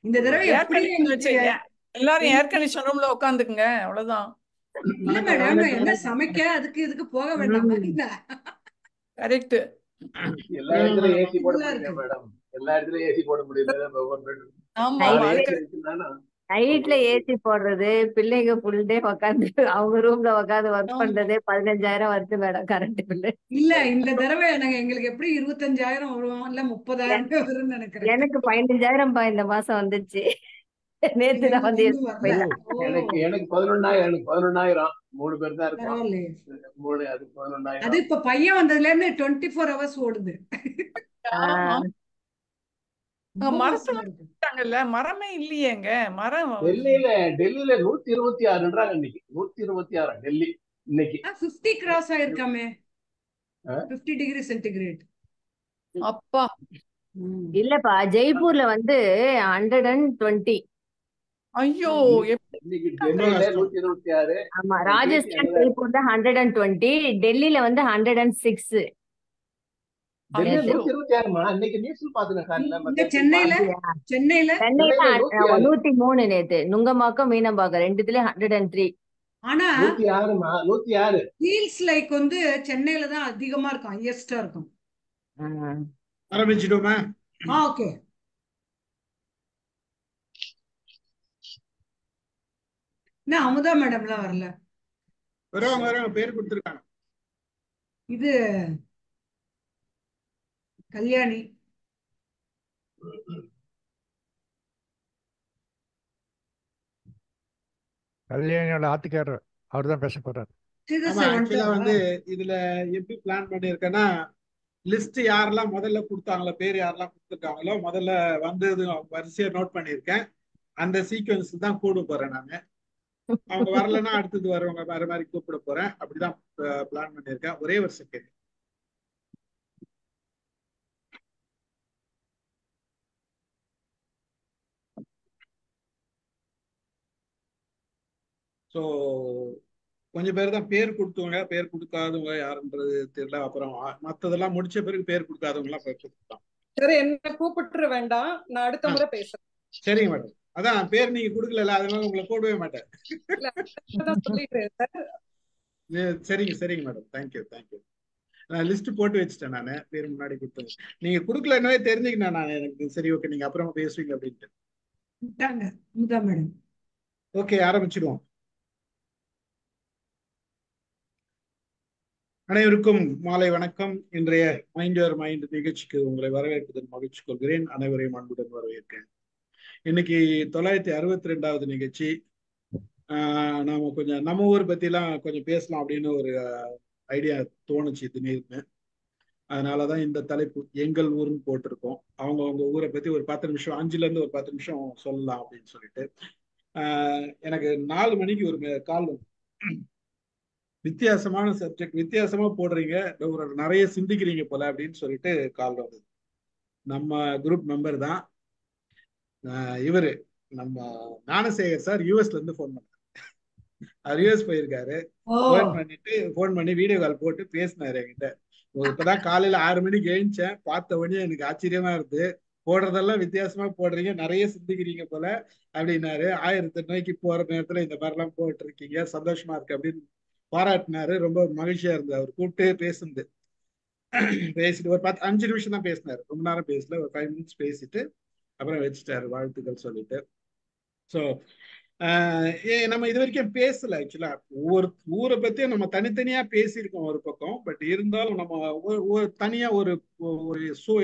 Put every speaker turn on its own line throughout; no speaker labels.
இந்த தடவை
ஏர்
எப்படி
கண்டிஷன் வச்சு
எங்களுக்கு
எல்லாரும் ஏர் கண்டிஷன் ரூம்ல உட்காந்துக்குங்க, அவ்வளவுதான்.
இல்ல மேடம், என்ன சமைக்க அதுக்கு இதுக்கு போக வேண்டாமா என்ன?
கரெக்ட்.
எல்லா இடத்துலயும் ஏசி போட
இதுல
முடியல
இருக்கு.
மேடம். எல்லா இடத்துலயும் ஏசி போட முடியல.
ஆமா,
4
அது
ஏசி இருக்குன்னா
நைட்ல ஏசி போடுறது, பிள்ளைங்க ஃபுல் டே உட்காந்து அவங்க ரூம்ல உட்காந்து ஒர்க்
ஆமா.
பண்றதே 15,000 வருது மேடம் கரண்ட் பில்லு.
இல்ல இந்த தடவை எங்களுக்கு எப்படி 25,000 வரும் இல்ல 30,000 வரும்னு நினைக்கிறேன்.
எனக்கு 15,000 இந்த மாசம் வந்துச்சு. நேத்து தான் வந்து
எங்களுக்கு வரல.
போயிடலாம்.
எனக்கு 11,000 3 பேர் தான் இருக்கோம்.
பரவாயில்லையே.
3 அது 11,000.
அது இப்ப பையன் வந்ததுல இருந்து 24 ஹவர்ஸ் ஓடுது.
ஆமா.
ரொம்ப
மரத்துல
மோசமா இருக்கு.
போட்டாங்கல்ல, மரமே இல்லையேங்க. மரம்
டெல்லியில 126 இன்னைக்கு. 126 டெல்லி இன்னைக்கு.
50 கிராஸ் ஆயிருக்காமே. 50 degree centigrade.
அப்பா.
இல்லப்பா, ஜெய்ப்பூர்ல வந்து 120.
ஐயோ,
இன்னைக்கு டெல்லியில 126.
ஆமா, ராஜஸ்தான் ஜெய்ப்பூர் தான் 120, டெல்லியில வந்து 106.
டெல்லியில 126மா? இன்னைக்கு நியூஸ்ல பாத்துனேன் காலையில.
இங்க சென்னையில
சென்னையில 103 நேத்து. நுங்கம்பாக்கம் மீனம்பாக்கம் ரெண்டுத்துலயும் 103.
ஆனா
106மா? 106
ஃபீல்ஸ் லைக் வந்து சென்னையில தான் அதிகமா இருக்கும், ஹையஸ்டா இருக்கும்.
ஆரம்பிச்சிட்டோமா?
ஓகே. என்ன அமுதா மேடம்லாம் வரல?
வரவங்க பேர் கொடுத்துருக்காங்க.
இது கல்யாணி.
கல்யாணியோட ஆத்துக்காரர் அவர் தான் பேச போறாரு.
ஆக்சுவலா வந்து இதுல எப்படி பிளான் பண்ணிருக்கேன்னா, லிஸ்ட் யாரெல்லாம் முதல்ல கொடுத்தாங்களோ, பேர் யாரெல்லாம் கொடுத்துருக்காங்களோ முதல்ல வந்து வரிசையா நோட் பண்ணிருக்கேன். அந்த சீக்வன்ஸ் தான் கூட போறேன் நானு. அவங்க வரலன்னா அடுத்தது வரவங்க வேற மாதிரி கூப்பிட போறேன். அப்படிதான் பிளான் பண்ணிருக்கேன். ஒரே ஒரு செகண்ட். ஸோ கொஞ்சம் பேர் தான் பேர் கொடுத்தவங்க, பேர் கொடுக்காதவங்க யாருன்றது தெரியல. அப்புறம் மத்ததெல்லாம் முடிச்ச பிறகு பேர் கொடுக்காதவங்க எல்லாம் பேர் கொடுத்துட்டான்.
சரி, என்ன கூப்பிட்டு வேண்டாம், நான் அடுத்த முறை பேசுறேன்.
சரிங்க மேடம். அதான் பேர் நீங்க கொடுக்கல, அதனால உங்களை போடவே மாட்டேன். சரிங்க சரிங்க மேடம். Thank you thank you. நான் லிஸ்ட் போட்டு வச்சுட்டேன். நானு பேர் முன்னாடி கொடுத்தேன். நீங்க கொடுக்கலன்னே தெரிஞ்சுக்கிட்டேன் நான். எனக்கு சரி ஓகே, நீங்க அப்புறமா பேசுவீங்க அப்படின்ட்டு.
மேடம்
ஓகே, ஆரம்பிச்சிடுவோம். அனைவருக்கும் மாலை வணக்கம். இன்றைய மைண்ட் யுவர் மைண்ட் நிகழ்ச்சிக்கு உங்களை வரவேற்பதில் மகிழ்ச்சி கொள்கிறேன். அனைவரையும் அன்புடன் வரவேற்கிறேன். இன்னைக்கு 962வது நிகழ்ச்சி. நாம கொஞ்சம் நம்ம ஊர் பத்தி எல்லாம் கொஞ்சம் பேசலாம் அப்படின்னு ஒரு ஐடியா தோணுச்சு திடீர்னு. அதனாலதான் இந்த தலைப்பு எங்கள் ஊர்னு போட்டிருக்கோம். அவங்க ஊரை பத்தி ஒரு 10 நிமிஷம், 5ல இருந்து ஒரு 10 நிமிஷம் சொல்லலாம் அப்படின்னு சொல்லிட்டு எனக்கு 4 மணிக்கு ஒரு கால், வித்தியாசமான சப்ஜெக்ட், வித்தியாசமா போடுறீங்க, ஒரு நிறைய சிந்திக்கிறீங்க போல அப்படின்னு சொல்லிட்டு கால் வந்தது. நம்ம குரூப் மெம்பர் தான் இவரு, நம்ம ஞானசேகர் சார். யூஎஸ்ல இருந்து போன் பண்ணாரு. அவர் யூஎஸ் போயிருக்காரு. போன் பண்ணி வீடியோ கால் போட்டு பேசினாரு என்கிட்ட. இப்பதான் காலையில 6 மணிக்கு எழுந்தேன். பார்த்த உடனே எனக்கு ஆச்சரியமா இருக்கு, போடுறதெல்லாம் வித்தியாசமா போடுறீங்க, நிறைய சிந்திக்கிறீங்க போல அப்படின்னாரு. 1008 நோய்க்கு போற நேரத்துல இந்த மாதிரி எல்லாம் போட்டு இருக்கீங்க, சந்தோஷமா இருக்கு அப்படின்னு பாராட்டினாரு. ரொம்ப மகிழ்ச்சியா இருந்தது. அவர் கூப்பிட்டு பேசுனது. பேசிட்டு ஒரு 5 நிமிஷம் தான் பேசினாரு, ரொம்ப நேரம் பேசல. ஒரு 5 மினிட்ஸ் பேசிட்டு அப்புறம் வச்சுட்டாரு, வாழ்த்துக்கள் சொல்லிட்டு. ஸோ நம்ம இது வரைக்கும் பேசல. ஆக்சுவலா ஒவ்வொரு ஊரை பத்தியும் நம்ம தனித்தனியா பேசியிருக்கோம் ஒரு பக்கம். பட் இருந்தாலும் நம்ம தனியா ஒரு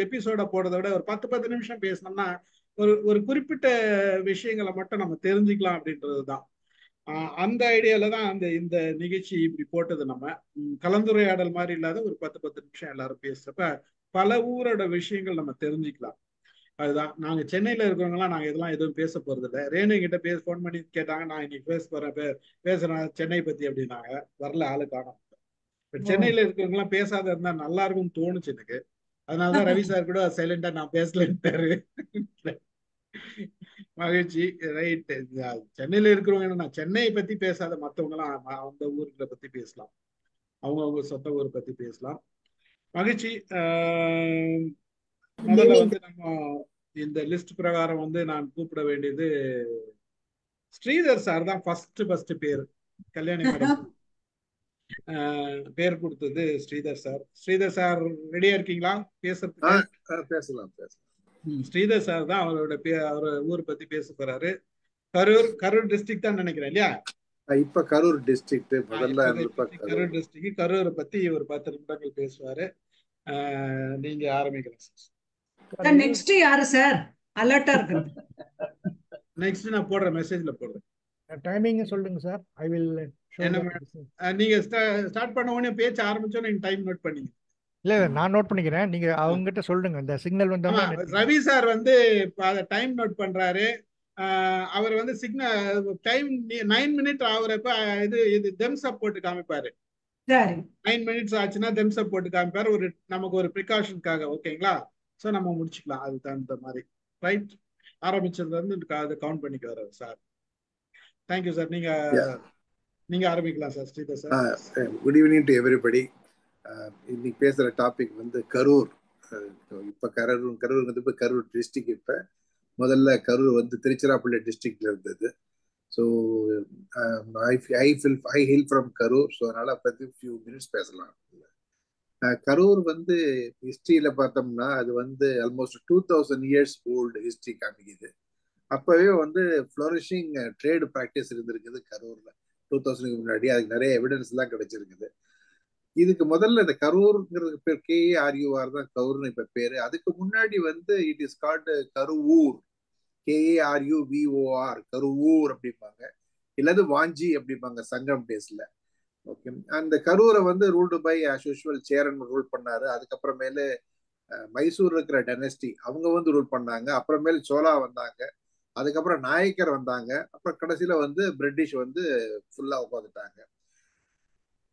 எபிசோட போடுறத விட ஒரு 10 நிமிஷம் பேசினோம்னா ஒரு குறிப்பிட்ட விஷயங்களை மட்டும் நம்ம தெரிஞ்சுக்கலாம் அப்படின்றதுதான். அந்த ஐடியால தான் இந்த நிகழ்ச்சி இப்படி போட்டது. நம்ம கலந்துரையாடல் மாதிரி இல்லாத ஒரு 10 நிமிஷம் எல்லாரும் பேசுறப்ப பல ஊரோட விஷயங்கள் நம்ம தெரிஞ்சுக்கலாம். அதுதான். நாங்க சென்னையில இருக்கிறவங்க எல்லாம் நாங்க இதெல்லாம் எதுவும் பேச போறது இல்லை. ரேணு கிட்ட போன் பண்ணி கேட்டாங்க, நான் இன்னைக்கு பேசுறேன் சென்னை பத்தி அப்படின்னாங்க. வரல, ஆளு காணோம். பட் சென்னையில இருக்கிறவங்க எல்லாம் பேசாத இருந்தா நல்லா இருக்கும்னு தோணுச்சு எனக்கு. அதனாலதான் ரவி சார் கூட சைலண்டா நான் பேசலன்ட்டாரு. மகிழ்ச்சி. ரைட். சென்னையில இருக்கிறவங்க என்னன்னா சென்னையை பத்தி பேசாத மத்தவங்க எல்லாம் அந்த ஊர்களை பத்தி பேசலாம், அவங்க சொந்த ஊரை பத்தி பேசலாம். மகிழ்ச்சி. முதல்ல வந்து நம்ம இந்த லிஸ்ட் பிரகாரம் வந்து நான் கூப்பிட வேண்டியது ஸ்ரீதர் சார் தான் ஃபர்ஸ்ட் பேர். கல்யாணி மேடம் பேர் கொடுத்தது ஸ்ரீதர் சார். ஸ்ரீதர் சார் ரெடியா இருக்கீங்களா பேசுறதுக்கு?
பேசலாம்.
ஸ்ரீதர் சார் தான் அவரோட அவர் ஊர் பத்தி பேச போறாரு. கரூர் டிஸ்ட்ரிக்ட் தான் நினைக்கிறேன் இல்லையா?
இப்ப கரூர் டிஸ்ட்ரிக்ட் முதல்ல
கரூர் டிஸ்ட்ரிக்ட். கரூரை பத்தி ஒரு 10 நிமிடங்கள் பேசுவாரு. நீங்க ஆரம்பிக்கலாம்
சார். நெக்ஸ்ட் யாரு சார் அலர்ட்டா இருக்கிறது?
நெக்ஸ்ட் நான் போடுற மெசேஜ்ல போடுறேன்.
டைமிங் சொல்லுங்க சார். ஐ வில்
நீங்க ஸ்டார்ட் பண்ண உடனே பேச்ச ஆரம்பிச்சோம் நீங்க டைம் நோட் பண்ணீங்க.
இல்ல நான் நோட் பண்ணிக்கிறேன். நீங்க அவங்க கிட்ட சொல்லுங்க. இந்த சிக்னல் வந்தா
ரவி சார் வந்து டைம் நோட் பண்றாரு. அவர் வந்து சிக்னல் டைம் 9 மினிட் ஆகுறப்ப இது தெம்ஸ் அப் போட்டு காமிப்பாரு. 9 மினிட்ஸ் ஆச்சுன்னா தெம்ஸ் அப் போட்டு காமிப்பாரு. நமக்கு ஒரு ப்ரிகாஷனுக்காக. ஓகேங்களா? சோ நம்ம முடிச்சுக்கலாம் அது தகுந்த மாதிரி. ரைட், ஆரம்பிச்சதுல இருந்து அதை கவுண்ட் பண்ணிக்க வர சார். Thank you sir. நீங்க ஆரம்பிக்கலாம் sir. Sridhar sir.
Good evening to everybody. இன்னைக்கு பேசுற டாபிக் வந்து கரூர். இப்ப கரூர் கரூர் டிஸ்ட்ரிக்ட். இப்ப முதல்ல கரூர் வந்து திருச்சிராப்பள்ளி டிஸ்ட்ரிக்ட்ல இருந்தது. So I hail from Karur. So அதனால பத்தி ஃபியூ மினிட்ஸ் பேசலாம். கரூர் வந்து ஹிஸ்டரியில பார்த்தோம்னா அது வந்து ஆல்மோஸ்ட் 2000 இயர்ஸ் ஓல்டு ஹிஸ்டரி காமிக்குது. அப்பவே வந்து ஃப்ளோரிஷிங் ட்ரேடு ப்ராக்டிஸ் இருந்திருக்குது கரூர்ல 2000க்கு முன்னாடி. அதுக்கு நிறைய எவிடன்ஸ் எல்லாம் கிடைச்சிருக்குது. இதுக்கு முதல்ல இந்த கரூர்ங்கிறது பேர் KARUR தான் கரூர்னு இப்ப பேரு. அதுக்கு முன்னாடி வந்து it is called Karuvur, KARUVOR, Karuvur அப்படிம்பாங்க. இல்லது வாஞ்சி அப்படிம்பாங்க சங்கம் டேஸ்ல. ஓகே, அந்த கரூரை வந்து ruled by as usual Cheran rule பண்ணாரு. அதுக்கப்புறமேலு மைசூர் இருக்கிற டைனஸ்டி அவங்க வந்து ரூல் பண்ணாங்க. அப்புறமேல சோலா வந்தாங்க. அதுக்கப்புறம் நாயக்கர் வந்தாங்க. அப்புறம் கடைசியில வந்து பிரிட்டிஷ் வந்து ஃபுல்லா உட்காந்துட்டாங்க.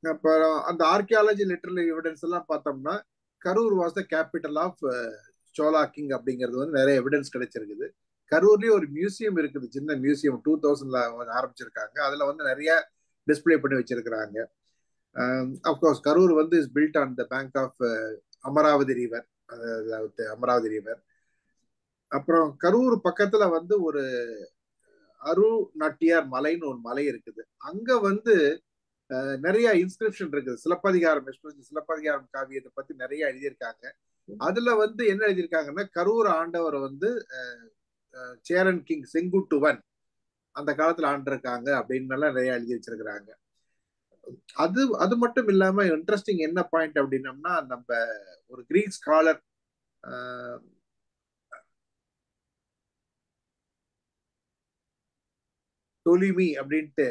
அப்புறம் அந்த ஆர்கியாலஜி லிட்டரல் எவிடன்ஸ் எல்லாம் பார்த்தோம்னா Karur was the capital of Chola king அப்படிங்கிறது வந்து நிறைய எவிடன்ஸ் கிடைச்சிருக்குது. கரூர்லயே ஒரு மியூசியம் இருக்குது, சின்ன மியூசியம் 2000ல ஆரம்பிச்சிருக்காங்க. அதுல வந்து நிறைய டிஸ்பிளே பண்ணி வச்சிருக்கிறாங்க. அப்கோர்ஸ் கரூர் வந்து is built on the bank of Amaravati river. Amaravati river. அப்புறம் கரூர் பக்கத்துல வந்து ஒரு அரு நாட்டியார் மலைன்னு ஒரு மலை இருக்குது. அங்க வந்து நிறைய இன்ஸ்கிரிப்ஷன் இருக்குது. சிலப்பதிகாரம் காவியத்தை பத்தி நிறைய எழுதியிருக்காங்க. அதுல வந்து என்ன எழுதியிருக்காங்கன்னா கரூர் ஆண்டவர் வந்து சேரன் கிங் செங்குட்டுவன் அந்த காலத்துல ஆண்டிருக்காங்க அப்படின்னு எல்லாம் நிறைய எழுதி வச்சிருக்கிறாங்க. அது மட்டும் இல்லாம இன்ட்ரெஸ்டிங் என்ன பாயிண்ட் அப்படின்னம்னா நம்ம ஒரு கிரீக் ஸ்காலர் டொலிமி அப்படின்ட்டு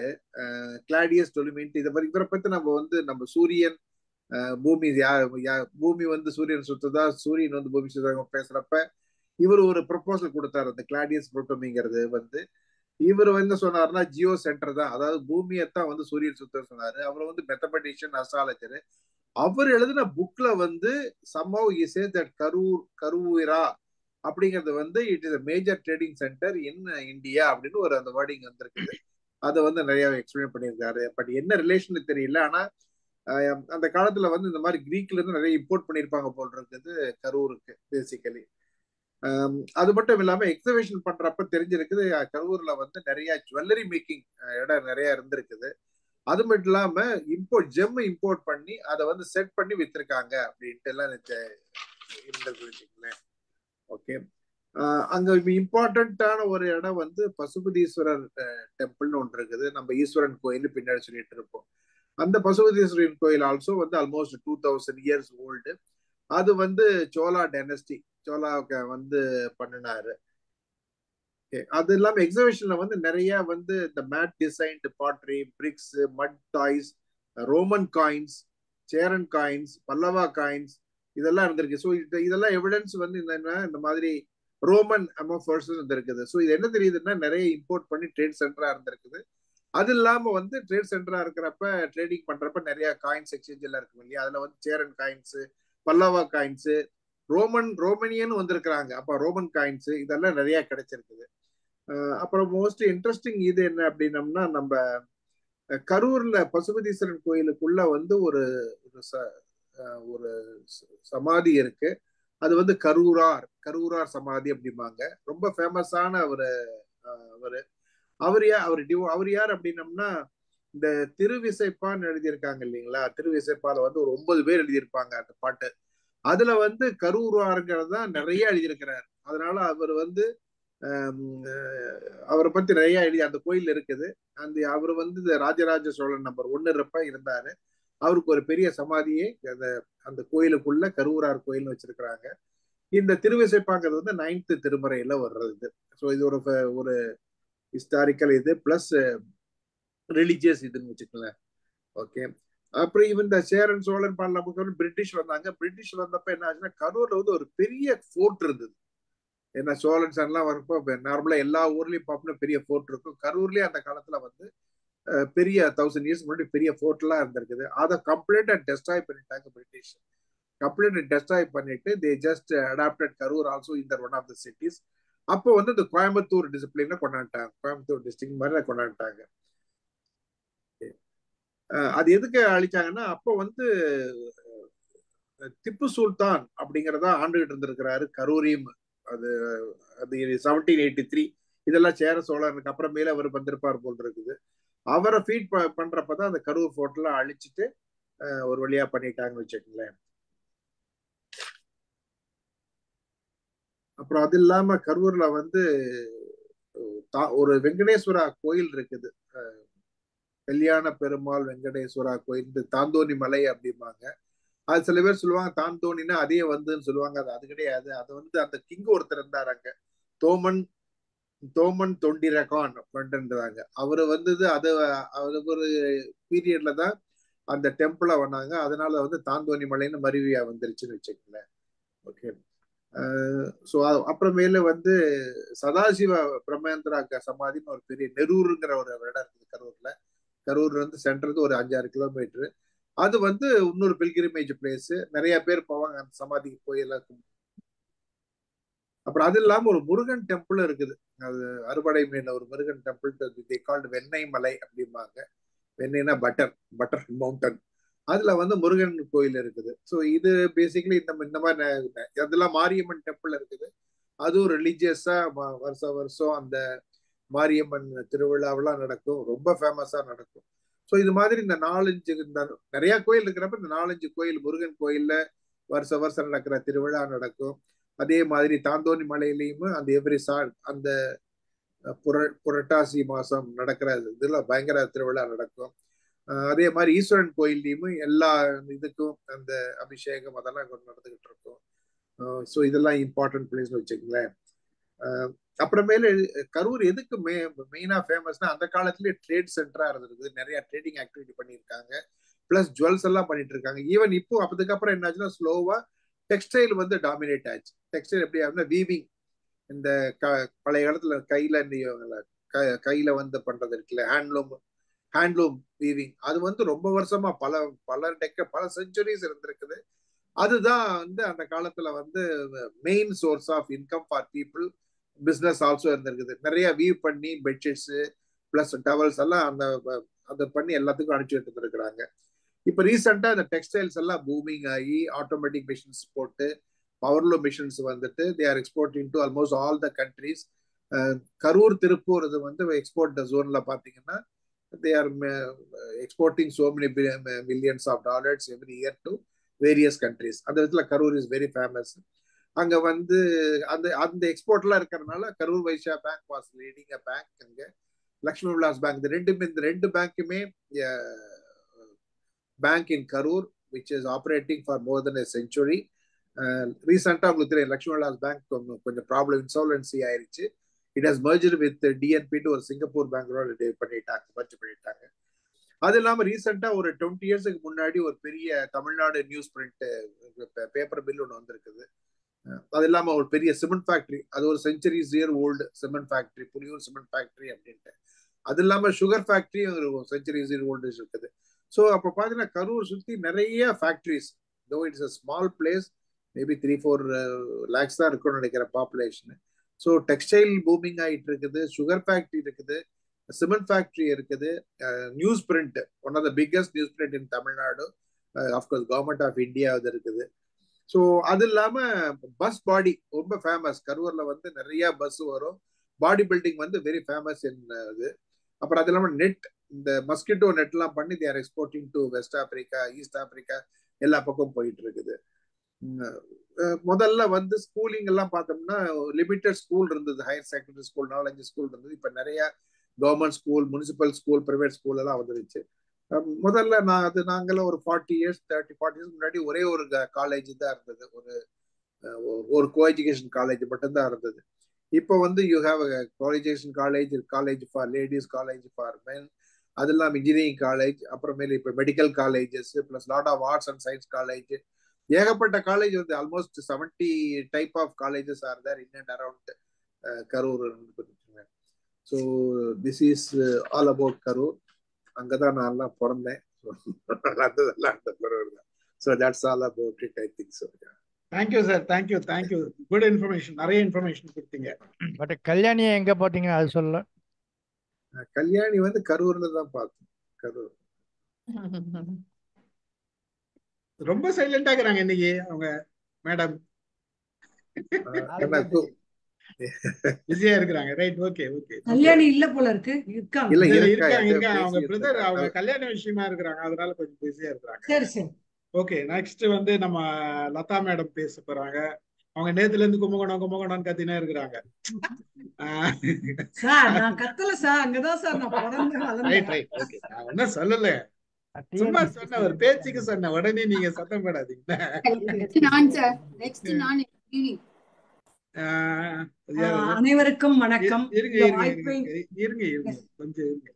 கிளாடியஸ் டொலிமின்ட்டு இவரை பத்தி நம்ம சூரியன் பூமி பூமி வந்து சூரியன் சுத்துதா, சூரியன் வந்து பூமி சுத்ததா பேசுறப்ப இவர் ஒரு ப்ரொபோசல் கொடுத்தாரு. அந்த கிளாடியஸ் புரோட்டோமிங்கிறது வந்து இவர் வந்து சொன்னாருன்னா ஜியோ சென்டர் தான், அதாவது பூமியைத்தான் வந்து சூரியன் சுத்த சொன்னாரு. அவர் வந்து மெத்தமெட்டிஷியன், அஸ்ட்ராலஜர். அவர் எழுதின புக்ல வந்து somehow he says that கரூரா அப்படிங்கிறது வந்து it is a major trading centre in India அப்படின்னு ஒரு அந்த வேர்டிங் வந்திருக்குது. அதை வந்து நிறைய எக்ஸ்பிளைன் பண்ணியிருக்காரு. பட் என்ன ரிலேஷன் தெரியல. ஆனா அந்த காலத்துல வந்து இந்த மாதிரி கிரீக்ல இருந்து நிறைய இம்போர்ட் பண்ணியிருப்பாங்க போல் இருக்குது கரூருக்கு பேசிக்கலி. அது மட்டும் இல்லாம எக்ஸிபிஷன் பண்றப்ப தெரிஞ்சிருக்குது கரூர்ல வந்து நிறைய ஜுவல்லரி மேக்கிங் இடம் நிறைய இருந்திருக்குது. அது மட்டும் இல்லாம ஜெம் இம்போர்ட் பண்ணி அதை வந்து செட் பண்ணி வித்திருக்காங்க அப்படின்ட்டு எல்லாம் இருந்திருக்குங்களேன். ஓகே, அங்க இம்பார்ட்டன்டான ஒரு இடம் வந்து பசுபதீஸ்வரர் டெம்பிள்னு ஒன்று இருக்குது. நம்ம ஈஸ்வரன் கோயில் பின்னாடி சொல்லிட்டு இருப்போம். அந்த பசுபதீஸ்வரன் கோயில் ஆல்சோ வந்து ஆல்மோஸ்ட் 2000 இயர்ஸ் ஓல்டு. அது வந்து சோலா டைனஸ்டி, சோலாவுக்கு வந்து பண்ணினாரு. அது இல்லாம எக்ஸிபிஷன்ல வந்து நிறைய வந்து இந்த mat designed pottery, bricks, mud toys, Roman coins, Cheran coins, Pallava coins இதெல்லாம் இருந்திருக்கு. ஸோ இதெல்லாம் எவிடன்ஸ் வந்து இந்த மாதிரி ரோமன் அமோஃபர்ஸ் இருக்குது. ஸோ இது என்ன தெரியுதுன்னா நிறைய இம்போர்ட் பண்ணி ட்ரேட் சென்டரா இருந்திருக்குது. அது இல்லாம வந்து ட்ரேட் சென்டரா இருக்கிறப்ப ட்ரேடிங் பண்றப்ப நிறைய காயின்ஸ் எக்ஸ்சேஞ்ச் எல்லாம் இருக்கும் இல்லையா. அதுல வந்து சேரன் காயின்ஸ், பல்லவா காயின்ஸ், ரோமனியன் வந்திருக்கிறாங்க. அப்ப ரோமன் காயின்ஸ் இதெல்லாம் நிறைய கிடைச்சிருக்குது. அப்புறம் மோஸ்ட் இன்ட்ரெஸ்டிங் இது என்ன அப்படின்னம்னா நம்ம கரூர்ல பசுபதீஸ்வரன் கோயிலுக்குள்ள வந்து ஒரு சமாதி இருக்கு. அது வந்து கரூரார் சமாதி அப்படிம்பாங்க. ரொம்ப ஃபேமஸான அவரு அவரு அவர் யார் அப்படின்னம்னா, இந்த திருவிசைப்பான்னு எழுதியிருக்காங்க இல்லைங்களா, திருவிசைப்பால வந்து ஒரு 9 பேர் எழுதியிருப்பாங்க அந்த பாட்டு. அதுல வந்து கரூராருங்கிறது தான் நிறைய எழுதியிருக்கிறார். அதனால அவர் வந்து அவரை பத்தி நிறைய எழுதி அந்த கோயில் இருக்குது. அவர் வந்து இந்த ராஜராஜ சோழன் நம்பர் 1 இருந்தாரு. அவருக்கு ஒரு பெரிய சமாதியை அந்த கோயிலுக்குள்ள கரூரார் கோயில் வச்சிருக்கிறாங்க. இந்த திருவிசைப்பாங்கிறது வந்து 9th திருமுறையில வர்றது. ஸோ இது ஒரு ஹிஸ்டாரிக்கல் இது பிளஸ் ரிலிஜியஸ் இதுன்னு வச்சுக்கலாம். ஓகே. அப்புறம் இவன் இந்த சேரன் சோழன் பாடல பிரிட்டிஷ் வந்தாங்க. பிரிட்டிஷ் வந்தப்ப என்ன ஆச்சுன்னா, கரூர்ல வந்து ஒரு பெரிய ஃபோர்ட் இருந்தது. ஏன்னா சோழன்ஸ் எல்லாம் வரப்போ நார்மலா எல்லா ஊர்லயும் பார்த்தோம்னா பெரிய ஃபோர்ட் இருக்கும். கரூர்லயே அந்த காலத்துல வந்து பெரிய 1000 years முன்னாடி பெரிய ஃபோர்ட் எல்லாம் இருந்திருக்குது. அதை கம்ப்ளீட்டா டெஸ்ட்ராய் பண்ணிட்டாங்க பிரிட்டிஷ். கம்ப்ளீட்டா டெஸ்ட்ராய் பண்ணிட்டு they just adapted Karur also in one of the cities. அப்போ வந்து இந்த கோயம்புத்தூர் டிசிப்ளினை கொண்டாண்டாங்க, கோயம்புத்தூர் டிஸ்ட்ரிக்ட் மாதிரி கொண்டாண்டாங்க. அது எதுக்கு அழிச்சாங்கன்னா, அப்போ வந்து திப்பு சுல்தான் அப்படிங்கிறதா ஆண்டுகிட்டு இருந்திருக்கிறாரு கரூரையும். அது 1783 இதெல்லாம் சேர சோழனுக்கு அப்புறமேல அவர் வந்திருப்பார் போல் இருக்குது. அவரை ஃபீட் பண்றப்பதான் அந்த கரூர் ஃபோர்ட் எல்லாம் அழிச்சிட்டு ஒரு வழியா பண்ணிட்டாங்கன்னு வச்சுக்கோங்களேன். அப்புறம் அது இல்லாம கரூர்ல வந்து ஒரு வெங்கடேஸ்வரா கோயில் இருக்குது. கல்யாண பெருமாள் வெங்கடேஸ்வரா கோயில், தாந்தோணி மலை அப்படிம்பாங்க. அது சில பேர் சொல்லுவாங்க தாந்தோணின்னா அதே வந்துன்னு சொல்லுவாங்க. அது கிடையாது. அது வந்து அந்த கிங் ஒருத்தர் இருந்தார் அங்க, தோமன் தொண்டிரகான் அப்படின்றாங்க. அவரு வந்தது அது ஒரு பீரியட்ல தான் அந்த டெம்பிள வந்தாங்க. அதனால வந்து தாந்தோணி மலைன்னு மருவியா வந்துருச்சுன்னு வச்சுக்கோங்களேன். ஓகே. ஸோ அப்புறமேல வந்து சதாசிவ பிரம்மேந்திரா சமாதின்னு ஒரு பெரிய நெரூருங்கிற ஒரு இடம் இருக்குது கரூர்ல. கரூர் வந்து சென்டர் ஒரு 5-6 கிலோமீட்டர். அது வந்து இன்னொரு பில்கிரிமேஜ் பிளேஸ். நிறைய பேர் போவாங்க அந்த சமாதிக்கு போய் எல்லாம். அப்புறம் அது இல்லாம ஒரு முருகன் டெம்பிள் இருக்குது. அது அறுபடை மேல ஒரு முருகன் டெம்பிள் வெண்ணெய் மலை அப்படிம்பாங்க. வெண்ணெய்னா பட்டர் மவுண்டன். அதுல வந்து முருகன் கோயில் இருக்குது. ஸோ இது பேசிக்கலி இந்த மாதிரி அதெல்லாம் மாரியம்மன் டெம்பிள் இருக்குது. அதுவும் ரிலீஜியஸா வருஷம் அந்த மாரியம்மன் திருவிழாவெல்லாம் நடக்கும். ரொம்ப ஃபேமஸா நடக்கும். ஸோ இது மாதிரி இந்த 4-5 நிறைய கோயில் இருக்கிறப்ப இந்த 4-5 கோயில், முருகன் கோயில்ல வருஷம் நடக்கிற திருவிழா நடக்கும். அதே மாதிரி தாந்தோணி மலையிலையும் அந்த அந்த புரட்டாசி மாசம் நடக்கிற இதுல பயங்கர திருவிழா நடக்கும். அதே மாதிரி ஈஸ்வரன் கோயில்லையும் எல்லா இதுக்கும் அந்த அபிஷேகம் அதெல்லாம் நடந்துகிட்டு இருக்கும். ஸோ இதெல்லாம் இம்பார்ட்டன்ட் பிளேஸ்னு வச்சுக்கோங்களேன். அப்புறமேல கரூர் எதுக்கு மெயினா ஃபேமஸ்னா, அந்த காலத்திலேயே ட்ரேட் சென்டரா இருந்திருக்கு. நிறைய ட்ரேடிங் ஆக்டிவிட்டி பண்ணியிருக்காங்க. பிளஸ் ஜுவல்ஸ் எல்லாம் பண்ணிட்டு இருக்காங்க. ஈவன் இப்போ அதுக்கப்புறம் என்ன ஆச்சுன்னா ஸ்லோவா டெக்ஸ்டைல் வந்து டாமினேட் ஆச்சு. டெக்ஸ்டைல் எப்படி ஆகுதுன்னா வீவிங், இந்த பழைய காலத்துல கையில வந்து பண்றது இருக்குல்ல, ஹேண்ட்லூம் வீவிங். அது வந்து ரொம்ப வருஷமா பல செஞ்சுரிஸ் இருந்திருக்குது. அதுதான் வந்து அந்த காலத்துல வந்து main source of income for people. Business also இருந்திருக்குது. நிறைய வீவ் பண்ணி பெட்ஷீட்ஸ் பிளஸ் டவல்ஸ் எல்லாம் அதை பண்ணி எல்லாத்துக்கும் அனுப்பிச்சுட்டு இருந்திருக்கிறாங்க. இப்ப ரீசெண்டா இந்த டெக்ஸ்டைல்ஸ் எல்லாம் பூமிங் ஆகி ஆட்டோமேட்டிக் மிஷின்ஸ் போட்டு பவர்லூம் மிஷின்ஸ் வந்துட்டு they are exporting to almost all the countries. Karur Tiruppur இது வந்து எக்ஸ்போர்ட் ஜோன்ல பாத்தீங்கன்னா they are exporting so many millions of dollars every year to various countries. அந்த விதத்துல கரூர் இஸ் வெரி ஃபேமஸ். அங்க வந்து அந்த எக்ஸ்போர்ட்லாம் இருக்கிறதுனால Karur Vysya bank was leading a bank. அங்க லக்ஷ்மி விலாஸ் பேங்க், இந்த ரெண்டு பேங்க்குமே bank in Karur which is operating for more than a century. ரீசெண்டா உங்களுக்கு தெரியும் லக்ஷ்மி விலாஸ் பேங்க் கொஞ்சம் ப்ராப்ளம், இன்சால்வன்சி ஆயிடுச்சு. இட் ஹஸ் மர்ஜ்ட் வித் டிஎன்பி ஒரு சிங்கப்பூர் பேங்கோட பண்ணிட்டாங்க. அது இல்லாம ரீசெண்டா ஒரு 20 இயர்ஸ்க்கு முன்னாடி ஒரு பெரிய Tamil Nadu news print paper bill ஒன்று வந்திருக்குது. அது இல்லாம ஒரு பெரிய சிமெண்ட் ஃபேக்டரி, அது ஒரு centuries year old cement factory, Puliyur cement factory அப்படின்ட்டு. அது இல்லாம சுகர் ஃபேக்டரி ஒரு செஞ்சுரிஸ் இயர் ஓல்டு இருக்குது. ஸோ அப்போ பார்த்தீங்கன்னா கரூர் சுற்றி நிறைய ஃபேக்டரிஸ், தோ it's a small place, maybe 3-4 lakhs தான் இருக்கும்னு நினைக்கிற பாப்புலேஷன். ஸோ டெக்ஸ்டைல் பூமிங் ஆகிட்டு இருக்குது, சுகர் ஃபேக்டரி இருக்குது, சிமெண்ட் ஃபேக்டரி இருக்குது, news print, one of the biggest news print in Tamil Nadu, of course government of India அது இருக்குது. ஸோ அது இல்லாம பஸ் பாடி ரொம்ப ஃபேமஸ். கரூர்ல வந்து நிறைய பஸ் வரும். பாடி பில்டிங் வந்து வெரி ஃபேமஸ் இது. அப்புறம் அது இல்லாம நெட், இந்த மஸ்கிட்டோ நெட் எல்லாம் பண்ணி they're exporting to West Africa, East Africa, எல்லா பக்கம் போயிட்டு இருக்குது. முதல்ல வந்து ஸ்கூலிங் எல்லாம் பார்த்தோம்னா லிமிட்டட் ஸ்கூல் இருந்தது. ஹையர் செகண்டரி ஸ்கூல் 4-5 ஸ்கூல் இருந்தது. இப்ப நிறைய government school, municipal school, private school எல்லாம் வந்துருச்சு. முதல்ல நாங்களாம் ஒரு 40 இயர்ஸ் முன்னாடி ஒரே ஒரு காலேஜ் தான் இருந்தது. ஒரு கோ எஜுகேஷன் காலேஜ் மட்டும்தான் இருந்தது. இப்போ வந்து you have coeducation college for ladies, college for men, அது இல்லாமல் இன்ஜினியரிங் காலேஜ், அப்புறமேல இப்போ medical colleges, plus lot of arts and science college, ஏகப்பட்ட காலேஜ் வந்து almost 70 type of colleges are there in and around Karur. So this is all about Karur. அங்கதான் நான் எல்லாம் பிறந்தேன். So that's all about it, I think so.
Thank you sir, thank you. Good information, நிறைய information கொடுத்தீங்க.
But கல்யாணியை எங்க போட்டீங்க அது சொல்ல.
கல்யாணி வந்து கரூர்ல தான் பார்த்தோம். கரூர்
ரொம்ப சைலண்டா இருக்கிறாங்க இன்னைக்கு அவங்க மேடம். பிஸியா இருக்கிறாங்க. Right, okay.
கல்யாணி இல்ல போல இருக்கு. இருக்காங்க.
இல்ல
இருக்காங்க. அவங்க பிரதர் அவங்க கல்யாண விஷயமா இருக்கிறாங்க, அதனால கொஞ்சம் பிஸியா இருக்கிறாங்க.
சரி.
ஓகே, நெக்ஸ்ட் வந்து நம்ம லதா மேடம் பேச போறாங்க. அவங்க நேத்துல இருந்து கும்பகோணம் கத்தினே இருக்கிறாங்க.
சார் நான் கத்தல சார், அங்கதான் சார் நான் பிறந்தேன்.
Right, okay. நான் ஒன்னும் சொல்லல, சும்மா சொன்ன, ஒரு பேச்சுக்கு சொன்ன. உடனே நீங்க சத்தம் போடாதீங்க.
அனைவருக்கும் வணக்கம்.
இருங்க கொஞ்சம் இருங்க.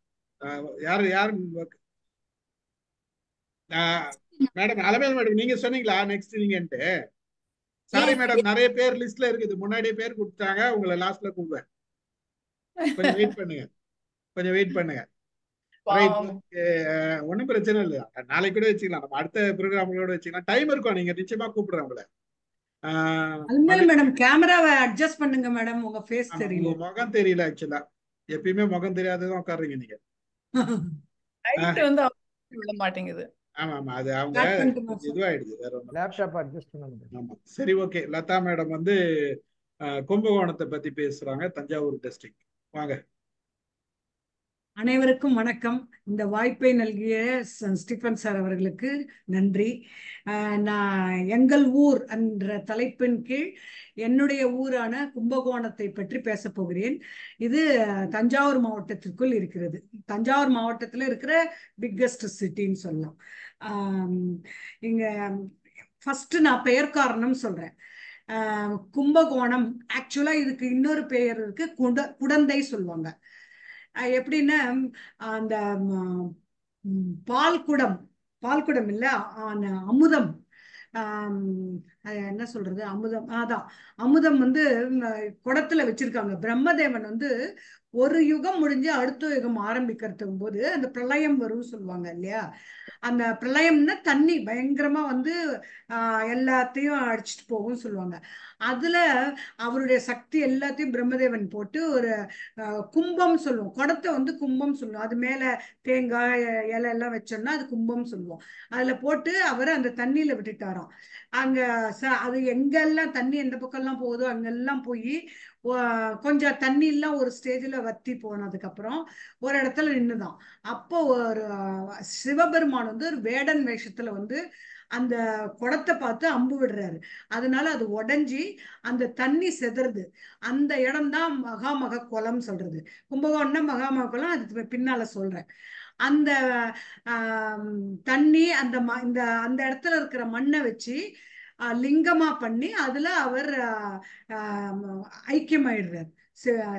யாரு மேடம்? அலமேல் மேடம், நீங்க சொன்னீங்களா நெக்ஸ்ட் நீங்கன்ட்டு? சாரி மேடம், நிறைய பேர் லிஸ்ட்ல இருக்குது. முன்னாடியே பேர் கொடுத்தாங்க, உங்களை லாஸ்ட்ல கூப்பிடுவேன். கொஞ்சம் வெயிட் பண்ணுங்க. ஒன்னும் பிரச்சனை இல்ல, நாளைக்கு கூட வச்சுக்கலாம். நம்ம அடுத்த ப்ரோக்ராம்களோட வச்சுக்கலாம். டைம் இருக்கும், நீங்க நிச்சயமா கூப்பிடுறேன் உங்களை.
மேடம் கேமராவை அட்ஜஸ்ட் பண்ணுங்க மேடம், உங்க ஃபேஸ் தெரியல.
உங்க முகம் தெரியல. ஆக்சுவலா எப்பயுமே முகம் தெரியாததான் உட்காருங்க நீங்க.
வந்து விட மாட்டேங்குது.
ஆமா, அது அவங்க இதுவாயிடுது, வேற ஒண்ணும்.
லேப்டாப் அட்ஜஸ்ட் பண்ண முடியும்.
ஆமா, சரி, ஓகே. லதா மேடம் வந்து கும்பகோணத்தை பத்தி பேசுறாங்க, தஞ்சாவூர் டிஸ்ட்ரிக்ட். வாங்க.
அனைவருக்கும் வணக்கம். இந்த வாய்ப்பை நல்கிய ஸ்டீஃபன் சார் அவர்களுக்கு நன்றி. நான் எங்கள் ஊர் என்ற தலைப்பின் கீழ் என்னுடைய ஊரான கும்பகோணத்தை பற்றி பேச போகிறேன். இது தஞ்சாவூர் மாவட்டத்திற்குள் இருக்கிறது. தஞ்சாவூர் மாவட்டத்தில் இருக்கிற பிக்கஸ்ட் சிட்டின்னு சொல்லலாம். இங்க ஃபர்ஸ்ட் நான் பெயர் காரணம் சொல்றேன். கும்பகோணம் ஆக்சுவலா இதுக்கு இன்னொரு பெயர் இருக்கு, குடந்தை சொல்லுவாங்க. எப்படின்னா அந்த பால்குடம் இல்ல, அமுதம், என்ன சொல்றது, அமுதம் வந்து குடத்துல வச்சிருக்காங்க. பிரம்மதேவன் வந்து ஒரு யுகம் முடிஞ்சு அடுத்த யுகம் ஆரம்பிக்கிறதுக்கு போது அந்த பிரளயம் வரும் சொல்லுவாங்க இல்லையா. அந்த பிரளயம்னா தண்ணி பயங்கரமா வந்து எல்லாத்தையும் அடிச்சுட்டு போகும் சொல்லுவாங்க. அதுல அவருடைய சக்தி எல்லாத்தையும் பிரம்மதேவன் போட்டு ஒரு கும்பம் சொல்லுவோம். குடத்தை வந்து கும்பம் சொல்லுவோம். அது மேல தேங்காய் இலை எல்லாம் வச்சோம்னா அது கும்பம் சொல்லுவோம். அதுல போட்டு அவர் அந்த தண்ணியில விட்டுட்டாராம். அங்க அது எங்கெல்லாம் தண்ணி எந்த பக்கம் எல்லாம் போகுதோ அங்கெல்லாம் போய் கொஞ்சம் தண்ணி எல்லாம் ஒரு ஸ்டேஜ்ல வத்தி போனதுக்கு அப்புறம் ஒரு இடத்துல நின்னுதான். அப்போ ஒரு சிவபெருமான் வந்து ஒரு வேடன் வேஷத்துல வந்து அந்த குடத்தை பார்த்து அம்பு விடுறாரு. அதனால அது உடைஞ்சி அந்த தண்ணி செதறுது. அந்த இடம்தான் மகாமக குளம் சொல்றது. கும்பகோணம்னா மகாமக குளம், அது பின்னால சொல்றேன். அந்த தண்ணி அந்த இடத்துல இருக்கிற மண்ணை வச்சு லிங்கமா பண்ணி அதுல அவர் ஐக்கியமாயிடுறார்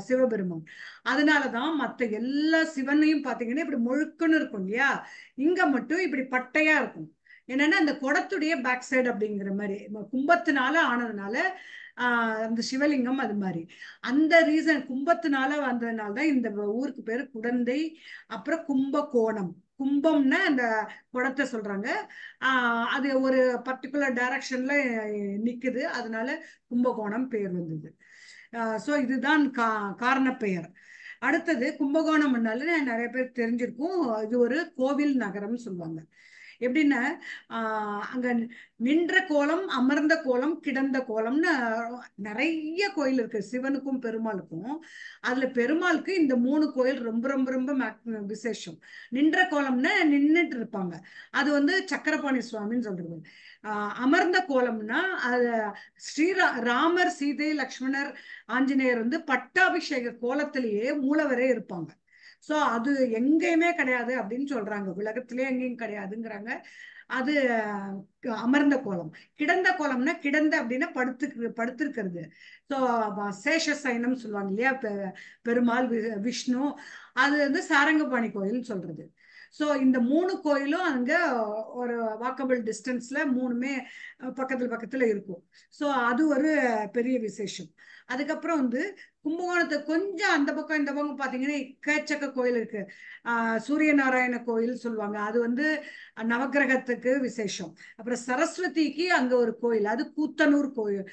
சிவபெருமான். அதனாலதான் மத்த எல்லா சிவனையும் பாத்தீங்கன்னா இப்படி முழுக்குன்னு இருக்கும் இல்லையா, இங்க மட்டும் இப்படி பட்டையா இருக்கும். என்னன்னா அந்த குடத்துடைய பேக் சைடு அப்படிங்கிற மாதிரி கும்பத்தினால ஆனதுனால அந்த சிவலிங்கம் அது மாதிரி. அந்த ரீசன் கும்பத்தினால வந்ததுனாலதான் இந்த ஊருக்கு பேரு குடந்தை. அப்புறம் கும்பகோணம், கும்பம்னா அந்த குடத்தை சொல்றாங்க. அது ஒரு பர்டிகுலர் டைரக்ஷன்ல நிக்குது, அதனால கும்பகோணம் பேர் வந்தது. சோ இதுதான் காரண பெயர். அடுத்தது கும்பகோணம்னால நிறைய பேர் தெரிஞ்சிருக்கும், இது ஒரு கோவில் நகரம் சொல்லுவாங்க. எப்படின்னா அங்க நின்ற கோலம், அமர்ந்த கோலம், கிடந்த கோலம்னு நிறைய கோயில் இருக்கு சிவனுக்கும் பெருமாளுக்கும். அதுல பெருமாளுக்கு இந்த 3 கோயில் ரொம்ப ரொம்ப ரொம்ப விசேஷம். நின்ற கோலம்னா நின்றுட்டு இருப்பாங்க, அது வந்து சக்கரபாணி சுவாமின்னு சொல்றது. அமர்ந்த கோலம்னா அது ராமர், சீதை, லக்ஷ்மணர், ஆஞ்சநேயர் வந்து பட்டாபிஷேக கோலத்திலேயே மூலவரே இருப்பாங்க. சோ அது எங்கேயுமே கிடையாது அப்படின்னு சொல்றாங்க, உலகத்திலே எங்கேயும் கிடையாதுங்கிறாங்க. அது அமர்ந்த கோலம். கிடந்த கோலம்னா கிடந்த அப்படின்னா படுத்திருக்கிறது. ஸோ சேஷசயனம் சொல்லுவாங்க இல்லையா, பெருமாள், விஷ்ணு, அது வந்து சாரங்கபாணி கோயில் சொல்றது. ஸோ இந்த 3 கோயிலும் அங்க ஒரு வாக்கபிள் டிஸ்டன்ஸ்ல 3மே பக்கத்துல இருக்கும். ஸோ அது ஒரு பெரிய விசேஷம். அதுக்கப்புறம் வந்து கும்பகோணத்தை கொஞ்சம் அந்த பக்கம் இந்த பக்கம் பாத்தீங்கன்னா எக்கச்சக்க கோயில் இருக்கு. சூரிய நாராயண கோயில் சொல்லுவாங்க, அது வந்து நவக்கிரகத்துக்கு விசேஷம். அப்புறம் சரஸ்வதிக்கு அங்க ஒரு கோயில், அது கூத்தனூர் கோயில்,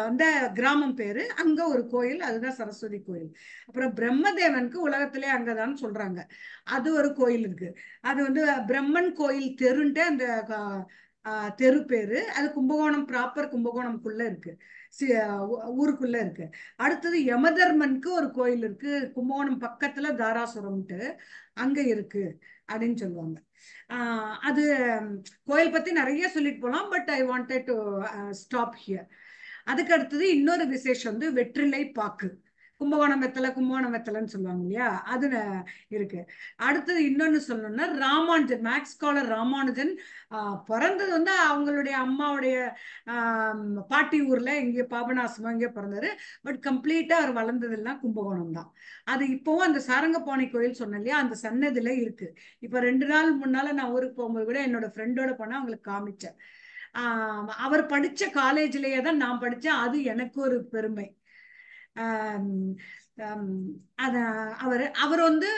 அந்த கிராமம் பேரு, அங்க ஒரு கோயில், அதுதான் சரஸ்வதி கோயில். அப்புறம் பிரம்மதேவனுக்கு உலகத்திலே அங்கதான் சொல்றாங்க, அது ஒரு கோயில் இருக்கு. அது வந்து பிரம்மன் கோயில் தெருன்ட்டு அந்த தெரு பேரு. அது கும்பகோணம் ப்ராப்பர் கும்பகோணம்குள்ள இருக்கு, ஊருக்குள்ள இருக்கு. அடுத்தது யமதர்மனுக்கு ஒரு கோயில் இருக்கு கும்பகோணம் பக்கத்துல, தாராசுரம்ட்டு அங்க இருக்கு அப்படின்னு சொல்லுவாங்க. அது கோயில் பத்தி நிறைய சொல்லிட்டு போலாம், but I wanted to stop here. அதுக்கு அடுத்தது இன்னொரு விசேஷம் வந்து வெற்றிலை பாக்கு, கும்பகோணம் வெத்தலைன்னு சொல்லுவாங்க இல்லையா, அது இருக்கு. அடுத்தது இன்னொன்னு சொல்லணும்னா ராமானுஜன், மேக்ஸ் ஸ்காலர் ராமானுஜன் பிறந்தது வந்து அவங்களுடைய அம்மாவுடைய பாட்டி ஊர்ல எங்கேயோ பாபநாசமா எங்கேயோ பிறந்தாரு. பட் கம்ப்ளீட்டா அவர் வளர்ந்ததெல்லாம் கும்பகோணம் தான். அது இப்பவும் அந்த சாரங்கபாணி கோயில் சொன்னேன் இல்லையா, அந்த சன்னதில இருக்கு. இப்ப 2 நாள் முன்னால நான் ஊருக்கு போகும்போது கூட என்னோட ஃப்ரெண்டோட போனா அவங்களுக்கு காமிச்சேன். அவர் படிச்ச காலேஜ்லயே தான் நான் படிச்சேன், அது எனக்கு ஒரு பெருமை. அத அவர் வந்து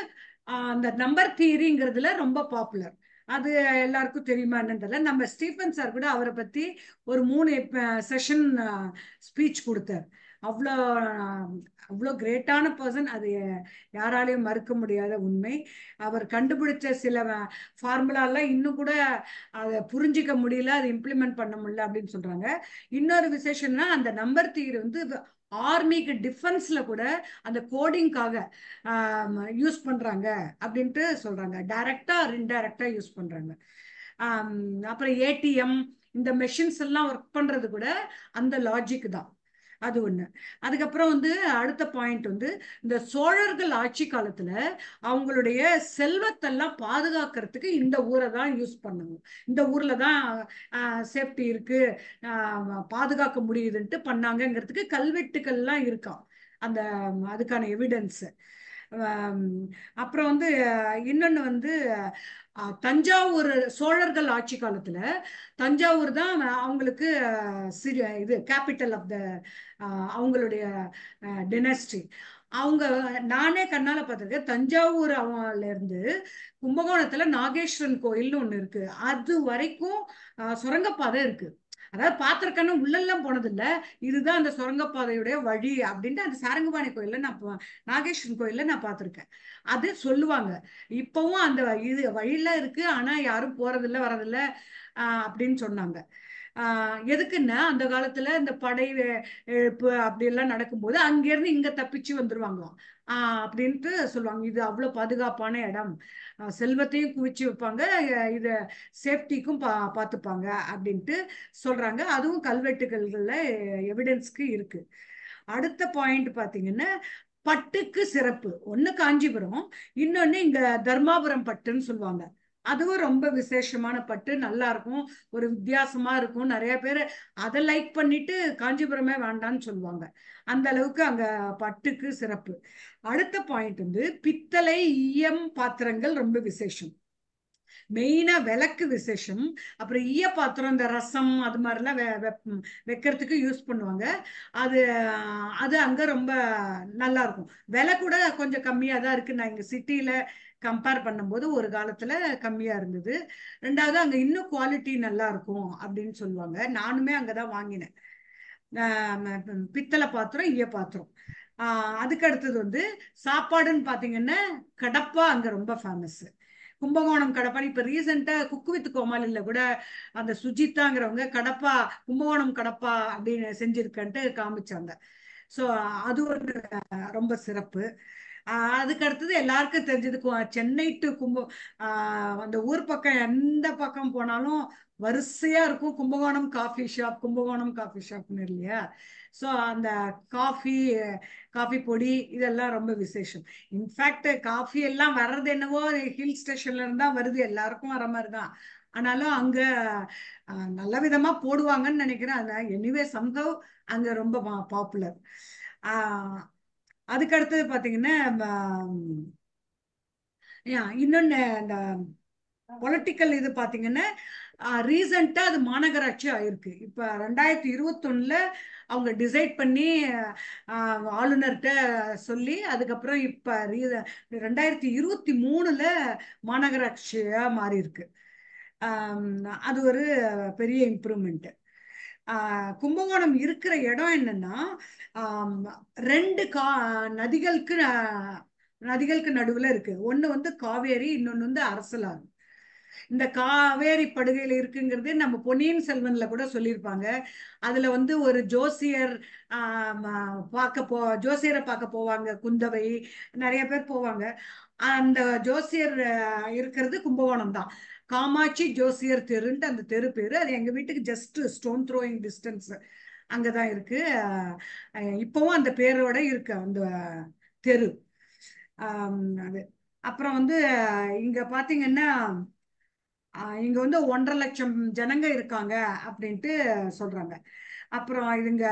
அந்த நம்பர் தியரிங்கிறதுல ரொம்ப பாப்புலர். அது எல்லாருக்கும் தெரியுமா என்னன்னு தெரியல. நம்ம ஸ்டீஃபன் சார் கூட அவரை பத்தி ஒரு 3 செஷன் ஸ்பீச் கொடுத்தார். அவ்வளோ கிரேட்டான பர்சன், அது யாராலையும் மறுக்க முடியாத உண்மை. அவர் கண்டுபிடிச்ச சில ஃபார்முலாலாம் இன்னும் கூட அதை புரிஞ்சிக்க முடியல, அதை இம்ப்ளிமெண்ட் பண்ண முடியல அப்படின்னு சொல்றாங்க. இன்னொரு விசேஷம்னா அந்த நம்பர் தியரி வந்து ஆர்மிக்கு டிஃபென்ஸ்ல கூட அந்த கோடிங்காக யூஸ் பண்றாங்க அப்படின்ட்டு சொல்றாங்க, டைரக்டா ஆர் இன்டைரக்டா யூஸ் பண்றாங்க. அப்புறம் ஏடிஎம் இந்த மெஷின்ஸ் எல்லாம் ஒர்க் பண்றது கூட அந்த லாஜிக் தான், அது ஒண்ணு. அதுக்கப்புறம் வந்து அடுத்த பாயிண்ட் வந்து இந்த சோழர்கள் ஆட்சி காலத்துல அவங்களுடைய செல்வத்தெல்லாம் பாதுகாக்கிறதுக்கு இந்த ஊரை தான் யூஸ் பண்ணணும், இந்த ஊர்ல தான் சேஃப்டி இருக்கு, பாதுகாக்க முடியுதுன்ட்டு பண்ணாங்கிறதுக்கு கல்வெட்டுகள்லாம் இருக்காம், அந்த அதுக்கான எவிடன்ஸ். அப்புறம் வந்து இன்னொன்னு வந்து தஞ்சாவூர் சோழர்கள் ஆட்சி காலத்துல தஞ்சாவூர் தான் அவங்களுக்கு இது கேபிட்டல் ஆஃப் த அவங்களுடைய டினஸ்டி. அவங்க நானே கண்ணால பார்த்திருக்கேன், தஞ்சாவூர் அவங்கல இருந்து கும்பகோணத்துல நாகேஸ்வரன் கோயில்னு ஒண்ணு இருக்கு, அது வரைக்கும் சுரங்கப்பாதை இருக்கு. அதாவது பார்த்திருக்கேன்னு உள்ளெல்லாம் போனதில்லை, இதுதான் அந்த சுரங்கப்பாதையுடைய வழி அப்படின்ட்டு அந்த சாரங்கபாணி கோயில்ல நாகேஸ்வரன் கோயில்ல நான் பார்த்திருக்கேன். அது சொல்லுவாங்க இப்பவும் அந்த இது வழியெல்லாம் இருக்கு, ஆனா யாரும் போறதில்லை வரதில்ல அப்படின்னு சொன்னாங்க. எதுக்குன்னா அந்த காலத்துல இந்த படை எழுப்பு அப்படி எல்லாம் நடக்கும்போது அங்கிருந்து இங்க தப்பிச்சு வந்துருவாங்களாம் அப்படின்ட்டு சொல்லுவாங்க. இது அவ்வளவு பாதுகாப்பான இடம், செல்வத்தையும் குவிச்சு வைப்பாங்க, இத சேஃப்டிக்கும் பார்த்துப்பாங்க அப்படின்ட்டு சொல்றாங்க. அதுவும் கல்வெட்டுகள்ல எவிடன்ஸ்க்கு இருக்கு. அடுத்த பாயிண்ட் பாத்தீங்கன்னா பட்டுக்கு சிறப்பு. ஒண்ணு காஞ்சிபுரம், இன்னொன்னு இங்க தர்மாபுரம் பட்டுன்னு சொல்லுவாங்க, அதுவும் ரொம்ப விசேஷமான பட்டு, நல்லா இருக்கும், ஒரு வித்தியாசமா இருக்கும். நிறைய பேர் அதை லைக் பண்ணிட்டு காஞ்சிபுரமே வேண்டான்னு சொல்லுவாங்க, அந்த அளவுக்கு அங்க பட்டுக்கு சிறப்பு. அடுத்த பாயிண்ட் வந்து பித்தளை ஈயம் பாத்திரங்கள் ரொம்ப விசேஷம், மெயினா விளக்கு விசேஷம். அப்புறம் ஈய பாத்திரம் இந்த ரசம் அது மாதிரிலாம் வைக்கிறதுக்கு யூஸ் பண்ணுவாங்க, அது அது அங்க ரொம்ப நல்லா இருக்கும். விலை கூட கொஞ்சம் கம்மியா தான் இருக்கு, நான் இங்க சிட்டில கம்பேர் பண்ணும்போது ஒரு காலத்துல கம்மியா இருந்தது. ரெண்டாவது அங்க இன்னும் குவாலிட்டி நல்லா இருக்கும் அப்படின்னு சொல்லுவாங்க, நானுமே அங்கதான் வாங்கினேன் பித்தளை பாத்திரம், ஈய பாத்திரம். அதுக்கு அடுத்தது வந்து சாப்பாடுன்னு பாத்தீங்கன்னா கடப்பா அங்க ரொம்ப ஃபேமஸ். கும்பகோணம் கடப்பான்னு இப்ப ரீசெண்டா குக்கு வித் கோமாளில கூட அந்த சுஜிதாங்கிறவங்க கடப்பா கும்பகோணம் கடப்பா அப்படின்னு செஞ்சிருக்கன்ட்டு காமிச்சாங்க. ஸோ அது ஒரு ரொம்ப சிறப்பு. அதுக்கு அடுத்தது எல்லாருக்கும் தெரிஞ்சது சென்னை டு அந்த ஊர் பக்கம் எந்த பக்கம் போனாலும் வரிசையா இருக்கும் Kumbakonam coffee shop, Kumbakonam coffee ஷாப்னு இல்லையா? ஸோ அந்த காஃபி காஃபி பொடி இதெல்லாம் ரொம்ப விசேஷம். இன்ஃபேக்ட் காஃபி எல்லாம் வர்றது என்னவோ ஹில் ஸ்டேஷன்ல இருந்தா வருது, எல்லாருக்கும் வர மாதிரி தான். ஆனாலும் அங்க நல்ல விதமா போடுவாங்கன்னு நினைக்கிறேன். அதான் எனிவே சம்பவ் அங்க ரொம்ப பாப்புலர். அதுக்கு அடுத்தது பாத்தீங்கன்னா இன்னொன்னு இந்த பொலிட்டிக்கல் இது பாத்தீங்கன்னா ரீசெண்டா அது மாநகராட்சி ஆயிருக்கு. இப்ப 2021 அவங்க டிசைட் பண்ணி ஆளுநர்கிட்ட சொல்லி அதுக்கப்புறம் இப்ப 2023 மாநகராட்சியா மாறி இருக்கு. அது ஒரு பெரிய இம்ப்ரூவ்மெண்ட். கும்பகோணம் இருக்கிற இடம் என்னன்னா 2 நதிகளுக்கு நடுவுல இருக்கு. ஒண்ணு வந்து காவேரி, இன்னொன்னு வந்து அரசலாறு. இந்த காவேரி படுகையில இருக்குங்கிறது நம்ம பொன்னியின் செல்வன்ல கூட சொல்லியிருப்பாங்க. அதுல வந்து ஒரு ஜோசியர் ஜோசியரை பார்க்க போவாங்க, குந்தவை நிறைய பேர் போவாங்க. அந்த ஜோசியர் இருக்கிறது கும்பகோணம் தான். காமாட்சி ஜோசியர் தெருன்ட்டு அந்த தெரு பேரு. அது எங்க வீட்டுக்கு ஜஸ்ட் ஸ்டோன் த்ரோயிங் டிஸ்டன்ஸ் அங்கதான் இருக்கு. இப்பவும் அந்த பேரோட இருக்கு அந்த தெரு. அது அப்புறம் வந்து இங்க பாத்தீங்கன்னா இங்க வந்து 1.5 லட்சம் ஜனங்க இருக்காங்க அப்படின்ட்டு சொல்றாங்க. அப்புறம் இதுங்க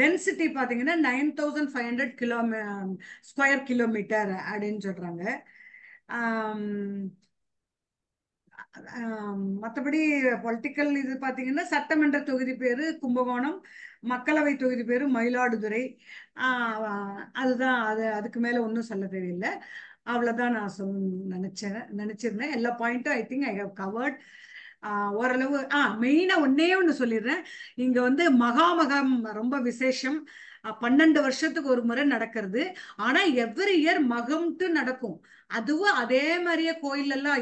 டென்சிட்டி பாத்தீங்கன்னா 9500 ஸ்கொயர் கிலோமீட்டர் அப்படின்னு சொல்றாங்க. மற்றபடி பொலிட்டிக்கல் இது பாத்தீங்கன்னா சட்டமன்ற தொகுதி பேரு கும்பகோணம், மக்களவை தொகுதி பேரு மயிலாடுதுறை. அதுதான். அதுக்கு மேல ஒன்றும் சொல்ல தேவையில்லை. அவ்வளவுதான் நான் நினைச்சிருந்தேன். எல்லா பாயிண்ட்டும் I think I have covered. ஓரளவு மெயினா ஒண்ணு சொல்லிடுறேன். இங்க வந்து மகாமகம் ரொம்ப விசேஷம். 12 வருஷத்துக்கு ஒரு முறை நடக்கிறது. ஆனா எவ்ரி இயர் மகம்ட்டு நடக்கும். அதுவும் அதே மாதிரியே கோயில் எல்லாம்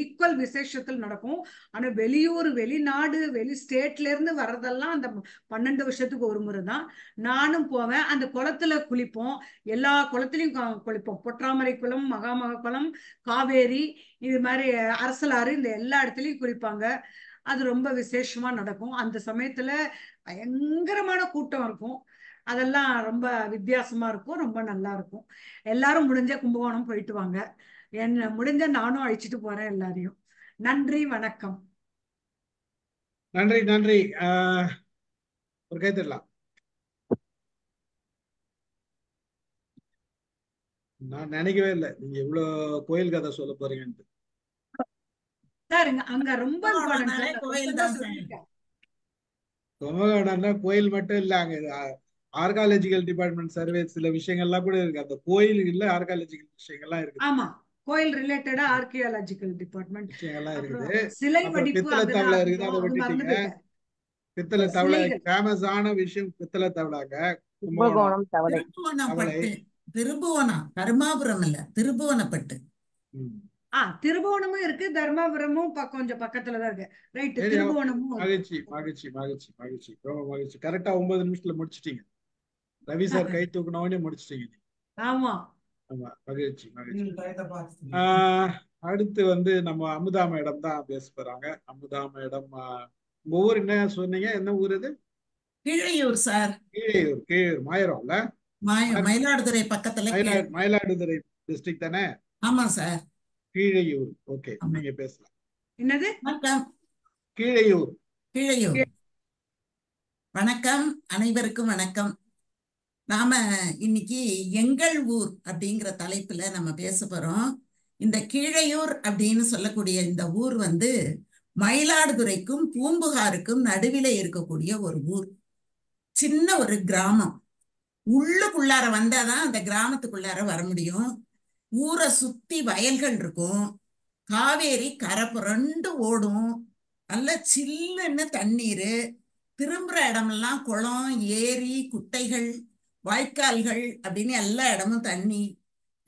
ஈக்குவல் விசேஷத்தில் நடக்கும். ஆனா வெளியூர், வெளிநாடு, வெளி ஸ்டேட்ல இருந்து வர்றதெல்லாம் அந்த 12 வருஷத்துக்கு ஒரு முறை தான். நானும் போவேன். அந்த குளத்துல குளிப்போம். எல்லா குளத்திலையும் குளிப்போம். பொற்றாமரை குளம், மகாமக குளம், காவேரி, இது மாதிரி அரசலாறு, இந்த எல்லா இடத்துலயும் குளிப்பாங்க. அது ரொம்ப விசேஷமா நடக்கும். அந்த சமயத்துல பயங்கரமான கூட்டம் இருக்கும். அதெல்லாம் ரொம்ப வித்தியாசமா இருக்கும், ரொம்ப நல்லா இருக்கும். எல்லாரும் முடிஞ்ச கும்பகோணம் போயிட்டு வாங்க. என்ன முடிஞ்ச நானும் அழைச்சிட்டு போறேன் எல்லாரையும். நன்றி, வணக்கம்.
நன்றி நன்றி. ஒரு கை தரலாம். நான் நினைக்கவே இல்லை நீங்க இவ்வளவு கோயில் கதை சொல்ல போறீங்கன்னு.
சார் அங்க ரொம்ப
கும்பகோணம்னா கோயில் மட்டும் இல்ல, அங்க ஆர்காலஜிக்கல் டிபார்ட்மெண்ட் சர்வே சில விஷயங்கள்லாம் கூட இருக்கு. அந்த கோயில் இல்ல, ஆர்காலஜிக்கல் விஷயங்கள்லாம் இருக்கு.
ஆமா, கோயில் ரிலேட்டடா ஆர்கியாலஜிக்கல் டிபார்ட்மெண்ட்
விஷயங்கள்லாம் இருக்குது.
சிலை
அப்புறம்
வடிப்பு
பித்தளை தவளை இருக்குது, அதை விட்டுட்டீங்க. பித்தளை தவளை ஃபேமஸான விஷயம் பித்தளை தவளைங்க.
கும்பகோணம் தவளை.
திருபுவனம், தர்மாபுரம் இல்ல, திருபுவனப்பட்டு.
திருபுவனமும் இருக்கு, தர்மாபுரமும் கொஞ்சம் பக்கத்துலதான் இருக்கு. ரைட், திருபுவனமும்.
மகிழ்ச்சி மகிழ்ச்சி மகிழ்ச்சி மகிழ்ச்சி, ரொம்ப மகிழ்ச்சி. கரெக்டா 9 நிமிஷத்துல முடிச்சிட்டீங்க. ரவி சார் கை தூக்குனவனே முடிச்சிட்டீங்க.
ஆமா
ஆமா, மகிழ்ச்சி மகிழ்ச்சி. அடுத்து வந்து நம்ம அமுதா மேடம் தான் பேச போறாங்க. அமுதா மேடம், உங்க ஊர் என்ன சொன்னீங்க? என்ன ஊர் இது?
கீழையூர் சார்.
கீழையூர். கீழையூர் மாயிரம்ல,
மயிலாடுதுறை பக்கத்துல.
மயிலாடுதுறை டிஸ்ட்ரிக்ட் தானே?
ஆமா சார்.
கீழையூர். ஓகே, நீங்க பேசலாம்.
என்னது?
கீழையூர்.
கீழையூர். வணக்கம், அனைவருக்கும் வணக்கம். நாம இன்னைக்கு எங்கள் ஊர் அப்படிங்கிற தலைப்புல நம்ம பேச போறோம். இந்த கீழையூர் அப்படின்னு சொல்லக்கூடிய இந்த ஊர் வந்து மயிலாடுதுறைக்கும் பூம்புகாருக்கும் நடுவில இருக்கக்கூடிய ஒரு ஊர். சின்ன ஒரு கிராமம். உள்ளுக்குள்ளார வந்தாதான் அந்த கிராமத்துக்குள்ளார வர முடியும். ஊரை சுத்தி வயல்கள் இருக்கும். காவேரி கரை புரண்டு ஓடும். நல்ல சில்லுன்னு தண்ணீரு. திரும்புற இடமெல்லாம் குளம், ஏரி, குட்டைகள், வாய்க்கால்கள் அப்படின்னு எல்லா இடமும் தண்ணி.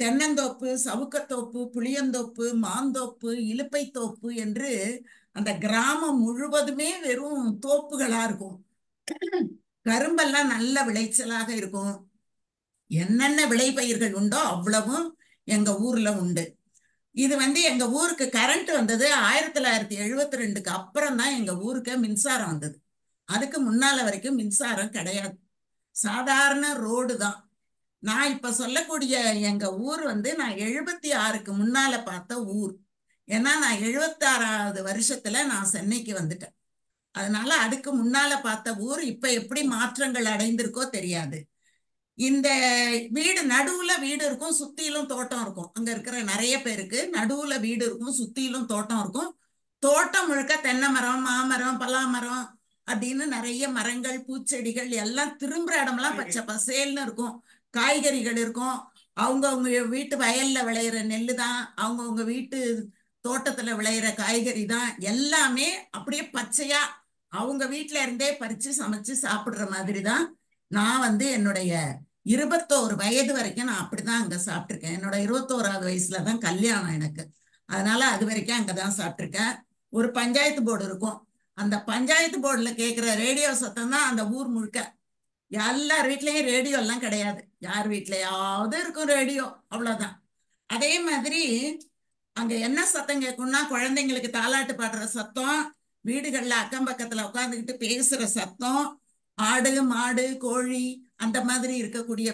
தென்னந்தோப்பு, சவுக்கத்தோப்பு, புளியந்தோப்பு, மாந்தோப்பு, இலுப்பைத்தோப்பு என்று அந்த கிராமம் முழுவதுமே வெறும் தோப்புகளா இருக்கும். கரும்பெல்லாம் நல்ல விளைச்சலாக இருக்கும். என்னென்ன விளைபயிர்கள் உண்டோ அவ்வளவும் எங்க ஊர்ல உண்டு. இது எங்க ஊருக்கு கரண்ட் வந்தது 1972க்கு அப்புறம் தான் எங்க ஊருக்கு மின்சாரம் வந்தது. அதுக்கு முன்னால வரைக்கும் மின்சாரம் கிடையாது. சாதாரண ரோடு தான். நான் இப்ப சொல்லக்கூடிய எங்க ஊர் நான் 76க்கு முன்னால பார்த்த ஊர். ஏன்னா நான் 76வது வருஷத்துல நான் சென்னைக்கு வந்துட்டேன். அதனால அதுக்கு முன்னால பார்த்த ஊர் இப்ப எப்படி மாற்றங்கள் அடைந்திருக்கோ தெரியாது. இந்த வீடு நடுவுல வீடு இருக்கும், சுத்திலும் தோட்டம் இருக்கும். அங்க இருக்கிற நிறைய பேருக்கு நடுவுல வீடு இருக்கும், சுத்திலும் தோட்டம் இருக்கும். தோட்டம் முழுக்க தென்னை மரம், மாமரம், பலாமரம் அப்படின்னு நிறைய மரங்கள், பூச்செடிகள் எல்லாம் திரும்புற இடமெல்லாம் பச்சை பசேல்னு இருக்கும். காய்கறிகள் இருக்கும். அவங்கவுங்க வீட்டு வயல்ல விளையிற நெல்லு தான், அவங்கவுங்க வீட்டு தோட்டத்துல விளையிற காய்கறி தான். எல்லாமே அப்படியே பச்சையா அவங்க வீட்டுல இருந்தே பறிச்சு சமைச்சு சாப்பிடுற மாதிரி தான். நான் என்னுடைய 21 வயது வரைக்கும் நான் அப்படிதான் அங்க சாப்பிட்டிருக்கேன். என்னோட 21வது வயசுலதான் கல்யாணம் எனக்கு. அதனால அது வரைக்கும் அங்கதான் சாப்பிட்டிருக்கேன். ஒரு பஞ்சாயத்து போர்டு இருக்கும். அந்த பஞ்சாயத்து போர்டுல கேட்கிற ரேடியோ சத்தம் தான் அந்த ஊர் முழுக்க. எல்லார் வீட்லயும் ரேடியோ எல்லாம் கிடையாது, யார் வீட்லயாவது இருக்கும் ரேடியோ, அவ்வளவுதான். அதே மாதிரி அங்க என்ன சத்தம் கேட்கும்னா குழந்தைங்களுக்கு தாலாட்டு பாடுற சத்தம், வீடுகள்ல அக்கம் பக்கத்துல உட்காந்துக்கிட்டு பேசுற சத்தம், ஆடு மாடு கோழி அந்த மாதிரி இருக்கக்கூடிய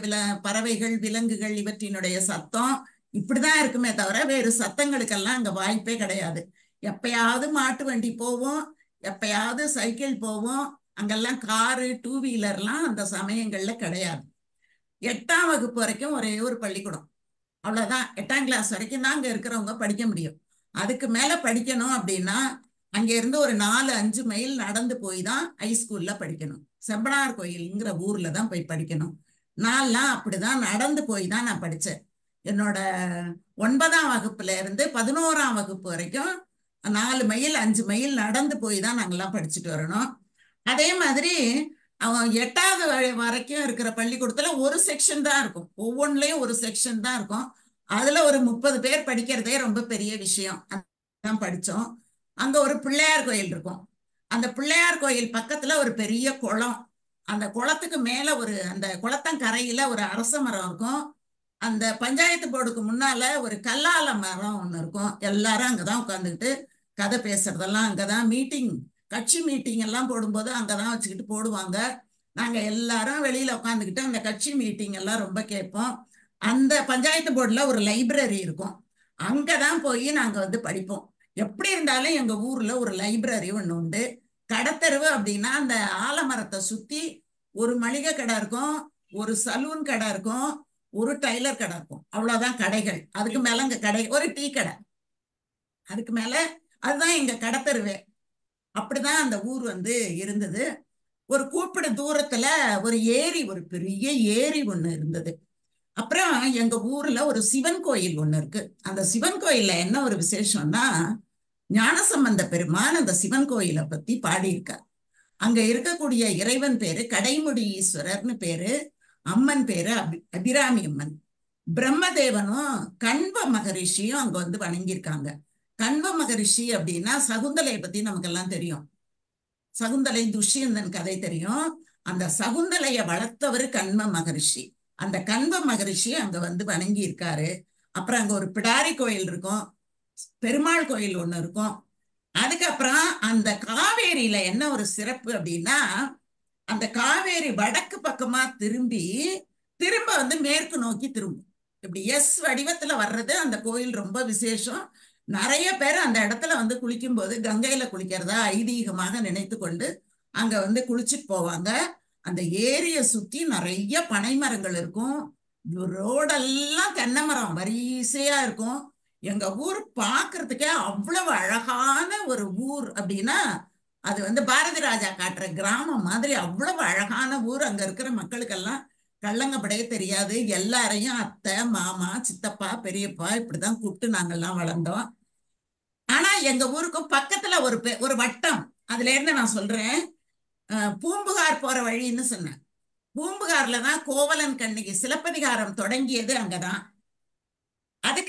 பறவைகள் விலங்குகள் இவற்றினுடைய சத்தம் இப்படிதான் இருக்குமே தவிர வேறு சத்தங்களுக்கெல்லாம் அங்க வாய்ப்பே கிடையாது. எப்பயாவது மாட்டு வண்டி போவோம், எப்பயாவது சைக்கிள் போவோம். அங்கெல்லாம் காரு, 2 வீலர்லாம் அந்த சமயங்கள்ல கிடையாது. 8ஆம் வகுப்பு வரைக்கும் ஒரே ஒரு பள்ளிக்கூடம், அவ்வளவுதான். 8ஆம் கிளாஸ் வரைக்கும் தான் அங்க இருக்கிறவங்க படிக்க முடியும். அதுக்கு மேல படிக்கணும் அப்படின்னா அங்க இருந்து ஒரு 4-5 மைல் நடந்து போய் தான் ஹைஸ்கூல்ல படிக்கணும். செம்பனார் கோயில்ங்கிற ஊர்ல தான் போய் படிக்கணும். நான்லாம் அப்படிதான் நடந்து போய் தான் நான் படிச்சேன். என்னோட 9ஆம் வகுப்புல இருந்து 11ஆம் வகுப்பு வரைக்கும் 4 மைல் 5 மைல் நடந்து போய் தான் நாங்கெல்லாம் படிச்சுட்டு வரணும். அதே மாதிரி அவன் 8வது வரைக்கும் இருக்கிற பள்ளிக்கூடத்துல ஒரு செக்ஷன் தான் இருக்கும். ஒவ்வொன்றுலயும் ஒரு செக்ஷன் தான் இருக்கும். அதுல ஒரு 30 பேர் படிக்கிறதே ரொம்ப பெரிய விஷயம். அதான் படிச்சோம். அங்க ஒரு பிள்ளையார் கோயில் இருக்கும். அந்த பிள்ளையார் கோயில் பக்கத்துல ஒரு பெரிய குளம். அந்த குளத்துக்கு மேல அந்த குளத்தங்கரையில ஒரு அரச மரம் இருக்கும். அந்த பஞ்சாயத்து போர்டுக்கு முன்னால ஒரு கல்லால மரம் ஒண்ணு இருக்கும். எல்லாரும் அங்கதான் உட்காந்துக்கிட்டு கதை பேசுறதெல்லாம் அங்கதான். மீட்டிங், கட்சி மீட்டிங் எல்லாம் போடும்போது அங்கதான் வச்சுக்கிட்டு போடுவாங்க. நாங்க எல்லாரும் வெளியில உட்காந்துக்கிட்டு அந்த கட்சி மீட்டிங் எல்லாம் ரொம்ப கேட்போம். அந்த பஞ்சாயத்து போர்டுல ஒரு லைப்ரரி இருக்கும். அங்கதான் போய் நாங்க படிப்போம். எப்படி இருந்தாலும் எங்க ஊர்ல ஒரு லைப்ரரி ஒண்ணு உண்டு. கடத்தெருவு அப்படின்னா அந்த ஆலமரத்தை சுத்தி ஒரு மளிகை கடை இருக்கும், ஒரு சலூன் கடை இருக்கும், ஒரு டைலர் கடை இருக்கும். அவ்வளவுதான் கடைகள். அதுக்கு மேல அங்க கடை, ஒரு டீ கடை, அதுக்கு மேல அதுதான் எங்க கடத்தெருவே. அப்படிதான் அந்த ஊர் இருந்தது. ஒரு கூப்பிடு தூரத்துல ஒரு ஏரி, ஒரு பெரிய ஏரி ஒண்ணு இருந்தது. அப்புறம் எங்க ஊர்ல ஒரு சிவன் கோயில் ஒண்ணு இருக்கு. அந்த சிவன் கோயில்ல என்ன ஒரு விசேஷம்னா ஞானசம்பந்த பெருமான் அந்த சிவன் கோயிலை பத்தி பாடியிருக்கார். அங்க இருக்கக்கூடிய இறைவன் பேரு கடைமுடி ஈஸ்வரர்னு பேரு, அம்மன் பேரு அபிராமி அம்மன். பிரம்மதேவனும் கண்வ மகரிஷியும் அங்க வணங்கியிருக்காங்க. கண்வ மகரிஷி அப்படின்னா சகுந்தலையை பத்தி நமக்கெல்லாம் தெரியும். சகுந்தலை துஷ்யந்தன் கதை தெரியும். அந்த சகுந்தலைய வளர்த்தவர் கண்வ மகரிஷி. அந்த கண்வ மகரிஷி அங்க வணங்கி இருக்காரு. அப்புறம் அங்க ஒரு பிடாரி கோயில் இருக்கும், பெருமாள் கோயில் ஒண்ணு இருக்கும். அதுக்கப்புறம் அந்த காவேரியில என்ன ஒரு சிறப்பு அப்படின்னா அந்த காவேரி வடக்கு பக்கமா திரும்ப மேற்கு நோக்கி திரும்பும். இப்படி எஸ் வடிவத்துல வர்றது அந்த கோயில் ரொம்ப விசேஷம். நிறைய பேர் அந்த இடத்துல குளிக்கும் போது கங்கையில குளிக்கிறதா ஐதீகமாக நினைத்து கொண்டு அங்க குளிச்சுட்டு போவாங்க. அந்த ஏரிய சுத்தி நிறைய பனை மரங்கள் இருக்கும். ரோடெல்லாம் தென்னை மரம் வரிசையா இருக்கும். எங்க ஊர் பாக்குறதுக்கே அவ்வளவு அழகான ஒரு ஊர். அப்படின்னா அது பாரதி ராஜா காட்டுற கிராமம் மாதிரி அவ்வளவு அழகான ஊர். அங்க இருக்கிற மக்களுக்கெல்லாம் கள்ளங்கப்படையே தெரியாது. எல்லாரையும் அத்தை, மாமா, சித்தப்பா, பெரியப்பா இப்படிதான் கூப்பிட்டு நாங்கெல்லாம் வளர்ந்தோம். ஆனா எங்க ஊருக்கும் பக்கத்துல ஒரு வட்டம், அதுல இருந்து நான் சொல்றேன். பூம்புகார் போற வழின்னு சொன்னேன். பூம்புகார்ல தான் கோவலன் கண்ணகி சிலப்பதிகாரம் தொடங்கியது அங்கதான்.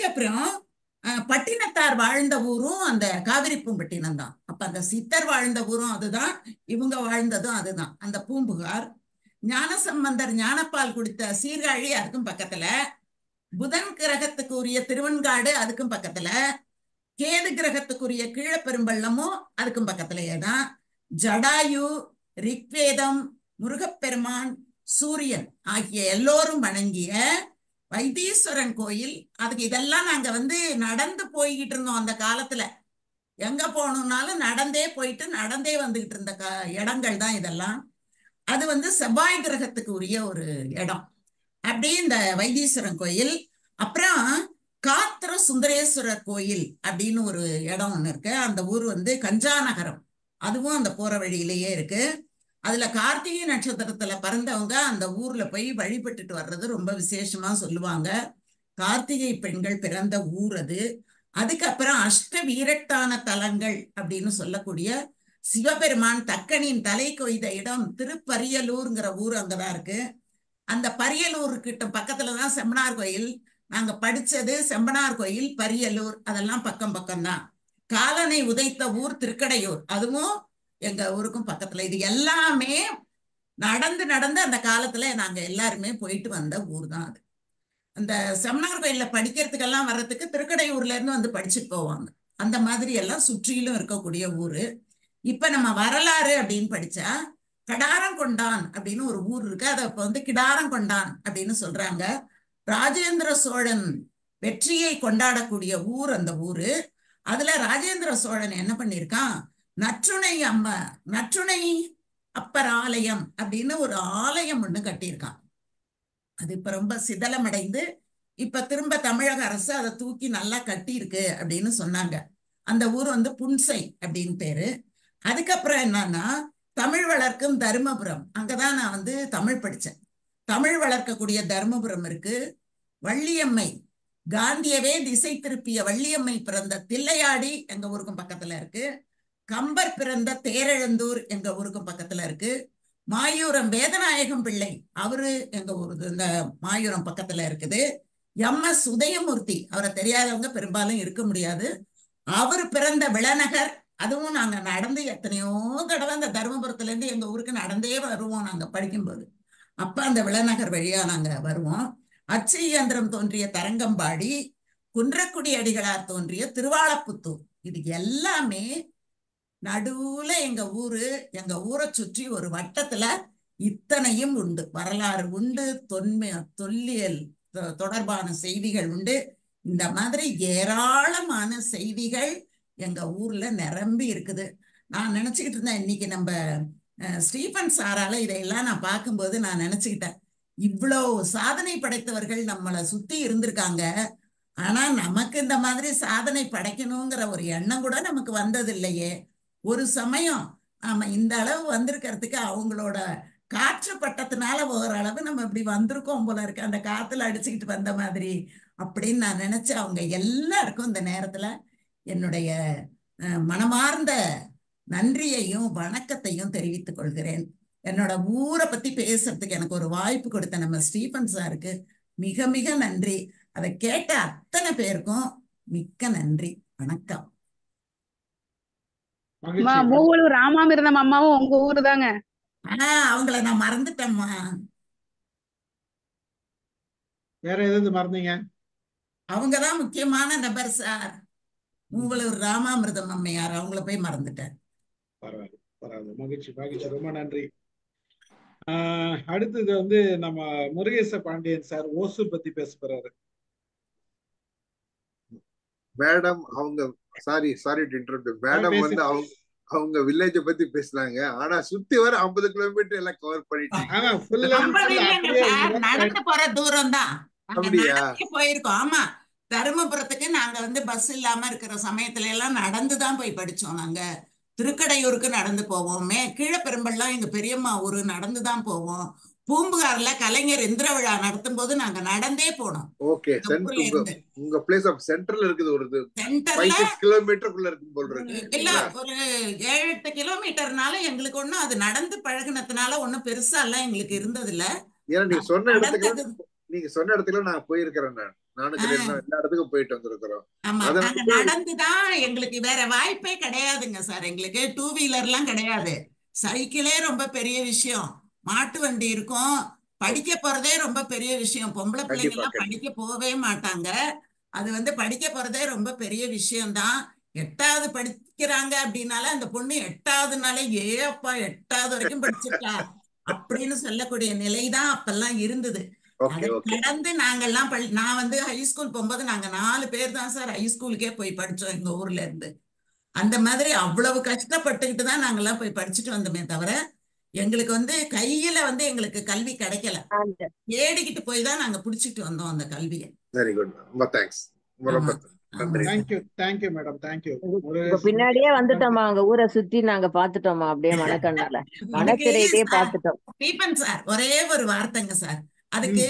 அதுக்கப்புறம் பட்டினத்தார் வாழ்ந்த ஊரும் அந்த காவிரி பூம்பட்டினம் தான். அப்ப அந்த சித்தர் வாழ்ந்த ஊரும் அதுதான், இவங்க வாழ்ந்ததும் அதுதான். அந்த பூம்புகார், ஞானசம்பந்தர் ஞானப்பால் குடித்த சீர்காழி அதுக்கும் பக்கத்துல, புதன் கிரகத்துக்கு உரிய திருவெண்காடு அதுக்கும் பக்கத்துல, கேது கிரகத்துக்குரிய கீழப்பெரும்பள்ளமும் அதுக்கும் பக்கத்திலேயே தான். ஜடாயு, ரிக்வேதம், முருகப்பெருமான், சூரியன் ஆகிய எல்லோரும் வணங்கிய வைத்தீஸ்வரன் கோயில். அதுக்கு இதெல்லாம் நாங்க நடந்து போய்கிட்டு இருந்தோம் அந்த காலத்துல. எங்க போகணும்னாலும் நடந்தே போயிட்டு நடந்தே வந்துகிட்டு இருந்த இடங்கள் தான் இதெல்லாம். அது செவ்வாய் கிரகத்துக்கு உரிய ஒரு இடம். அப்படி இந்த வைத்தீஸ்வரன் கோயில். அப்புறம் காத்திர சுந்தரேஸ்வரர் கோயில் அப்படின்னு ஒரு இடம் ஒண்ணு இருக்கு. அந்த ஊர் கஞ்சாநகரம். அதுவும் அந்த போற வழியிலேயே இருக்கு. அதுல கார்த்திகை நட்சத்திரத்துல பிறந்தவங்க அந்த ஊர்ல போய் வழிபட்டுட்டு வர்றது ரொம்ப விசேஷமா சொல்லுவாங்க. கார்த்திகை பெண்கள் பிறந்த ஊர் அது. அதுக்கப்புறம் அஷ்ட வீரட்டான தலங்கள் அப்படின்னு சொல்லக்கூடிய சிவபெருமான் தக்கனின் தலை கொய்த இடம் திருப்பரியலூர்ங்கிற ஊர் அங்கதான் இருக்கு. அந்த பரியலூர் கிட்ட பக்கத்துலதான் செம்பனார் கோயில். நாங்க படிச்சது செம்பனார் கோயில், பரியலூர் அதெல்லாம் பக்கம் பக்கம்தான். காலனை உதைத்த ஊர் திருக்கடையூர், அதுவும் எங்க ஊருக்கும் பக்கத்துல. இது எல்லாமே நடந்து நடந்து அந்த காலத்துல நாங்க எல்லாருமே போயிட்டு வந்த ஊர் தான் அது. அந்த செம்மனார் கோயில்ல படிக்கிறதுக்கெல்லாம் வர்றதுக்கு திருக்கடையூர்ல இருந்து படிச்சுட்டு போவாங்க. அந்த மாதிரி எல்லாம் சுற்றிலும் இருக்கக்கூடிய ஊரு. இப்ப நம்ம வரலாறு அப்படின்னு படிச்சா கடாரங்கொண்டான் அப்படின்னு ஒரு ஊர் இருக்கு. அதை இப்ப கிடாரங்கொண்டான் அப்படின்னு சொல்றாங்க. ராஜேந்திர சோழன் வெற்றியை கொண்டாடக்கூடிய ஊர் அந்த ஊரு. அதுல ராஜேந்திர சோழன் என்ன பண்ணிருக்கான், நற்றுணை அப்பர் ஆலயம் அப்படின்னு ஒரு ஆலயம் ஒண்ணு கட்டியிருக்கான். அது இப்ப ரொம்ப சிதலமடைந்து இப்ப திரும்ப தமிழக அரசு அதை தூக்கி நல்லா கட்டி இருக்கு அப்படின்னு சொன்னாங்க. அந்த ஊர் புன்சை அப்படின்னு பேரு. அதுக்கப்புறம் என்னன்னா தமிழ் வளர்க்கும் தருமபுரம். அங்கதான் நான் தமிழ் படிச்சேன். தமிழ் வளர்க்கக்கூடிய தருமபுரம் இருக்கு. வள்ளியம்மை, காந்தியவே திசை திருப்பிய வள்ளியம்மை பிறந்த தில்லையாடி எங்க ஊருக்கும் பக்கத்துல இருக்கு. கம்பர் பிறந்த தேரெழுந்தூர் எங்க ஊருக்கும் பக்கத்துல இருக்கு. மாயூரம் வேதநாயகம் பிள்ளை, அவரு எங்க ஊருக்கு இந்த மாயூரம் பக்கத்துல இருக்குது. MS உதயமூர்த்தி, அவரை தெரியாதவங்க பெரும்பாலும் இருக்க முடியாது. அவரு பிறந்த விளநகர், அதுவும் நாங்க நடந்து எத்தனையோ தடவை அந்த தருமபுரத்துல இருந்து எங்க ஊருக்கு நடந்தே வருவோம் நாங்க படிக்கும்போது. அப்ப அந்த விளநகர் வழியா நாங்க வருவோம். அச்சு இயந்திரம் தோன்றிய தரங்கம்பாடி, குன்றக்குடி அடிகளார் தோன்றிய திருவாளப்புத்தூர், இது எல்லாமே நடுவுல எங்க ஊரை சுற்றி ஒரு வட்டத்துல இத்தனையும் உண்டு. வரலாறு உண்டு, தொல்லியல் தொடர்பான செய்திகள் உண்டு. இந்த மாதிரி ஏராளமான செய்திகள் எங்க ஊர்ல நிரம்பி இருக்குது. நான் நினைச்சுக்கிட்டு இருந்தேன், இன்னைக்கு நம்ம ஸ்டீபன் சாரால இதையெல்லாம் நான் பார்க்கும்போது நான் நினைச்சுக்கிட்டேன், இவ்வளவு சாதனை படைத்தவர்கள் நம்மளை சுத்தி இருந்திருக்காங்க. ஆனா நமக்கு இந்த மாதிரி சாதனை படைக்கணுங்கிற ஒரு எண்ணம் கூட நமக்கு வந்தது இல்லையே. ஒரு சமயம் நாம இந்த அளவு வந்திருக்கிறதுக்கு அவங்களோட காற்று பட்டத்தினால ஓரளவு நம்ம இப்படி வந்திருக்கோம் போல இருக்கு, அந்த காத்துல அடிச்சுக்கிட்டு வந்த மாதிரி அப்படின்னு நான் நினைச்சேன். அவங்க எல்லாருக்கும் இந்த நேரத்துல என்னுடைய மனமார்ந்த நன்றியையும் வணக்கத்தையும் தெரிவித்துக் கொள்கிறேன். என்னோட ஊரை பத்தி பேசுறதுக்கு எனக்கு ஒரு வாய்ப்பு கொடுத்த நம்ம ஸ்டீபன் சாருக்கு மிக மிக நன்றி. அதை கேட்ட அத்தனை பேருக்கும் மிக்க நன்றி. வணக்கம்.
மூவலூர் ராமாமிர்தம் அம்மாவும் உங்க ஊரு தாங்க?
அவங்கள நான் மறந்துட்டேம்மா.
வேற எதாவது மறந்தீங்க?
அவங்கதான் முக்கியமான நபர் சார். மூவலூர் ராமாமிர்தம் அம்மையார், அவங்கள போய் மறந்துட்டேன்.
பரவாயில்ல பரவாயில்ல, மகிழ்ச்சி மகிழ்ச்சி, ரொம்ப நன்றி. அடுத்தது நம்ம முருகேச பாண்டியன் சார் ஓசூர் பத்தி பேச போறாரு.
மேடம் அவங்க சாரி டு இன்டரப்ட். மேடம் அவங்க வில்லேஜ பத்தி பேசுனாங்க. ஆனா சுத்தி வர 50 கிலோமீட்டர் எல்லாம் கவர் பண்ணிட்டாங்க.
நடந்து போற தூரம் தான்
அப்படியா
போயிருக்கோம். ஆமா, தருமபுரத்துக்கு நாங்க பஸ் இல்லாம இருக்கிற சமயத்துல எல்லாம் நடந்துதான் போய் படிச்சோம். நாங்க திருக்கடையூருக்கு நடந்து போவோம். கீழப்பெரும்பள்ளம் எங்க பெரியம்மா ஊரு, நடந்துதான் போவோம். பூம்புகார்ல கலைஞர் இந்திர விழா நடத்தும் போது நாங்க நடந்தே போனோம்.
ஓகே, உங்க பிளேஸ் ஆஃப் சென்டர்ல இருக்குது. ஒரு 5-6 கிலோமீட்டருக்குள்ள இருக்கு போல இருக்கு.
இல்ல, ஒரு 7-8 கிலோமீட்டர்னால எங்களுக்கு ஒண்ணும் அது நடந்து பழகினதுனால ஒண்ணும் பெருசா எல்லாம் எங்களுக்கு இருந்தது இல்ல.
ஏன்னா நீங்க சொன்ன இடத்துக்கு நான் போயிருக்கிறேன். நானும் கல்யாணம் எல்லா இடத்துக்கும் போயிட்டு வந்திருக்கிறோம்.
ஆமா, நாங்க
அதனால
நடந்துதான், எங்களுக்கு வேற வாய்ப்பே கிடையாதுங்க சார். எங்களுக்கு 2 வீலர்லாம் கிடையாது. சைக்கிளே ரொம்ப பெரிய விஷயம். மாட்டு வண்டி இருக்கும். படிக்க போறதே ரொம்ப பெரிய விஷயம். பொம்பளை பிள்ளைங்க
கண்டிப்பா
எல்லாம்
கண்டிப்பா
படிக்க போகவே மாட்டாங்க. அது படிக்க போறதே ரொம்ப பெரிய விஷயம்தான். 8வது படிக்கிறாங்க அப்படின்னால அந்த பொண்ணு 8வது நாளே ஏப்பா 8வது வரைக்கும் படிச்சிருக்கா அப்படின்னு சொல்லக்கூடிய நிலைதான் அப்பெல்லாம் இருந்தது.
ஓகே
அதை
ஓகே
கடந்து நாங்கெல்லாம் நான் ஹை ஸ்கூல் போகும்போது நாங்க 4 பேர் தான் சார் ஹை ஸ்கூலுக்கே போய் படிச்சோம் எங்க ஊர்ல இருந்து. அந்த மாதிரி அவ்வளவு கஷ்டப்பட்டுக்கிட்டு தான் நாங்கெல்லாம் போய் படிச்சுட்டு வந்தோமே தவிர எங்களுக்கு கையில எங்களுக்கு கல்வி கிடைக்கல.
அந்த
தேடிக்கிட்டு போய் தான் நாங்க புடிச்சிட்டு வந்தோம் அந்த கல்வியை.
Very good. ரொம்ப தேங்க்ஸ். ரொம்ப
ஆமா
நன்றி.
ஆமா
தேங்க்யூ தேங்க்யூ மேடம், தேங்க்யூ. ஒரு
உங்க பின்னாடியே வந்துட்டோமா, அங்க ஊரை சுத்தி நாங்க பாத்துட்டோமா, அப்படியே மனக்கண்ணால
அதுக்கு
மனத்திரையிலேயே
சார்
பாத்துட்டோம்.
தீபன் சார் ஒரே ஒரு வார்த்தைங்க சார். அதுக்கு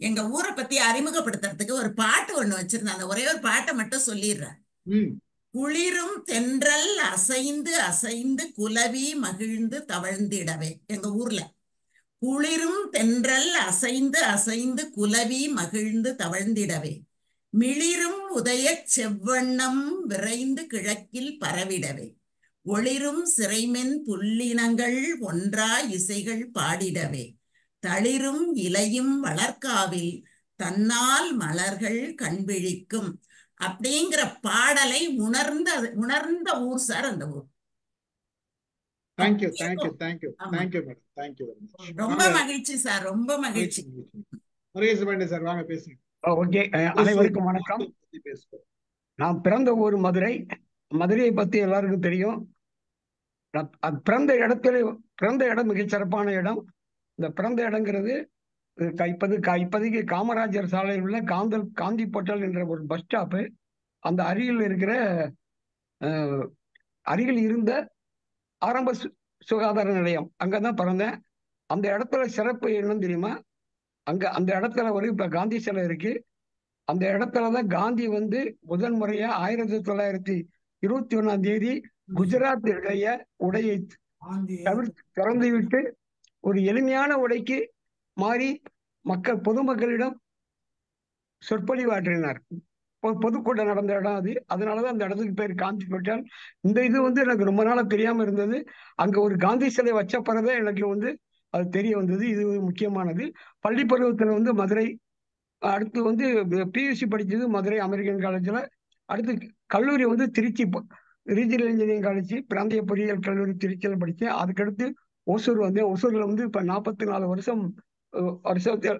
எங்க ஊரை பத்தி அறிமுகப்படுத்துறதுக்கு ஒரு பாட்டு ஒண்ணு வச்சிருந்தேன். அந்த ஒரே ஒரு பாட்டை மட்டும் சொல்லிடுறேன்.
ம்
குளிரும் தென்றல் அசைந்து அசைந்து குலவி மகிழ்ந்து தவழ்ந்திடவே. எங்க ஊர்ல குளிரும் தென்றல் அசைந்து அசைந்து குலவி மகிழ்ந்து தவழ்ந்திடவே, மிளிரும் உதயச் செவ்வண்ணம் விரைந்து கிழக்கில் பரவிடவே, ஒளிரும் சிறைமென் புல்லினங்கள் ஒன்றாய் இசைகள் பாடிடவே, தளிரும் இலையும் வளர்க்காவில் தன்னால் மலர்கள் கண்விழிக்கும் அப்படிங்கிற பாடலை உணர்ந்த ஊர் சார் அந்த ஊர்.
Thank you thank you thank you thank you madam, thank you.
ரொம்ப மகிழ்ச்சி சார், ரொம்ப மகிழ்ச்சி.
முருகேச பாண்டிய சார் வாங்க பேசுங்க.
ஓகே, அனைவருக்கும் வணக்கம்.
பேசுவோம்.
நான் பிறந்த ஊர் மதுரை. மதுரையை பத்தி எல்லாருக்கும் தெரியும். பிறந்த இடம் மிகச் சிறப்பான இடம். இந்த பிறந்த இடங்கிறது இப்போதைக்கு காமராஜர் சாலையில் உள்ள காந்தி பொட்டல் என்ற ஒரு பஸ் ஸ்டாப்பு. அந்த அருகில் இருந்த ஆரம்ப சுகாதார நிலையம், அங்கதான் பிறந்தேன். அந்த இடத்துல சிறப்பு என்னன்னு தெரியுமா? அந்த இடத்துல இப்ப காந்தி சிலை இருக்கு. அந்த இடத்துலதான் காந்தி முதல் முறையா 1921 குஜராத் உடையை திறந்து விட்டு ஒரு எளிமையான உடைக்கு மாறி பொதுமக்களிடம் சொற்பொழிவாற்றினார். பொதுக்கூட்டம் நடந்த இடம் அது. அதனாலதான் அந்த இடத்துக்கு பேர் காந்தி பொட்டல். இந்த இது எனக்கு ரொம்ப நாளா தெரியாம இருந்தது. அங்க ஒரு காந்தி சிலை வச்ச பிறகுதான் எனக்கு அது தெரிய வந்தது. இது முக்கியமானது. பள்ளி பருவத்துல மதுரை, அடுத்து பியூசி படிச்சது மதுரை அமெரிக்கன் காலேஜ்ல. அடுத்து கல்லூரி திருச்சி ரீஜனல் இன்ஜினியரிங் காலேஜ், பிராந்திய பொறியியல் கல்லூரி திருச்சியில் படித்தேன். அதுக்கடுத்து ஒசூர் வந்தேன். ஒசூர்ல இப்ப 44 வருஷத்துல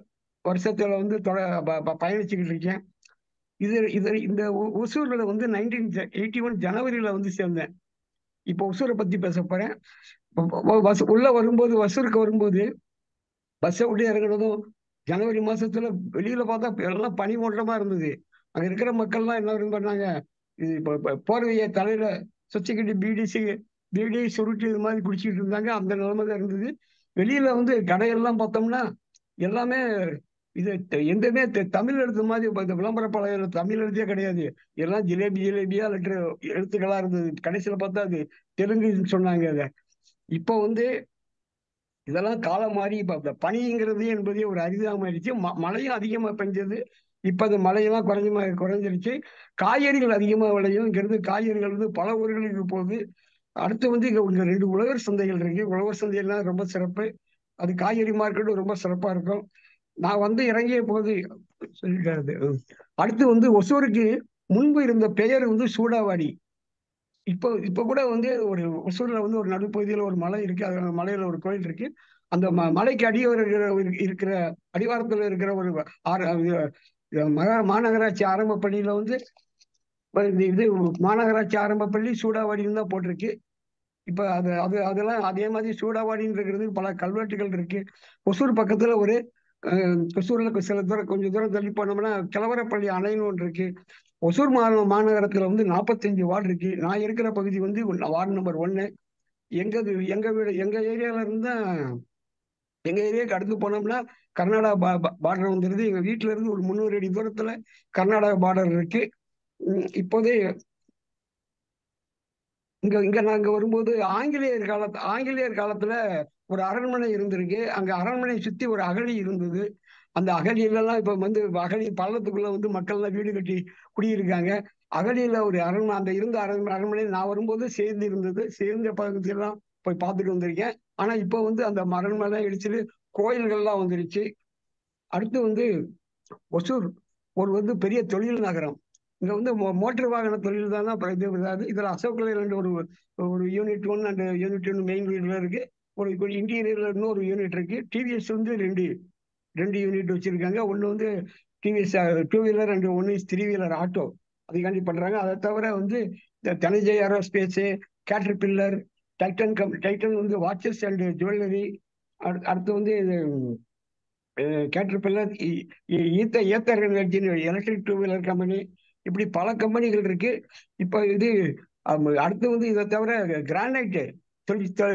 பயணிச்சுக்கிட்டு இருக்கேன். இந்த ஒசூர்ல 1981 ஜனவரியில சேர்ந்தேன். இப்போ ஒசூரை பத்தி பேச போறேன். உள்ள வரும்போது, ஒசூருக்கு வரும்போது பஸ்ஸை விட்டு இறங்குனதும் ஜனவரி மாசத்துல வெளியில பார்த்தா எல்லாம் பனி மூட்டமா இருந்தது. அங்க இருக்கிற மக்கள்லாம் என்ன பண்ணாங்க, போர்வையை தலையில சுத்திக்கிட்டு பீடி சுருட்டு இது மாதிரி குடிச்சிட்டு இருந்தாங்க. அந்த நிலைமை தான் இருந்தது. வெளியில கடையெல்லாம் பார்த்தோம்னா எல்லாமே எந்தமே தமிழ் எழுத்து மாதிரி இந்த விளம்பர பலகையில தமிழ் எழுத்தே கிடையாது. எல்லாம் ஜிலேபியா எழுத்துக்களா இருந்தது. கடைசியில பார்த்தா அது தெலுங்குன்னு சொன்னாங்க. அதை இப்போ இதெல்லாம் காலம் மாறி இப்ப பனிங்கிறது என்பதே ஒரு அரிதாமாயிடுச்சு. மழையும் அதிகமா பெஞ்சது. இப்ப அது மழையெல்லாம் குறைஞ்சிருச்சு. காய்கறிகள் அதிகமா விளையும். இங்கிருந்து காய்கறிகள் பல ஊர்களுக்கு போகுது. அடுத்து இங்க 2 உழவர் சந்தைகள் இருக்கு. உழவர் சந்தையெல்லாம் ரொம்ப சிறப்பு. அது காய்கறி மார்க்கெட்டும் ரொம்ப சிறப்பா இருக்கும். நான் இறங்கிய போது சொல்லிட்டாரு. அடுத்து ஒசூருக்கு முன்பு இருந்த பெயர் சூடாவாடி. இப்ப கூட ஒரு ஒசூர்ல ஒரு நடுப்பகுதியில ஒரு மலை இருக்கு. அது மலையில ஒரு கோயில் இருக்கு. அந்த மலைக்கு இருக்கிற அடிவாரத்துல இருக்கிற ஒரு மாநகராட்சி ஆரம்ப பள்ளியில இது மாநகராட்சி ஆரம்ப பள்ளி சூடாவாடின்னு தான் போட்டிருக்கு. இப்ப அதெல்லாம் அதே மாதிரி சூடாவாடின்னு இருக்கிறது பல கல்வெட்டுகள் இருக்கு. ஒசூர் பக்கத்துல ஒசூர்ல கொஞ்சம் தூரம் தள்ளி போனோம்னா கிழவரப்பள்ளி அணைன்னு ஒன்று இருக்கு. ஒசூர் மாநகரத்துல 45 வார்டு இருக்கு. நான் இருக்கிற பகுதி வார்டு நம்பர் 1. எங்க ஏரியால இருந்தா எங்க ஏரியாவுக்கு அடுத்து போனோம்னா கர்நாடகா பார்டர் வந்துருது. எங்க வீட்டுல இருந்து ஒரு 300 அடி தூரத்துல கர்நாடகா பார்டர் இருக்கு. இப்போதே இங்க நாங்க வரும்போது ஆங்கிலேயர் காலத்துல ஒரு அரண்மனை இருந்திருக்கு. அங்க அரண்மனையை சுத்தி ஒரு அகழி இருந்தது. அந்த அகழியிலலாம் இப்ப வந்து அகழி பள்ளத்துக்குள்ள வந்து மக்கள்லாம் வீடு கட்டி குடியிருக்காங்க. அகழியில ஒரு அரண்மனை, அந்த இருந்த அரண்மனை நான் வரும்போது சேர்ந்து இருந்தது. சேர்ந்த பகுதியெல்லாம் போய் பார்த்துட்டு வந்திருக்கேன். ஆனா இப்போ வந்து அந்த அரண்மனை இடிச்சுட்டு கோயில்கள்லாம் வந்துருச்சு. அடுத்து வந்து ஒசூர் ஒரு வந்து பெரிய தொழில் நகரம். இங்க வந்து மோட்டார் வாகன தொழில் தான் இதுல அசோக் லேலண்ட் ஒரு யூனிட் 1 அண்ட் யூனிட் 2 மெயின் வீடுல இருக்கு. ஒரு இன்டீரியர்ல இன்னொரு யூனிட் இருக்கு. டிவிஎஸ் வந்து ரெண்டு யூனிட் வச்சிருக்காங்க. ஒன்று வந்து TVS 2 wheeler and 1 is 3 wheeler auto, அதுக்காண்டி பண்றாங்க. அதை தவிர வந்து இந்த தனஜய் ஏரோஸ்பேஸ், கேட்டர்பில்லர், டைட்டன் வந்து வாட்சஸ் அண்ட் ஜுவல்லரி, அடுத்து வந்து caterpillar, Ather energy electric 2 wheeler company, இப்படி பல கம்பெனிகள் இருக்கு. இப்போ இது அடுத்து வந்து இதை தவிர கிரானைட்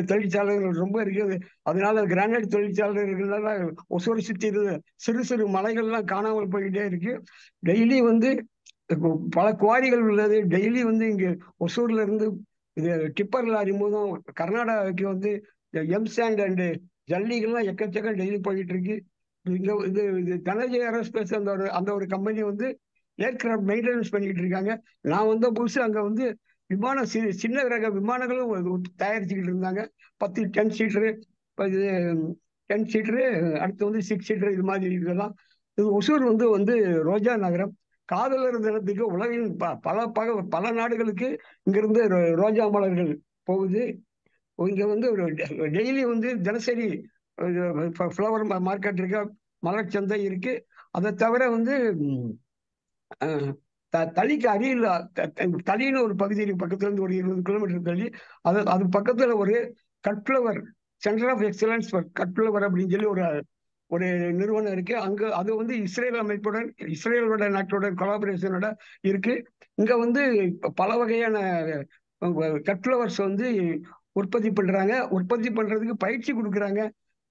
தொழிற்சாலைகள் ரொம்ப இருக்குது. அதனால கிரானைட் தொழிற்சாலை இருக்கிறதுனால ஒசூரை சுற்றி சிறு சிறு மலைகள்லாம் காணாமல் போய்கிட்டே இருக்கு. டெய்லி வந்து பல குவாரிகள் உள்ளது. டெய்லி வந்து இங்க ஒசூர்ல இருந்து இது டிப்பர் லாரி மூலம் கர்நாடகாவுக்கு வந்து எம்சாண்ட் அண்ட் ஜல்லிகள்லாம் எக்கச்சக்கம் டெய்லி போயிட்டு இருக்கு. இங்க இது தனஜய் ஏரோஸ்பேஸ் அந்த ஒரு கம்பெனி வந்து ஏர்கிராஃப்ட் மெயின்டெனன்ஸ் பண்ணிக்கிட்டு இருக்காங்க. நான் வந்த புதுசு அங்க வந்து விமானம் சின்ன ரக விமானங்களும் தயாரிச்சுக்கிட்டு இருந்தாங்க. 10 சீட்டரு, இது 10 சீட்டரு, அடுத்து வந்து 6 சீட்டரு, இது மாதிரி இதெல்லாம். இது ஒசூர் வந்து ரோஜா நகரம். காதலர் தினத்துக்கு உலகின் பல நாடுகளுக்கு இங்கிருந்து ரோஜா மலர்கள் போகுது. இங்க வந்து டெய்லி வந்து தினசரி ஃப்ளவர் மார்க்கெட் இருக்கு, மலர் சந்தை இருக்கு. அதை தவிர வந்து தளிக்கு அருகில் தளின்னு ஒரு பகுதி பக்கத்துல இருந்து ஒரு 20 கிலோமீட்டர் தள்ளி அது பக்கத்துல ஒரு கட்ஃப்ளவர் சென்டர் ஆஃப் எக்ஸலன்ஸ் கட்ஃப்ளவர் அப்படின்னு சொல்லி ஒரு நிறுவனம் இருக்கு. அங்க அது வந்து இஸ்ரேலோட நாட்டோட கொலாபரேஷனோட இருக்கு. இங்க வந்து பல வகையான கட்ஃப்ளவர்ஸ் வந்து உற்பத்தி பண்றாங்க. உற்பத்தி பண்றதுக்கு பயிற்சி கொடுக்குறாங்க.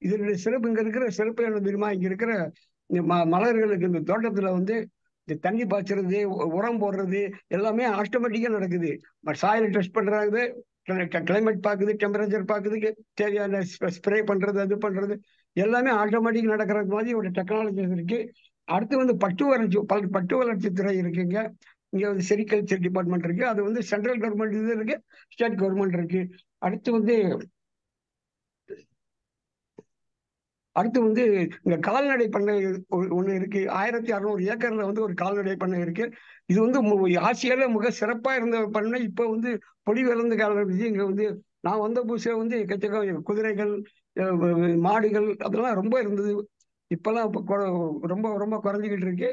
இதனுடைய சிறப்பு, இங்க இருக்கிற சிறப்பு என்ன தெரியுமா? இங்க இருக்கிற மலர்களுக்கு இந்த தோட்டத்துல வந்து இந்த தண்ணி பாய்ச்சறது, உரம் போடுறது எல்லாமே ஆட்டோமேட்டிக்கா நடக்குது. சாயில் டெஸ்ட் பண்றாங்க, கிளைமேட் பார்க்குது, டெம்பரேச்சர் பார்க்குது, தேவையான ஸ்ப்ரே பண்றது, அது பண்றது எல்லாமே ஆட்டோமேட்டிக் நடக்கிறது மாதிரி ஒரு டெக்னாலஜி இருக்கு. அடுத்து வந்து பட்டு வளர்ச்சி துறை இருக்குங்க. இங்க வந்து செரிகல்ச்சர் டிபார்ட்மெண்ட் இருக்கு. அது வந்து சென்ட்ரல் கவர்மெண்ட் இது இருக்கு, ஸ்டேட் கவர்மெண்ட் இருக்கு. அடுத்து வந்து இங்க கால்நடை பண்ணை ஒண்ணு இருக்கு. 1600 ஏக்கர்ல வந்து ஒரு கால்நடை பண்ணை இருக்கு. இது வந்து ஆசியால மிக சிறப்பா இருந்த பண்ணை. இப்போ வந்து பொடி விளர்ந்த காலம். இங்க வந்து நான் வந்த புதுசுல வந்து எக்கச்சக்கம் குதிரைகள், மாடுகள் அதெல்லாம் ரொம்ப இருந்தது. இப்பெல்லாம் ரொம்ப ரொம்ப குறைஞ்சிக்கிட்டு இருக்கு.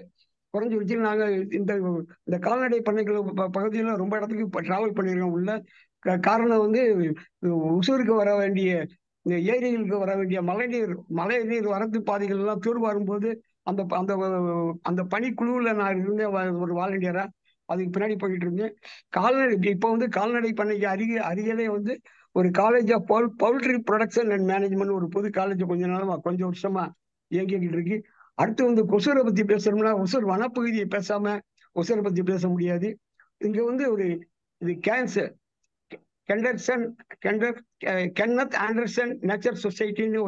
குறைஞ்சி வச்சு நாங்க இந்த கால்நடை பண்ணைகள் பகுதியில ரொம்ப இடத்துக்கு டிராவல் பண்ணியிருக்கோம் உள்ள. காரணம் வந்து ஒசூருக்கு வர வேண்டிய இந்த ஏரிகளுக்கு வர வேண்டிய மழை நீர் வரத்து பாதைகள் எல்லாம் தூர்வாரும் போது அந்த பணிக்குழுவில் நான் இருந்தேன் ஒரு வாலண்டியரா. அதுக்கு பின்னாடி போயிட்டு இருந்தேன். இப்போ வந்து கால்நடை பண்ணைக்கு அருகிலே வந்து ஒரு college of poultry production and management ஒரு புது காலேஜ் கொஞ்சம் வருஷமா இயங்கிக்கிட்டு இருக்கு. அடுத்து வந்து ஒசூரை பத்தி பேசணும்னா ஒசூர் வனப்பகுதியை பேசாம ஒசூரை பத்தி பேச முடியாது. இங்க வந்து இது கென்னத் ஆண்டர்சன் நேச்சர் சொசைட்டின்னு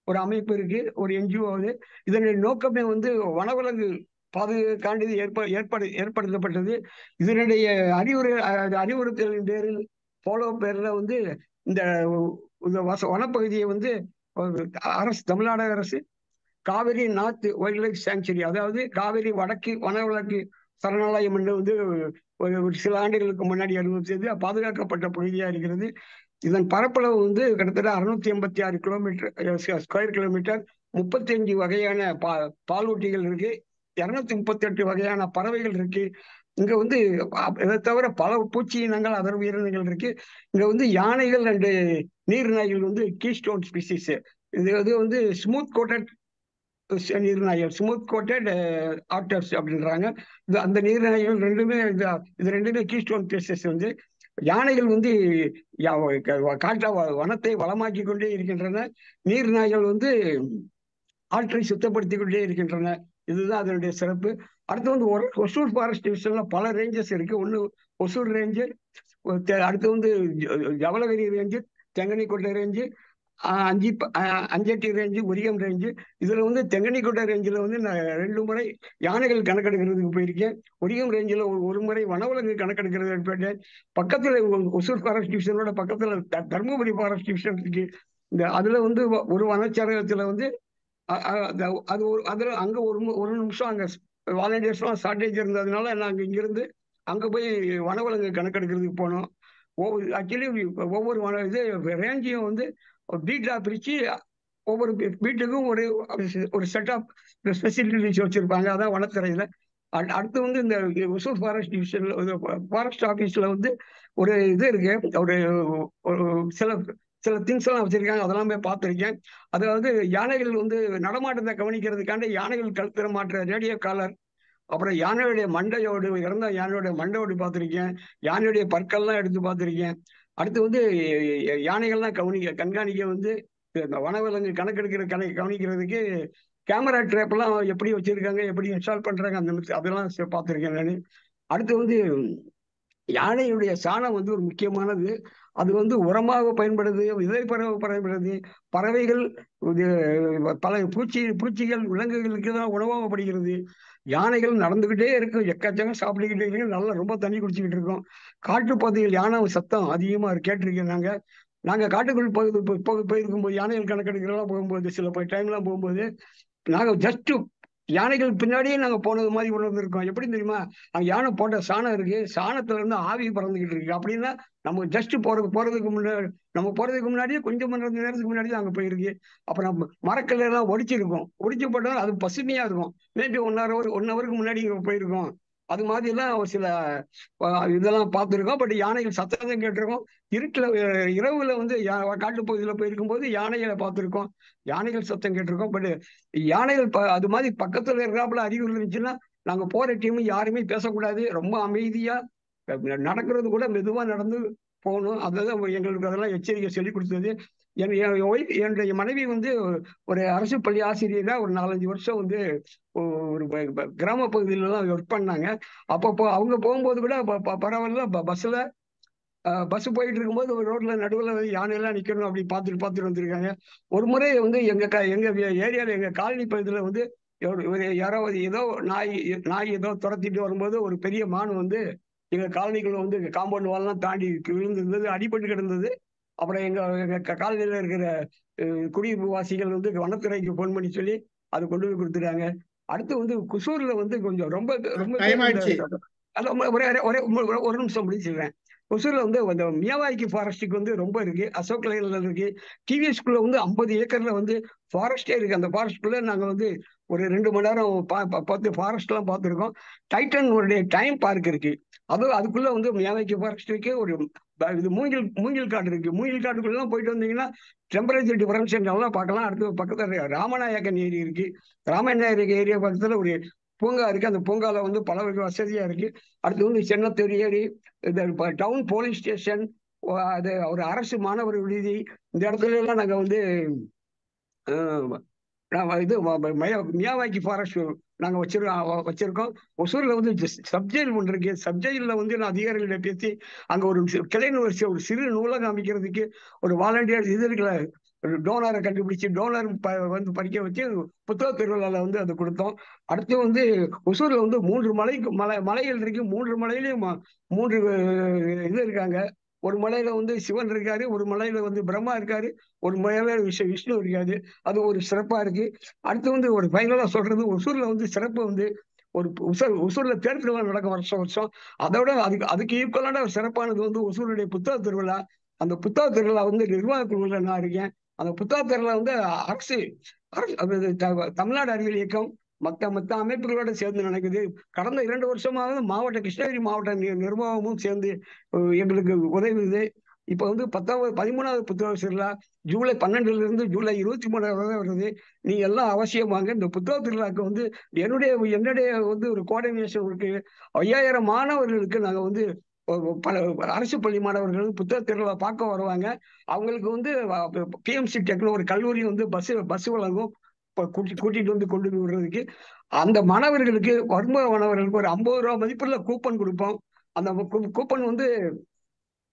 ஒரு அமைப்பு இருக்கு, ஒரு என்ஜிஓ. இதனுடைய நோக்கமே வந்து வனவிலங்கு பாதுகாக்காண்டி ஏற்படுத்தப்பட்டது. இதனுடைய அறிவுறுத்தலின் பேரில் பேர்ல வந்து இந்த வனப்பகுதியை வந்து தமிழ்நாடு அரசு Kaveri north wild life sanctuary, அதாவது காவிரி வடக்கு வனவிலங்கு சரணாலயம் என்று வந்து ஒரு சில ஆண்டுகளுக்கு முன்னாடி அறிவித்தது. பாதுகாக்கப்பட்ட பகுதியா இருக்கிறது. இதன் பரப்பளவு வந்து கிட்டத்தட்ட 686 கிலோமீட்டர் ஸ்கொயர் கிலோமீட்டர். 35 வகையான பாலூட்டிகள் இருக்கு, 238 வகையான பறவைகள் இருக்கு. இங்க வந்து இதை தவிர பல பூச்சி இனங்கள், அதர் உயிரினங்கள் இருக்கு. இங்க வந்து யானைகள் அண்ட் நீர்நாய்கள் வந்து கீஸ்டோன் ஸ்பீசிஸ். இது வந்து ஸ்மூத் கோட்டட் நீர்நாய்கள், ஸ்மூத் கோட்டட் ஆட்டர்ஸ் அப்படின்றாங்க. அந்த நீர்நாய்கள் ரெண்டுமே கீஸ்டோன் ஸ்பீசிஸ். வந்து யானைகள் வந்து வனத்தை வளமாக்கி கொண்டே இருக்கின்றன. நீர்நாய்கள் வந்து ஆற்றை சுத்தப்படுத்தி கொண்டே இருக்கின்றன. இதுதான் அதனுடைய சிறப்பு. அடுத்து வந்து ஒசூர் ஃபாரஸ்ட் டிவிஷன்ல பல ரேஞ்சஸ் இருக்கு. ஒன்று ஒசூர் ரேஞ்சு, அடுத்து வந்து Javalagiri range, Denkanikottai range, Anchetti range, Uriyam range. இதுல வந்து தெங்கனிக்கோட்டை ரேஞ்சில் வந்து நான் 2 முறை யானைகள் கணக்கெடுக்கிறதுக்கு போயிருக்கேன். உரியம் ரேஞ்சில் ஒரு முறை வனவிலங்கு கணக்கெடுக்கிறதுக்கு போயிட்டேன். பக்கத்துல ஒசூர் ஃபாரஸ்ட் டிவிஷனோட பக்கத்துல தர்மபுரி ஃபாரஸ்ட் டிவிஷன் இருக்கு. அதுல வந்து ஒரு வனச்சரகத்துல வந்து அதுல அங்க ஒரு நிமிஷம் அங்க வாலண்டியர்ஸ்லாம் ஷார்டேஜ் இருந்ததுனால நாங்க இங்கிருந்து அங்க போய் வனவிலங்கு கணக்கெடுக்கிறதுக்கு போனோம். ஆக்சுவலி ஒவ்வொரு ரேஞ்சையும் வந்து பீட்டா பிரிச்சு ஒவ்வொரு பீட்டுக்கும் ஒரு செட் ஆஃப் ஸ்பெசிலிட்டிஸ் வச்சிருப்பாங்க. அதான் வனத்துறையில. அடுத்து வந்து இந்த ஒசூர் ஃபாரஸ்ட் டிவிஷன்ல ஃபாரஸ்ட் ஆஃபீஸ்ல வந்து ஒரு இது இருக்கு. ஒரு சில திங்ஸ் எல்லாம் வச்சிருக்காங்க. அதெல்லாம் போய் பார்த்துருக்கேன். அதாவது யானைகள் வந்து நடமாட்டத்தை கவனிக்கிறதுக்காண்டி யானைகள் கழுத்துல மாற்ற ரேடியோ காலர், அப்புறம் யானையுடைய மண்டையோடு, இறந்த யானையோட மண்டையோடு பார்த்துருக்கேன். யானையுடைய பற்கள்லாம் எடுத்து பார்த்துருக்கேன். அடுத்து வந்து யானைகள்லாம் கண்காணிக்க வந்து வனவிலங்கு கணக்கெடுக்கிற கவனிக்கிறதுக்கு கேமரா ட்ராப்லாம் எப்படி வச்சிருக்காங்க, எப்படி இன்ஸ்டால் பண்றாங்க, அதெல்லாம் பார்த்துருக்கேன் நான். அடுத்து வந்து யானையுடைய சாணம் வந்து ஒரு முக்கியமானது. அது வந்து உரமாக பயன்படுது, விதை பறவை பயன்படுது. பறவைகள், பல பூச்சிகள், விலங்குகளுக்கு தான் உணவாகப்படுகிறது. யானைகள் நடந்துகிட்டே இருக்கும், எக்கச்சக்கம் சாப்பிட்டுக்கிட்டே இருக்கு, நல்லா ரொம்ப தண்ணி குடிச்சுக்கிட்டு இருக்கோம். காட்டுப்பகுதியில் யானை சத்தம் அதிகமா கேட்டிருக்கேன். நாங்க காட்டுக்குள் போயிருக்கும்போது யானைகள் கணக்கெடுக்கிறதெல்லாம் போகும்போது சில டைம்லாம் போகும்போது நாங்க ஜஸ்ட் யானைகள் பின்னாடியே நாங்க போனது மாதிரி உணர்ந்துருக்கோம். எப்படி தெரியுமா? அங்க யானை போட்ட சாணம் இருக்கு, சாணத்துல இருந்து ஆவி பறந்துகிட்டு இருக்கு. அப்படின்னா நம்ம ஜஸ்ட் போறதுக்கு முன்னாடியே கொஞ்சம் மணி நேரத்துக்கு முன்னாடியே அங்க போயிருக்கு. அப்புறம் மரக்கல்ல எல்லாம் ஒடிச்சு போட்டாலும் அது பசுமையா இருக்கும். மேபி 1 ஹவருக்கு முன்னாடி இங்க போயிருக்கோம். அது மாதிரி எல்லாம் ஒரு சில இதெல்லாம் பார்த்துருக்கோம். பட் யானைகள் சத்தத்தை கேட்டிருக்கோம். இரவுல வந்து காட்டு பகுதியில போயிருக்கும் போது யானைகளை பார்த்துருக்கோம். யானைகள் சத்தம் கேட்டிருக்கோம். பட் யானைகள் அது மாதிரி பக்கத்துல இருக்கிறாப்புல அறிகுறி இருந்துச்சுன்னா நாங்க போற டீம் யாருமே பேசக்கூடாது, ரொம்ப அமைதியா நடக்கிறது கூட மெதுவா நடந்து போகணும். அதுதான் எங்களுக்கு அதெல்லாம் எச்சரிக்கை சொல்லி கொடுத்தது. என்னுடைய மனைவி வந்து ஒரு அரசு பள்ளி ஆசிரியரா ஒரு 4-5 வருஷம் வந்து ஒரு கிராம பகுதியிலலாம் ஒர்க் பண்ணாங்க. அப்போ அவங்க போகும்போது கூட பரவாயில்ல, பஸ் போயிட்டு இருக்கும்போது ஒரு ரோட்ல நடுவில் யானையெல்லாம் நிக்கணும் அப்படி பார்த்துட்டு வந்திருக்காங்க. ஒரு முறை வந்து எங்க ஏரியால, எங்க காலனி பகுதியில வந்து யாராவது ஏதோ நாய் ஏதோ துரத்திட்டு வரும்போது ஒரு பெரிய மான் வந்து எங்க காலனிக்குள்ள வந்து காம்பவுண்ட் வால்லாம் தாண்டி விழுந்திருந்தது, அடிபட்டு கிடந்தது. அப்புறம் எங்க காலனியில இருக்கிற குடிவாசிகள் வந்து வனத்துறைக்கு போன் பண்ணி சொல்லி அது கொண்டு போய் கொடுத்துட்டாங்க. அடுத்து வந்து குசூர்ல வந்து கொஞ்சம் ரொம்ப ஒரு நிமிஷம் முடிச்சுக்கிறேன். ஒசூர்ல வந்து அந்த மியாவாக்கி ஃபாரஸ்ட்டுக்கு வந்து ரொம்ப இருக்கு, அசோக் லைன்ல இருக்கு. டிவிஎஸ்குள்ள வந்து 50 ஏக்கர்ல வந்து ஃபாரஸ்டே இருக்கு. அந்த ஃபாரஸ்ட்குள்ள நாங்க வந்து ஒரு 2 மணி நேரம் பார்த்து ஃபாரஸ்ட் எல்லாம் பார்த்துருக்கோம். டைட்டன் டைம் பார்க் இருக்கு. அதுக்குள்ள வந்து மியாவாக்கி ஃபாரஸ்ட் இருக்கு. ஒரு இது மூங்கில் காடு இருக்கு. மூங்கில் காட்டுக்குள்ள போயிட்டு வந்தீங்கன்னா டெம்பரேச்சர் டிஃபரன்ஸ் எல்லாம் பார்க்கலாம். அடுத்து பக்கத்துல ராமநாயக்கன் ஏரி இருக்கு. ராமநாயக்கன் ஏரியா பக்கத்துல ஒரு பூங்கா இருக்கு. அந்த பூங்கால வந்து பல வசதியா இருக்கு. அடுத்து வந்து சென்னத்தூர் ஏரி, டவுன் போலீஸ் ஸ்டேஷன், அது ஒரு அரசு மாணவர் விடுதி, இந்த இடத்துல எல்லாம் நாங்க வந்து இது மியாவாக்கி ஃபாரஸ்ட் நாங்க வச்சிருக்கோம். ஒசூர்ல வந்து சப்ஜெயில் ஒன்று இருக்கு. சப்ஜெயில வந்து நான் அதிகாரிகளை பேசி அங்க ஒரு கிளைன்னு ஒரு சிறு நூலகம் அமைக்கிறதுக்கு ஒரு வாலண்டியர் இது இருக்குல்ல, டோனரை கண்டுபிடிச்சு டோனர் வந்து படிக்க வச்சு புத்தக திருவிழால வந்து அதை கொடுத்தோம். அடுத்து வந்து ஒசூர்ல வந்து 3 மலைகள் இருக்கு. 3 மலையிலையும் 3 இது இருக்காங்க. ஒரு மலையில வந்து சிவன் இருக்காரு, ஒரு மலையில வந்து பிரம்மா இருக்காரு, ஒரு மலையில விஷ்ணு இருக்காரு. அது ஒரு சிறப்பா இருக்கு. அடுத்து வந்து ஒரு ஃபைனலா சொல்றது, ஒசூர்ல வந்து சிறப்பு வந்து ஒரு ஒசூர்ல தேர் திருவிழா நடக்கும் வருஷம். அதோட அதுக்கு ஈக்குவலான ஒரு சிறப்பானது வந்து ஒசூருடைய புத்தக திருவிழா. அந்த புத்தக திருவிழா வந்து நிர்வாக குழுவில் நான் இருக்கேன். அந்த புத்தக திருவிழா வந்து அரசு தமிழ்நாடு அறிவியல் இயக்கம் மற்ற அமைப்புகளோட சேர்ந்து நடக்குது. கடந்த 2 வருஷமாக மாவட்ட கிருஷ்ணகிரி மாவட்ட நிர்வாகமும் சேர்ந்து எங்களுக்கு உதவுது. இப்ப வந்து 13வது புத்தக திருவிழா ஜூலை 12ல இருந்து ஜூலை 23 வரை வருது. நீங்க எல்லாம் அவசியம் வாங்க. இந்த புத்தக திருவிழாக்கு வந்து என்னுடைய வந்து ஒரு கோஆர்டினேஷன் இருக்கு. 5000 மாணவர்களுக்கு நாங்க வந்து பல அரசு பள்ளி மாணவர்கள் புத்தக திருவிழா பார்க்க வருவாங்க. அவங்களுக்கு வந்து பிஎம்சி டெக்னோ ஒரு கல்லூரி வந்து பஸ் வழங்கும், கூட்டிட்டு வந்து கொண்டு போய் விடுறதுக்கு. அந்த மாணவர்களுக்கு வருமான மாணவர்களுக்கு ஒரு 50 ரூபா மதிப்புள்ள கூப்பன் கொடுப்போம். அந்த கூப்பன் வந்து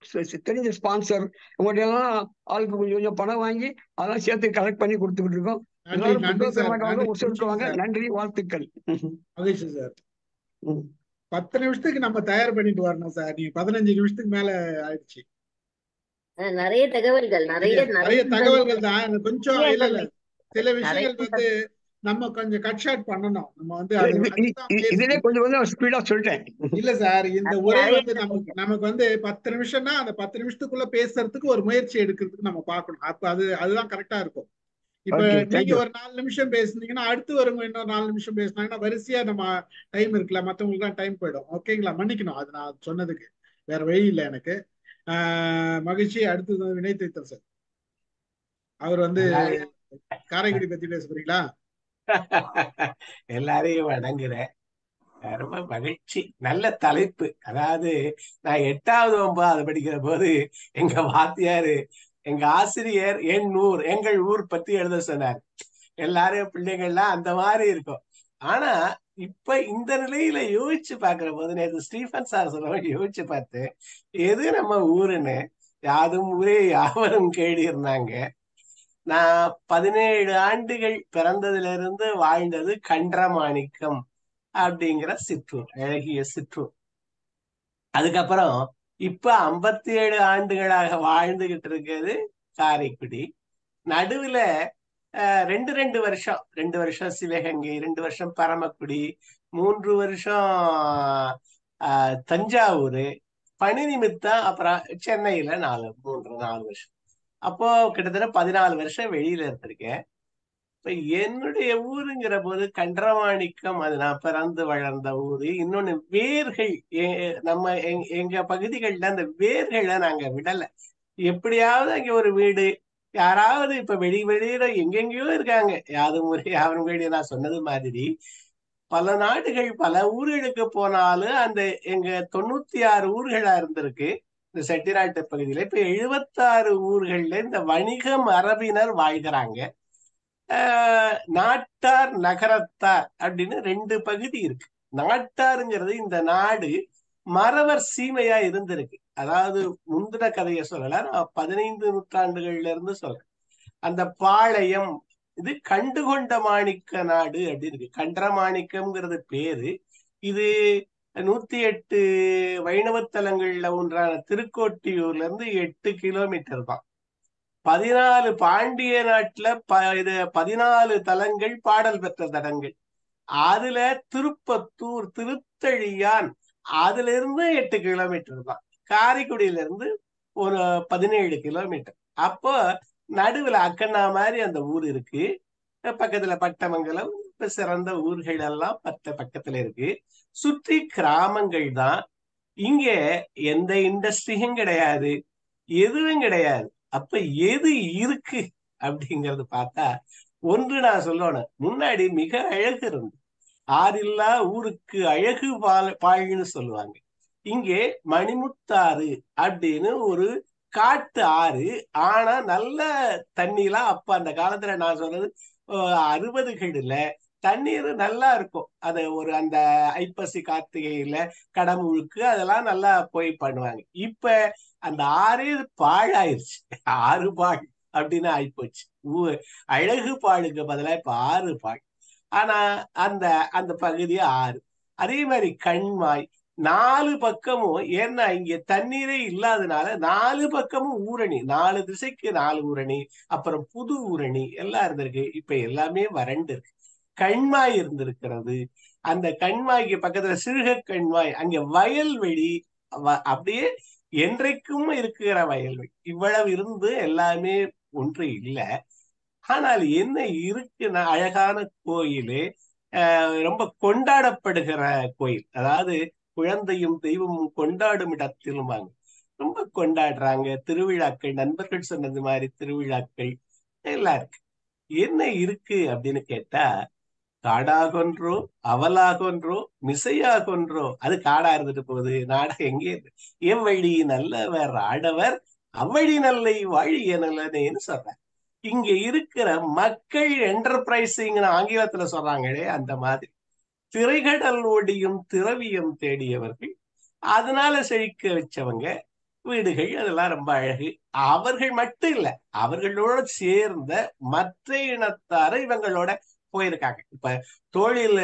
தெரிஞ்ச ஸ்பான்சர் உங்கள்கிட்ட எல்லாம் ஆளுக்கு கொஞ்சம் கொஞ்சம் பணம் வாங்கி அதெல்லாம் சேர்த்து கலெக்ட் பண்ணி கொடுத்துக்கிட்டு இருக்கோம்.
நன்றி
எல்லாரும்
நன்றி
புத்தக
சார்,
பேரமாட்ட
நன்றி
வந்து ஒருத்தருக்கு வாங்க.
சார்,
நன்றி, வாழ்த்துக்கள்.
மகிழ்ச்சி சார்.
ம்.
10 நிமிஷத்துக்கு நம்ம தயார் பண்ணிட்டு வரணும் சார். நீங்க 15 நிமிஷத்துக்கு மேல ஆயிடுச்சு.
நிறைய தகவல்கள், நிறைய
நிறைய தகவல்கள் தான். எனக்கு கொஞ்சம் இல்ல இல்ல சில
நிறைய
விஷயங்கள் வந்து நம்ம கொஞ்சம் கட் ஷார்ட் பண்ணணும். நம்ம வந்து அது அதுதான்
இதுலயே
முயற்சி.
கொஞ்சம் ஸ்பீடா சொல்லிட்டேன்.
இல்ல சார், இந்த உரை
நிறைய
வந்து நமக்கு வந்து 10 நிமிஷம்னா அந்த 10 நிமிஷத்துக்குள்ள பேசுறதுக்கு ஒரு முயற்சி எடுக்கிறதுக்கு நம்ம பார்க்கணும். அப்ப அதுதான் கரெக்டா இருக்கும். இப்ப
ஓகே,
நீங்க
தேங்க்யூ.
ஒரு 4 நிமிஷம் பேசுனீங்கன்னா அடுத்து வரவங்க இன்னொரு 4 நிமிஷம் பேசினாங்கன்னா வரிசையா நம்ம டைம் இருக்குல்ல, மத்தவங்களுக்கு டைம் போயிடும். ஓகேங்களா? மன்னிக்கணும் அது நான் சொன்னதுக்கு, வேற வழி இல்லை எனக்கு. மகிழ்ச்சி. அடுத்தது வந்து வினய் தீர்த்தன் சார். அவர் வந்து
எல்லாரையும்
காரைக்குடி பத்தி பேச போறீங்களா?
எல்லாரையும் வணங்குறேன். ரொம்ப மகிழ்ச்சி. நல்ல தலைப்பு. அதாவது நான் 8வது 9வது படிக்கிற போது எங்க வாத்தியாரு, எங்க ஆசிரியர் எங்கள் ஊர் பத்தி எழுத சொன்னார். எல்லாரும் பிள்ளைகள்லாம் அந்த மாதிரி இருக்கும். ஆனா இப்ப இந்த நிலையில யோசிச்சு பாக்குற போது, நேற்று ஸ்டீஃபன் சார் சொல்ல யோசிச்சு பார்த்து, எது நம்ம ஊருன்னு யாதும் ஊரே யாவரும் கேடி இருந்தாங்க. நான் 17 ஆண்டுகள் பிறந்ததுல இருந்து வாழ்ந்தது கன்றமாணிக்கம் அப்படிங்கிற சிற்றூர், அழகிய சிற்றூர். அதுக்கப்புறம் இப்ப 57 ஆண்டுகளாக வாழ்ந்துகிட்டு இருக்கிறது காரைக்குடி. நடுவுல 2 வருஷம் 2 வருஷம் சிவகங்கை, 2 வருஷம் பரமக்குடி, 3 வருஷம் தஞ்சாவூர், பணி நிமித்தம் அப்புறம் சென்னையில 4 வருஷம். அப்போ கிட்டத்தட்ட 14 வருஷம் வெளியில இருந்திருக்கேன். இப்ப என்னுடைய ஊருங்கிற போது கன்றமாணிக்கம், அது நான் பிறந்து வளர்ந்த ஊரு. இன்னொன்னு வேர்கள், நம்ம எங்க பகுதிகள்ல அந்த வேர்களை நாங்க விடல. எப்படியாவது அங்க ஒரு வீடு, யாராவது இப்ப வெளியில எங்கெங்கயோ இருக்காங்க. யாதும் ஊரே யாவரும் கேடி நான் சொன்னது மாதிரி பல நாடுகள் பல ஊர்களுக்கு போனாலும் அந்த எங்க 96 ஊர்களா இருந்திருக்கு இந்த செட்டிநாட்டு பகுதியில. இப்ப 76 ஊர்கள்ல இந்த வணிக மரபினர் வாழ்கிறாங்க. நாட்டார் நகரத்தார் அப்படின்னு 2 பகுதி இருக்கு. நாட்டாருங்கிறது இந்த நாடு மறவர் சீமையா இருந்திருக்கு. அதாவது முந்தின கதையை சொல்லல, நான் 15 நூற்றாண்டுகள்ல இருந்து சொல்றேன். அந்த பாளையம் இது கண்டுகொண்ட மாணிக்க நாடு அப்படி இருக்கு. கன்றமாணிக்கம்ங்கிறது பேரு. இது 108 வைணவத்தலங்கள்ல ஒன்றான திருக்கோட்டியூர்ல இருந்து 8 கிலோமீட்டர் தான். 14 பாண்டிய நாட்டுல 14 தலங்கள், பாடல் பெற்ற தலங்கள். அதுல திருப்பத்தூர், திருத்தழியான், அதுல இருந்து 8 கிலோமீட்டர் தான். காரைக்குடியில இருந்து ஒரு 17 கிலோமீட்டர். அப்போ நடுவுல அக்கண்ணா மாதிரி அந்த ஊர் இருக்கு. பக்கத்துல பட்டமங்கலம், சிறந்த ஊர்கள் எல்லாம் பக்கத்துல இருக்கு. சுற்றி கிராமங்கள் தான். இங்க எந்த இண்டஸ்ட்ரியும் கிடையாது, எதுவும் கிடையாது. அப்ப எது இருக்கு அப்படிங்கறது பார்த்தா, ஒன்று நான் சொல்லணும், முன்னாடி மிக அழகு இருந்து, ஆறில்லா ஊருக்கு அழகு பாழ்னு சொல்லுவாங்க. இங்கே மணிமுத்தாறு அப்படின்னு ஒரு காட்டு ஆறு. ஆனா நல்ல தண்ணிலாம் அப்ப அந்த காலத்துல நான் சொல்றது 60களில் தண்ணீர் நல்லா இருக்கும். அது ஒரு அந்த ஐப்பசி கார்த்திகையில கடமுழுக்கு அதெல்லாம் நல்லா போய் பண்ணுவாங்க. இப்ப அந்த ஆறே பாழாயிருச்சு. ஆறு பாழ் அப்படின்னு ஆயிப்போச்சு. அழகு பாழுக்கு பதிலா இப்ப ஆறு பாழ். ஆனா அந்த அந்த பகுதி ஆறு. அதே மாதிரி கண்மாய் 4 பக்கமும், ஏன்னா இங்க தண்ணீரே இல்லாதனால 4 பக்கமும் ஊரணி, 4 திசைக்கு 4 ஊரணி, அப்புறம் புது ஊரணி எல்லாம் இருந்திருக்கு. இப்ப எல்லாமே வறண்டு இருக்கு. கண்மாய் இருந்திருக்கிறது. அந்த கண்மாய்க்கு பக்கத்துல சிறுக கண்மாய், அங்க வயல்வெளி அப்படியே என்றைக்கும் இருக்கிற வயல்வெளி. இவ்வளவு இருந்து எல்லாமே ஒன்று இல்லை. ஆனால் என்ன இருக்குன்னா, அழகான கோயில், ரொம்ப கொண்டாடப்படுகிற கோயில். அதாவது குழந்தையும் தெய்வமும் கொண்டாடும் இடத்திலும் ரொம்ப கொண்டாடுறாங்க. திருவிழாக்கள், நண்பர்கள் சொன்னது மாதிரி திருவிழாக்கள் எல்லாம் இருக்கு. என்ன இருக்கு அப்படின்னு கேட்டா, காடாகொன்றோ அவலாகொன்றோ மிசையாகொன்றோ, அது காடா இருந்துட்டு போகுது, நாடா எங்கே எவ்வழி நல்லவர் ஆடவர் அவ்வழி நல்லை வாழிய நல்லனேன்னு சொல்றாங்க. இங்க இருக்கிற மக்கள் என்டர்பிரைசிங் ஆங்கிலத்துல சொல்றாங்களே, அந்த மாதிரி திரைகடல் ஓடியும் திரவியம் தேடியவர்கள், அதனால செழிக்க வச்சவங்க. வீடுகள் அதெல்லாம் ரொம்ப அழகு. அவர்கள் மட்டும் இல்ல, அவர்களோட சேர்ந்த மற்ற இனத்தார இவங்களோட போயிருக்காங்க. இப்ப தோழியில்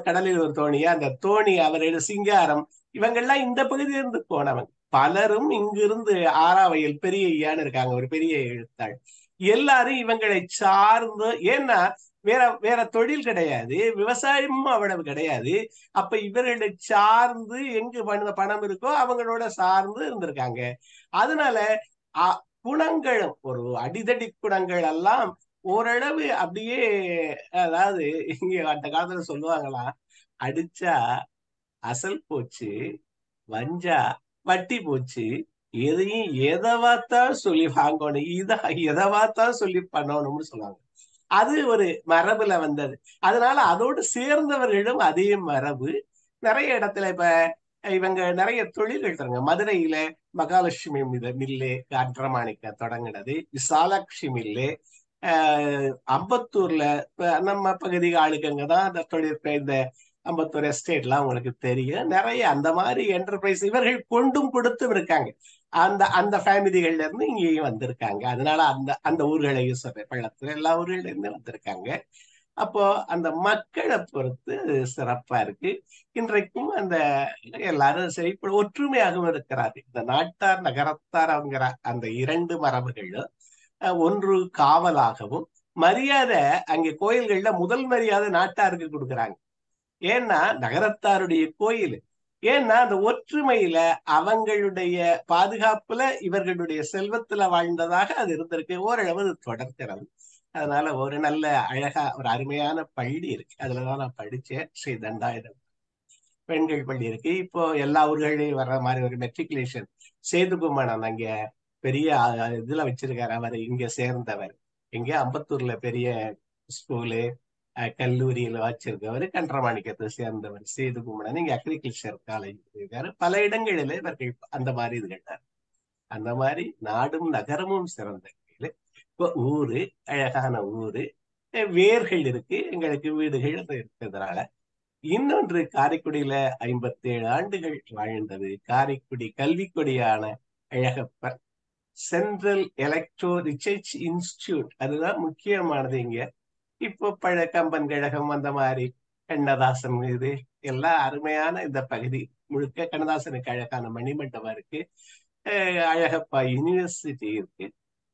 கடலில் ஒரு தோணியா, அந்த தோணி அவரோட சிங்காரம் இவங்கெல்லாம் இந்த பகுதியிலிருந்து போனவங்க. பலரும் இங்கிருந்து ஆறாவையில் பெரிய ஐயான்னு இருக்காங்க, ஒரு பெரிய எழுத்தாள். எல்லாரும் இவங்களை சார்ந்து, ஏன்னா வேற வேற தொழில் கிடையாது, விவசாயமும் அவ்வளவு கிடையாது. அப்ப இவர்களை சார்ந்து எங்கு பணம் இருக்கோ அவங்களோட சார்ந்து இருந்திருக்காங்க. அதனால குணங்களும் ஒரு அடிதடி குணங்கள் எல்லாம் ஓரளவு அப்படியே, அதாவது இங்க அந்த காலத்துல சொல்லுவாங்களாம், அடிச்சா அசல் போச்சு, வஞ்சா வட்டி போச்சு, எதையும் எதவாத்தான் சொல்லி வாங்கணும், எதவாத்தான் சொல்லி பண்ணணும்னு சொல்லுவாங்க. அது ஒரு மரபுல வந்தது. அதனால அதோடு சேர்ந்தவர்களும் அதே மரபு. நிறைய இடத்துல இப்ப இவங்க நிறைய தொழில்கள் தராங்க. மதுரையில மகாலட்சுமி மில்லு அன்றமாணிக்க தொடங்கினது, விசாலாட்சி மில்லு. அம்பத்தூர்ல நம்ம பகுதி ஆளுக்கங்கதான் அந்த தொழில், இந்த அம்பத்தூர் எஸ்டேட்லாம் உங்களுக்கு தெரியும். நிறைய அந்த மாதிரி என்டர்பிரைஸ் இவர்கள் கொண்டும் கொடுத்தும் இருக்காங்க. அந்த அந்த ஃபேமிலிகள்ல இருந்து இங்கேயும் வந்திருக்காங்க. அதனால அந்த அந்த ஊர்களையும் சொல்றேன், பள்ளத்துல எல்லா ஊர்கள்ல இருந்து வந்திருக்காங்க. அப்போ அந்த மக்களை பொறுத்து சிறப்பா இருக்கு. இன்றைக்கும் அந்த எல்லாரும் சரி ஒற்றுமையாகவும் இருக்கிறாரு. இந்த நாட்டார் நகரத்தார் அப்படிங்கிற அந்த இரண்டு மரபுகளும் ஒன்று காவலாகவும், மரியாதை அங்கே கோயில்கள்ல முதல் மரியாதை நாட்டாருக்கு கொடுக்குறாங்க. ஏன்னா நகரத்தாருடைய கோயில், ஏன்னா அந்த ஒற்றுமையில அவங்களுடைய பாதுகாப்புல இவர்களுடைய செல்வத்துல வாழ்ந்ததாக அது இருந்திருக்கு. ஓரளவு தொடர்கிறது. அதனால ஒரு நல்ல அழகா ஒரு அருமையான பள்ளி இருக்கு, அதுலதான் நான் படிச்சேன். ஸ்ரீ தண்டாயுதம் பெண்கள் பள்ளி இருக்கு. இப்போ எல்லா ஊர்களையும் வர்ற மாதிரி ஒரு மெட்ரிகுலேஷன் சேதுகுமாரன் அங்க பெரிய இதுல வச்சிருக்காரு. அவர் இங்க சேர்ந்தவர், இங்க அம்பத்தூர்ல பெரிய ஸ்கூலு கல்லூரியில வச்சிருக்கவர், கன்றமாணிக்கத்தை சேர்ந்தவர் சேதுகுமரன். இங்க அக்ரிகல்ச்சர் காலேஜ் இருக்காரு. பல இடங்களில இவர்கள் அந்த மாதிரி இதுகள். அந்த மாதிரி நாடும் நகரமும் சிறந்த இப்போ ஊரு, அழகான ஊரு, வேர்கள் இருக்கு, எங்களுக்கு வீடுகள் இருக்கிறதுனால. இன்னொன்று, காரைக்குடியில 57 ஆண்டுகள் வாழ்ந்தது காரைக்குடி கல்விக்கொடியான Alagappar central electro research institute, அதுதான் முக்கியமானது இங்க. இப்போ கம்பன் கழகம் அந்த மாதிரி, கண்ணதாசன் இது எல்லாம் அருமையான இந்த பகுதி முழுக்க. கண்ணதாசனுக்கு அழகான மணிமண்டபம் இருக்கு, அழகப்பா யூனிவர்சிட்டி இருக்கு.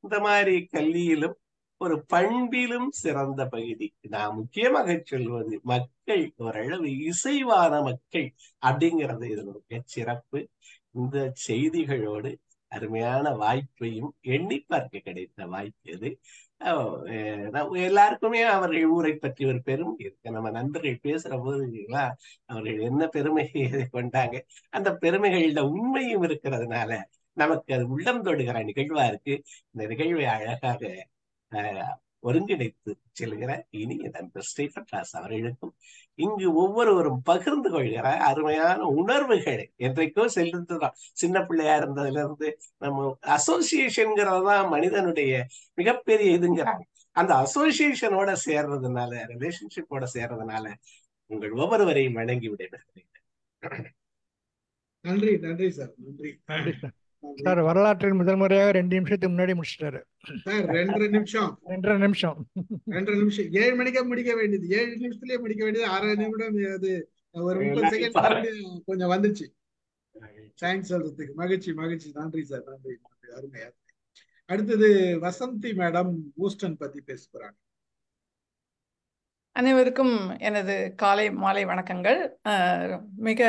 இந்த மாதிரி கல்வியிலும் ஒரு பண்பிலும் சிறந்த பகுதி. நான் முக்கியமாக சொல்வது, மக்கள் ஓரளவு இசைவான மக்கள் அப்படிங்கிறது இதனுடைய சிறப்பு. இந்த செய்திகளோடு அருமையான வாய்ப்பையும் எண்ணி பார்க்க கிடைத்த வாய்ப்பு இது. எல்லாருக்குமே அவர்கள் ஊரை பற்றி ஒரு பெருமை இருக்கு. நம்ம நண்பர்கள் பேசுற போதுங்களா, அவர்கள் என்ன பெருமையை கொண்டாங்க, அந்த பெருமைகள்ல உண்மையும் இருக்கிறதுனால நமக்கு அது உள்ளம் தொடுகிற நிகழ்வா இருக்கு. இந்த நிகழ்வை அழகாக ஒருங்கிணைத்து செல்கிற இனிய நண்பர் ஸ்டீஃபன் ராஸ் அவர்களுக்கும், இங்கு ஒவ்வொருவரும் பகிர்ந்து கொள்கிற அருமையான உணர்வுகளை என்றைக்கோ செல்லுதான். சின்ன பிள்ளையா இருந்ததுல இருந்து நம்ம அசோசியேஷன்ங்கிறதுதான் மனிதனுடைய மிகப்பெரிய இதுங்கிறாங்க. அந்த அசோசியேஷனோட சேர்றதுனால, ரிலேஷன்ஷிப்போட சேர்றதுனால உங்கள் ஒவ்வொருவரையும் வணங்கி விடைபெறுகிறேன்.
நன்றி நன்றி சார், நன்றி
நன்றி சார். சார் வரலாற்றில் முதல் முறையாக 2 நிமிஷத்துக்கு முன்னாடி முடிச்சிட்டாரு
சார். 2.5 நிமிஷம்
2.5 நிமிஷம்
2.5 நிமிஷம் 7 மணிக்கே முடிக்க வேண்டியது, 7 நிமிஷத்துலயே முடிக்க வேண்டியது 6 நிமிடம். அது ஒரு 30 செகண்ட் கொஞ்சம் வந்துச்சு. தேங்க்ஸ் சொல்றதுக்கு மகிழ்ச்சி மகிழ்ச்சி. நன்றி சார், நன்றி நன்றி, அருமையா. அடுத்தது வசந்தி மேடம் ஹூஸ்டன் பத்தி பேச போறாங்க.
அனைவருக்கும் எனது காலை மாலை வணக்கங்கள். மிக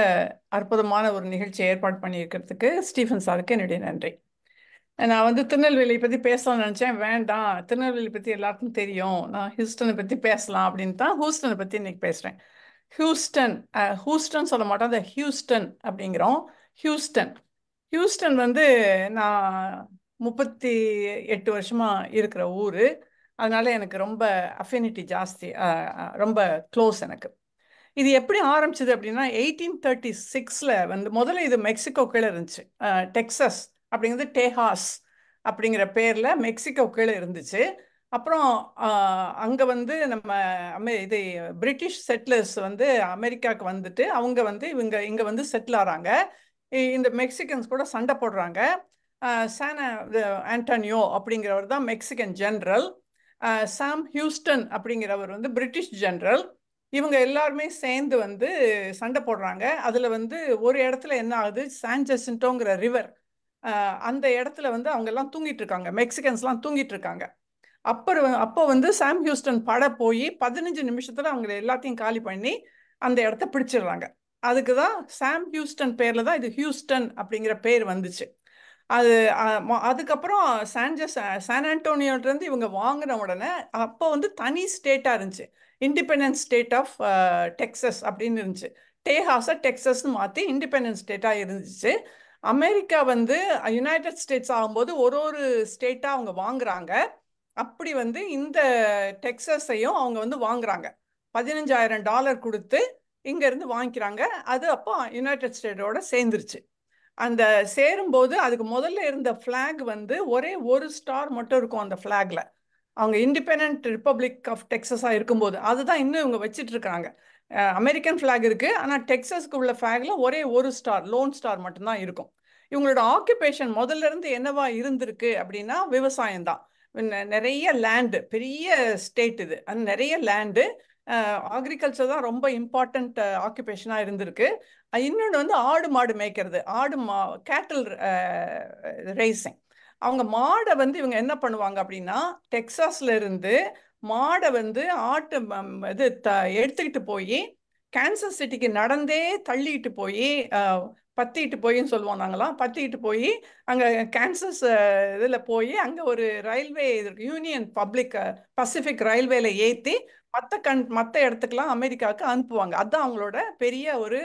அற்புதமான ஒரு நிகழ்ச்சியை ஏற்பாடு பண்ணியிருக்கிறதுக்கு ஸ்டீஃபன் சாருக்கு என்னுடைய நன்றி. நான் திருநெல்வேலியை பற்றி பேசலாம்னு நினச்சேன், வேண்டாம், திருநெல்வேலி பற்றி எல்லாருக்கும் தெரியும், நான் ஹியூஸ்டனை பற்றி பேசலாம் அப்படின்னு தான் ஹூஸ்டனை பற்றி இன்னைக்கு பேசுகிறேன். ஹூஸ்டன் சொல்ல மாட்டோம், அந்த ஹியூஸ்டன் அப்படிங்கிறோம். ஹியூஸ்டன் நான் 38 வருஷமாக இருக்கிற ஊர். அதனால எனக்கு ரொம்ப அஃபினிட்டி ஜாஸ்தி, ரொம்ப க்ளோஸ் எனக்கு. இது எப்படி ஆரம்பிச்சது அப்படின்னா 1836 முதல்ல இது மெக்சிகோ கீழே இருந்துச்சு. டெக்சஸ் அப்படிங்கிறது டேஹாஸ் அப்படிங்கிற பேரில் மெக்சிகோ கீழே இருந்துச்சு. அப்புறம் அங்கே நம்ம இது பிரிட்டிஷ் செட்டிலர்ஸ் அமெரிக்காவுக்கு வந்துட்டு அவங்க இங்கே செட்டில் ஆகிறாங்க. இந்த மெக்சிகன்ஸ் கூட சண்டை போடுறாங்க. சான் ஆண்டனியோ அப்படிங்கிறவர் தான் மெக்சிகன் ஜெனரல். சாம் ஹியூஸ்டன் அப்படிங்கிறவர் வந்து பிரிட்டிஷ் ஜெனரல். இவங்க எல்லாருமே சேர்ந்து வந்து சண்டை போடுறாங்க. அதில் வந்து ஒரு இடத்துல என்ன ஆகுது, சான் ஜெசின்டோங்கிற ரிவர், அந்த இடத்துல வந்து அவங்க எல்லாம் தூங்கிட்டு இருக்காங்க, மெக்சிகன்ஸ்லாம் தூங்கிட்டு இருக்காங்க. அப்போ வந்து சாம் ஹியூஸ்டன் பட போய் 15 நிமிஷத்துல அவங்க எல்லாத்தையும் காலி பண்ணி அந்த இடத்த பிடிச்சிடுறாங்க. அதுக்கு தான் சாம் ஹியூஸ்டன் பேர்ல தான் இது ஹியூஸ்டன் அப்படிங்கிற பேர் வந்துச்சு. அது அதுக்கப்புறம் சான் ஆண்டோனியோலேருந்து இவங்க வாங்கின உடனே அப்போ வந்து தனி ஸ்டேட்டாக இருந்துச்சு, இண்டிபெண்டன்ஸ் ஸ்டேட் ஆஃப் டெக்ஸஸ் அப்படின்னு இருந்துச்சு. டேஹாஸை டெக்ஸஸ்ன்னு மாற்றி இண்டிபெண்டன்ஸ் ஸ்டேட்டாக இருந்துச்சு. அமெரிக்கா வந்து யுனைடெட் ஸ்டேட்ஸ் ஆகும்போது ஒரு ஸ்டேட்டாக அவங்க வாங்குறாங்க. அப்படி வந்து இந்த டெக்ஸஸையும் அவங்க வந்து வாங்குறாங்க. $15,000 கொடுத்து இங்கேருந்து வாங்கிக்கிறாங்க. அது அப்போ யுனைடெட் ஸ்டேட்டோட சேர்ந்துருச்சு. அந்த சேரும்போது அதுக்கு முதல்ல இருந்த ஃப்ளாக் வந்து ஒரே ஒரு ஸ்டார் மட்டும் இருக்கும் அந்த ஃப்ளாக்ல. அவங்க இண்டிபெண்டன்ட் ரிப்பப்ளிக் ஆஃப் டெக்ஸஸாக இருக்கும்போது அதுதான் இன்னும் இவங்க வச்சிட்டு இருக்காங்க. அமெரிக்கன் ஃப்ளாக் இருக்கு, ஆனால் டெக்ஸஸ்க்கு உள்ள ஃப்ளாக்ல ஒரே ஒரு ஸ்டார், லோன் ஸ்டார் மட்டும்தான் இருக்கும். இவங்களோட ஆக்குபேஷன் முதல்ல இருந்து என்னவா இருந்திருக்கு அப்படின்னா விவசாயம் தான். நிறைய லேண்டு, பெரிய ஸ்டேட் இது, அது நிறைய லேண்டு, அக்ரிகல்ச்சர் தான் ரொம்ப இம்பார்ட்டண்ட் ஆக்குபேஷனாக இருந்திருக்கு. இன்னொன்று வந்து ஆடு மாடு மேய்க்கிறது, கேட்டில் ரேசிங். அவங்க மாடை வந்து இவங்க என்ன பண்ணுவாங்க அப்படின்னா டெக்சாஸ்ல இருந்து மாடை வந்து இது எடுத்துக்கிட்டு போய் கேன்சஸ் சிட்டிக்கு நடந்தே தள்ளிட்டு போய் பத்திட்டு போயின்னு சொல்லுவோம் நாங்களாம், பத்திட்டு போய் அங்கே கேன்சஸ் இதில் போய் அங்கே ஒரு ரயில்வே இருக்கு, யூனியன் பசிபிக் ரயில்வேல ஏற்றி மற்ற இடத்துக்கெல்லாம் அமெரிக்காவுக்கு அனுப்புவாங்க. அதுதான் அவங்களோட பெரிய ஒரு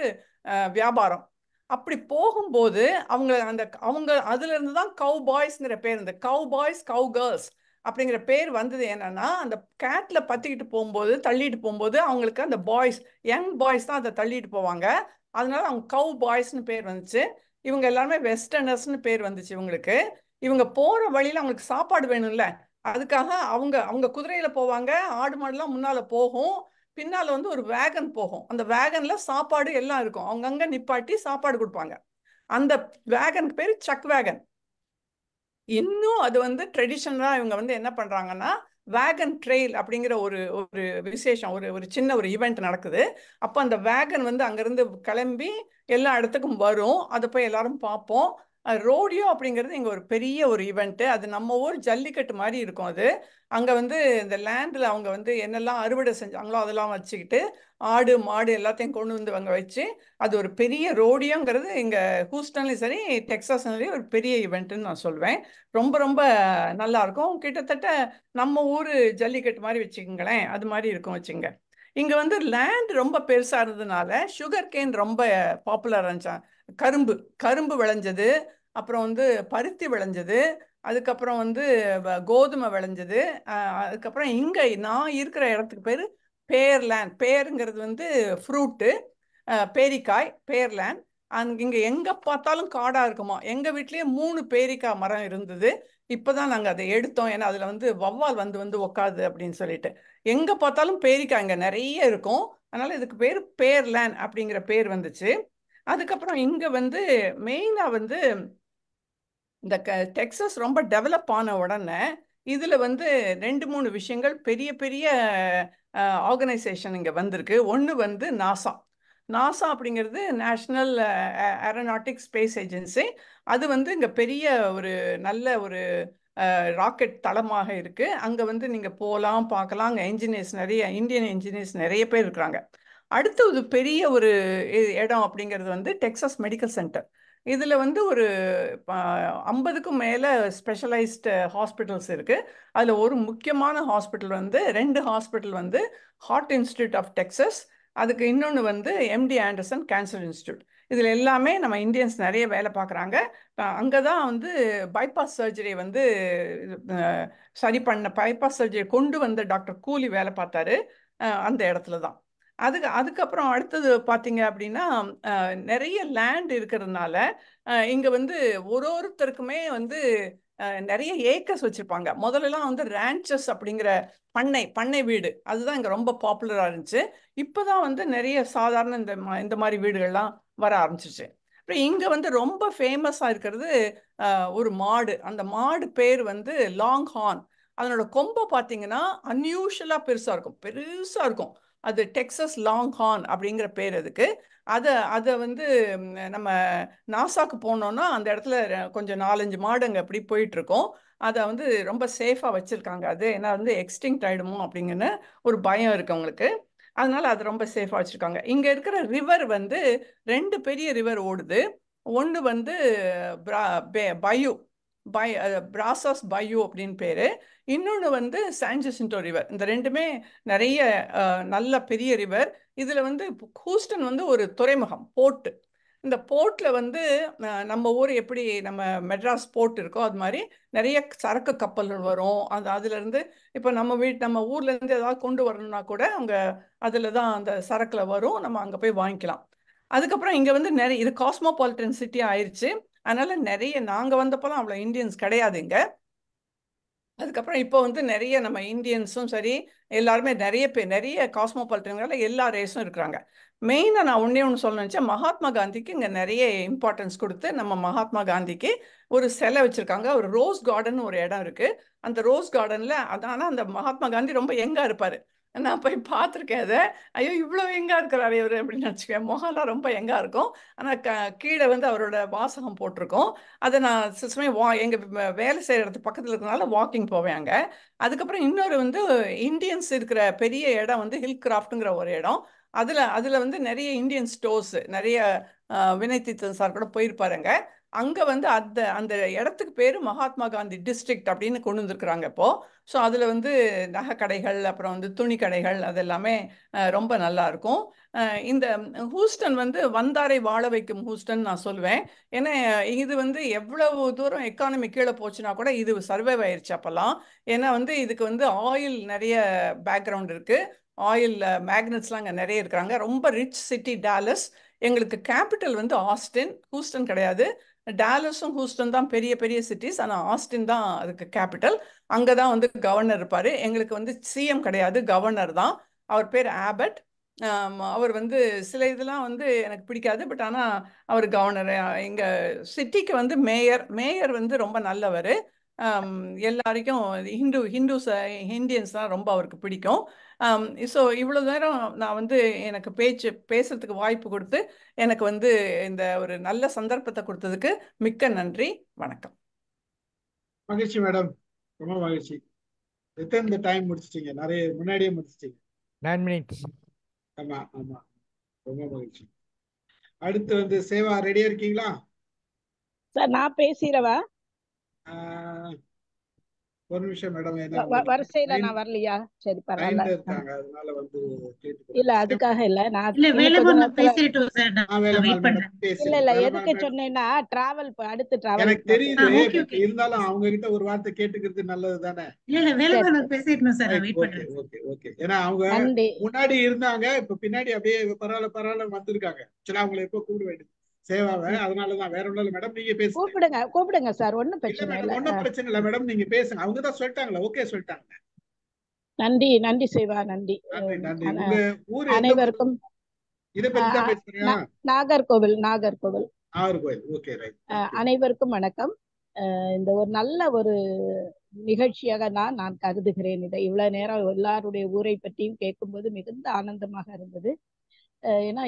வியாபாரம். அப்படி போகும்போது அவங்க அதுல இருந்து தான் கவ் பாய்ஸ்ங்கிற பேர், இந்த கவ் பாய்ஸ் கவ் கேர்ள்ஸ் அப்படிங்கிற பேர் வந்தது. என்னன்னா அந்த கேட்ல பத்திக்கிட்டு போகும்போது தள்ளிட்டு போகும்போது அவங்களுக்கு அந்த பாய்ஸ், யங் பாய்ஸ் தான் அதை தள்ளிட்டு போவாங்க. அதனால அவங்க கவ் பாய்ஸ்னு பேர் வந்துச்சு. இவங்க எல்லாருமே வெஸ்டர்னர்ஸ்னு பேர் வந்துச்சு இவங்களுக்கு. இவங்க போற வழியில அவங்களுக்கு சாப்பாடு வேணும்ல, அதுக்காக அவங்க குதிரையில போவாங்க, ஆடு மாடுலாம் முன்னால போகும், பின்னால வந்து ஒரு வேகன் போகும், அந்த வேகன்ல சாப்பாடு எல்லாம் இருக்கும், அவங்கங்க நிப்பாட்டி சாப்பாடு கொடுப்பாங்க. அந்த வேகனுக்கு பேர் சக் வேகன். இன்னும் அது வந்து ட்ரெடிஷனலா இவங்க வந்து என்ன பண்றாங்கன்னா வேகன் ட்ரெயில் அப்படிங்கிற ஒரு விசேஷம், ஒரு சின்ன ஒரு ஈவெண்ட் நடக்குது. அப்போ அந்த வேகன் வந்து அங்கிருந்து கிளம்பி எல்லா இடத்துக்கும் வரும், அதை போய் எல்லாரும் பார்ப்போம். ரோடியோ அப்படிங்கிறது இங்கே ஒரு பெரிய ஒரு ஈவெண்ட்டு. அது நம்ம ஊர் ஜல்லிக்கட்டு மாதிரி இருக்கும். அது அங்கே வந்து இந்த லேண்டில் அவங்க வந்து என்னெல்லாம் அறுவடை செஞ்சாங்களோ அதெல்லாம் வச்சுக்கிட்டு ஆடு மாடு எல்லாத்தையும் கொண்டு வந்து அங்கே வச்சு அது ஒரு பெரிய ரோடியோங்கிறது இங்கே ஹூஸ்டன்லையும் சரி டெக்சாஸ்லையும் ஒரு பெரிய ஈவெண்ட்டுன்னு நான் சொல்வேன். ரொம்ப ரொம்ப நல்லா இருக்கும். கிட்டத்தட்ட நம்ம ஊர் ஜல்லிக்கட்டு மாதிரி வச்சுக்கோங்களேன், அது மாதிரி இருக்கும் வச்சுங்க. இங்கே வந்து லேண்ட் ரொம்ப பெருசாக இருந்ததுனால சுகர் கேன் ரொம்ப பாப்புலராக இருந்துச்சா. கரும்பு விளைஞ்சது, அப்புறம் வந்து பருத்தி விளைஞ்சது, அதுக்கப்புறம் வந்து கோதுமை விளைஞ்சது. அதுக்கப்புறம் இங்கே நான் இருக்கிற இடத்துக்கு பேர் பேர்லேண்ட். பேருங்கிறது வந்து ஃப்ரூட்டு, பேரிக்காய், பேர்லேண்ட். இங்கே எங்கே பார்த்தாலும் காடாக இருக்குமா. எங்கள் வீட்லேயே 3 பேரிக்காய் மரம் இருந்தது. இப்போதான் நாங்கள் அதை எடுத்தோம், ஏன்னா அதில் வந்து வௌவால் வந்து உக்காது அப்படின்னு சொல்லிட்டு. எங்கே பார்த்தாலும் பேரிக்காய் இங்கே நிறைய இருக்கும், அதனால இதுக்கு பேர் பேர்லேண்ட் அப்படிங்கிற பேர் வந்துச்சு. அதுக்கப்புறம் இங்கே வந்து மெயினாக வந்து இந்த டெக்ஸஸ் ரொம்ப டெவலப் ஆன உடனே இதில் வந்து 2-3 விஷயங்கள் பெரிய பெரிய ஆர்கனைசேஷன் இங்கே வந்திருக்கு. ஒன்று வந்து நாசா அப்படிங்கிறது நேஷ்னல் ஏரோநாட்டிக் ஸ்பேஸ் ஏஜென்சி. அது வந்து இங்கே பெரிய ஒரு நல்ல ஒரு ராக்கெட் தளமாக இருக்குது. அங்கே வந்து நீங்கள் போகலாம், பார்க்கலாம். அங்கே இன்ஜினியர்ஸ் நிறைய, இந்தியன் இன்ஜினியர்ஸ் நிறைய பேர் இருக்கிறாங்க. அடுத்தது பெரிய ஒரு இடம் அப்படிங்கிறது வந்து டெக்ஸஸ் மெடிக்கல் சென்டர். இதில் வந்து ஒரு 50க்கும் மேலே ஸ்பெஷலைஸ்டு ஹாஸ்பிட்டல்ஸ் இருக்குது. அதில் ஒரு முக்கியமான ஹாஸ்பிட்டல் வந்து 2 ஹாஸ்பிட்டல் வந்து ஹார்ட் இன்ஸ்டியூட் ஆஃப் டெக்ஸஸ், அதுக்கு இன்னொன்று வந்து MD ஆண்டர்சன் கேன்சர் இன்ஸ்டியூட். இதில் எல்லாமே நம்ம இந்தியன்ஸ் நிறைய வேலை பார்க்குறாங்க. அங்கே தான் வந்து பைபாஸ் சர்ஜரி வந்து பைபாஸ் சர்ஜரி கொண்டு வந்த டாக்டர் கூலி வேலை பார்த்தாரு அந்த இடத்துல தான். அதுக்கப்புறம் அடுத்தது பார்த்தீங்க அப்படின்னா நிறைய லேண்ட் இருக்கிறதுனால இங்கே வந்து ஒருத்தருக்குமே வந்து நிறைய ஏக்கர்ஸ் வச்சுருப்பாங்க. முதல்லலாம் வந்து ரேன்ச்சஸ் அப்படிங்கிற பண்ணை வீடு அதுதான் இங்கே ரொம்ப பாப்புலராக இருந்துச்சு. இப்போ தான் வந்து நிறைய சாதாரண இந்த மாதிரி வீடுகள்லாம் வர ஆரம்பிச்சிருச்சு. அப்புறம் இங்க வந்து ரொம்ப ஃபேமஸா இருக்கிறது ஒரு மாடு. அந்த மாடு பேர் வந்து லாங் ஹார்ன். அதனோட கொம்பை பார்த்தீங்கன்னா அன்யூஷுவலா பெருசா இருக்கும், பெருசா இருக்கும். அது டெக்சஸ் லாங் ஹார்ன் அப்படிங்கிற பேர் அதுக்கு. அதை வந்து நம்ம நாசாக்கு போனோம்னா அந்த இடத்துல கொஞ்சம் 4-5 மாடுங்க அப்படி போயிட்டு இருக்கோம். அதை வந்து ரொம்ப சேஃபா வச்சிருக்காங்க. அது ஏன்னா வந்து எக்ஸ்டிங்க்ட் ஆயிடுமோ அப்படிங்கன்னு ஒரு பயம் இருக்கு அவங்களுக்கு. அதனால அது ரொம்ப சேஃபா வச்சிருக்காங்க. இங்க இருக்கிற ரிவர் வந்து 2 பெரிய ரிவர் ஓடுது. ஒன்று வந்து பயு பிராசாஸ் பயு அப்படின்னு பேரு. இன்னொன்று வந்து சான் ஜசிண்டோ ரிவர். இந்த ரெண்டுமே நிறைய நல்ல பெரிய ரிவர். இதுல வந்து ஹூஸ்டன் வந்து ஒரு துறைமுகம், போர்ட். இந்த போர்ட்ல வந்து நம்ம ஊர் எப்படி நம்ம மெட்ராஸ் போர்ட் இருக்கோ அது மாதிரி நிறைய சரக்கு கப்பல்கள் வரும். அதுல இருந்து இப்போ நம்ம ஊர்ல இருந்து ஏதாவது கொண்டு வரணும்னா கூட அங்க அதுல தான் அந்த சரக்குல வரும், நம்ம அங்க போய் வாங்கிக்கலாம். அதுக்கப்புறம் இங்க வந்து நிறைய இது காஸ்மோபாலிட்டன் சிட்டி ஆயிருச்சு. அதனால நிறைய நாங்க வந்தப்போலாம் அவ்வளோ இந்தியன்ஸ் கிடையாது இங்க. அதுக்கப்புறம் இப்போ வந்து நிறைய நம்ம இந்தியன்ஸும் சரி எல்லாருமே நிறைய பேர் நிறைய காஸ்மோபாலிட்டன்ல எல்லா ரேஸும் இருக்கிறாங்க. மெயினாக நான் ஒன்று சொல்ல நினச்சேன், மகாத்மா காந்திக்கு இங்கே நிறைய இம்பார்ட்டன்ஸ் கொடுத்து நம்ம மகாத்மா காந்திக்கு ஒரு சிலை வச்சுருக்காங்க. ஒரு ரோஸ் கார்டன் ஒரு இடம் இருக்குது. அந்த ரோஸ் கார்டனில் ஆனால் அந்த மகாத்மா காந்தி ரொம்ப யங்காக இருப்பார். நான் போய் பார்த்துருக்கேன் அதை. ஐயோ இவ்வளோ யங்காக இருக்கிறாரு இவர் அப்படின்னு நினச்சிக்கேன். முகம்லாம் ரொம்ப யங்காக இருக்கும். ஆனால் கீழே வந்து அவரோட வாசகம் போட்டிருக்கோம். அதை நான் சிஸ்டமே எங்கள் வேலை செய்கிற இடத்து பக்கத்தில் இருக்கிறனால வாக்கிங் போவேன் அங்கே. அதுக்கப்புறம் இன்னொரு வந்து இந்தியன்ஸ் இருக்கிற பெரிய இடம் வந்து ஹில் கிராஃப்ட்டுங்கிற ஒரு இடம். அதில் வந்து நிறைய இந்தியன் ஸ்டோர்ஸ், நிறைய வினய் தீர்த்தன் சார் கூட போயிருப்பாருங்க. அங்கே வந்து அந்த இடத்துக்கு பேர் மகாத்மா காந்தி டிஸ்ட்ரிக்ட் அப்படின்னு கொண்டு வந்திருக்கிறாங்க இப்போ. ஸோ அதில் வந்து நகை கடைகள், அப்புறம் வந்து துணி கடைகள், அது எல்லாமே ரொம்ப நல்லா இருக்கும். இந்த ஹூஸ்டன் வந்து வந்தாரை வாழ வைக்கும் ஹூஸ்டன் நான் சொல்லுவேன். ஏன்னா இது வந்து எவ்வளவு தூரம் எக்கானமி கீழே போச்சுன்னா கூட இது சர்வைவ் ஆயிடுச்சு அப்போல்லாம். ஏன்னா வந்து இதுக்கு வந்து ஆயில் நிறைய பேக்ரவுண்ட் இருக்கு. ஆயில் மேக்னட்ஸ்லாம் அங்கே நிறைய இருக்கிறாங்க. ரொம்ப ரிச் சிட்டி டாலஸ். எங்களுக்கு கேபிட்டல் வந்து ஆஸ்டின், ஹூஸ்டன் கிடையாது. டாலஸும் ஹூஸ்டன் தான் பெரிய பெரிய சிட்டிஸ். ஆனால் ஆஸ்டின் தான் அதுக்கு கேபிட்டல். அங்கே தான் வந்து கவர்னர் இருப்பார். எங்களுக்கு வந்து சிஎம் கிடையாது, கவர்னர் தான். அவர் பேர் ஆபட். அவர் வந்து சில இதெல்லாம் வந்து எனக்கு பிடிக்காது, பட் ஆனால் அவர் கவர்னர். எங்கள் சிட்டிக்கு வந்து மேயர் வந்து ரொம்ப நல்லவர். எல்லாருக்கும் இந்தியன்ஸ் தான் ரொம்ப அவருக்கு பிடிக்கும். ஸோ இவ்வளோ நேரம் நான் வந்து எனக்கு பேசுறதுக்கு வாய்ப்பு கொடுத்து எனக்கு வந்து இந்த ஒரு நல்ல சந்தர்ப்பத்தை கொடுத்ததுக்கு மிக்க நன்றி. வணக்கம்.
மகிழ்ச்சி மேடம், ரொம்ப மகிழ்ச்சி. எத்தனை டைம் முடிச்சிட்டீங்க? நிறைய முன்னாடியே முடிச்சிட்டீங்க.
9 minutes.
ஆமா ஆமா, ரொம்ப மகிழ்ச்சி. அடுத்து வந்து சேவா, ரெடியா இருக்கீங்களா?
சார் நான் பேசிடவா?
ஒரு நிமிஷம் மேடம்,
வரிசையில நான் வரலையா? சரி பரவாயில்ல.
இருக்காங்க, அதனால வந்து
இல்ல அதுக்காக இல்ல, நான் இல்ல எதுக்கு சொன்னேன்னா டிராவல் அடுத்து டிராவல்
எனக்கு தெரியுது, இருந்தாலும் அவங்க கிட்ட ஒரு வார்த்தை கேட்டுக்கிறது நல்லது தானே. ஏன்னா அவங்க முன்னாடி இருந்தாங்க, இப்ப பின்னாடி அப்படியே பரவாயில்ல வந்திருக்காங்க. அவங்களை எப்போ கூப்பிட வேண்டியது சேவாவை, அதனாலதான், வேற ஒண்ணும் இல்ல மேடம். நீங்க பேசுங்க,
கூப்பிடுங்க சார், ஒண்ணும் பிரச்சனை இல்ல.
ஒண்ணும் பிரச்சனை இல்ல மேடம், நீங்க பேசுங்க. அவங்க தான் சொல்லிட்டாங்களா? ஓகே சொல்லிட்டாங்க.
நன்றி சேவா, நன்றி.
உங்க ஊர்
அனைவருக்கும்
இத பத்தி தான் பேசுறீங்க.
நாகர்கோவில்.
Okay right.
அனைவருக்கும் வணக்கம். இந்த ஒரு நல்ல ஒரு நிகழ்ச்சியாக நான் கருதுகிறேன். இதை இவ்வளவு நேரம் எல்லாருடைய ஊரை பற்றியும் கேட்கும்போது மிகுந்த ஆனந்தமாக இருந்தது. ஏன்னா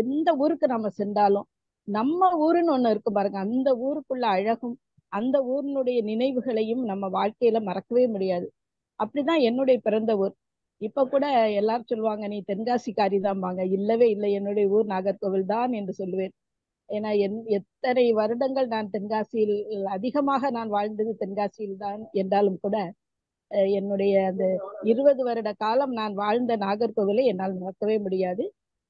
எந்த ஊருக்கு நம்ம சென்றாலும் நம்ம ஊருன்னு ஒண்ணு இருக்கு பாருங்க, அந்த ஊருக்குள்ள அழகும் அந்த ஊரினுடைய நினைவுகளையும் நம்ம வாழ்க்கையில மறக்கவே முடியாது. அப்படிதான் என்னுடைய பிறந்த ஊர். இப்ப கூட எல்லாரும் சொல்லுவாங்க நீ தென்காசிக்காரி தான்பாங்க. இல்லவே இல்லை, என்னுடைய ஊர் நாகர்கோவில் தான் என்று சொல்லுவேன். ஏன்னா எத்தனை வருடங்கள் நான் தென்காசியில், அதிகமாக நான் வாழ்ந்தது தென்காசியில் தான் என்றாலும் கூட என்னுடைய அந்த 20 வருட காலம் நான் வாழ்ந்த நாகர்கோவிலை என்னால் மறக்கவே முடியாது.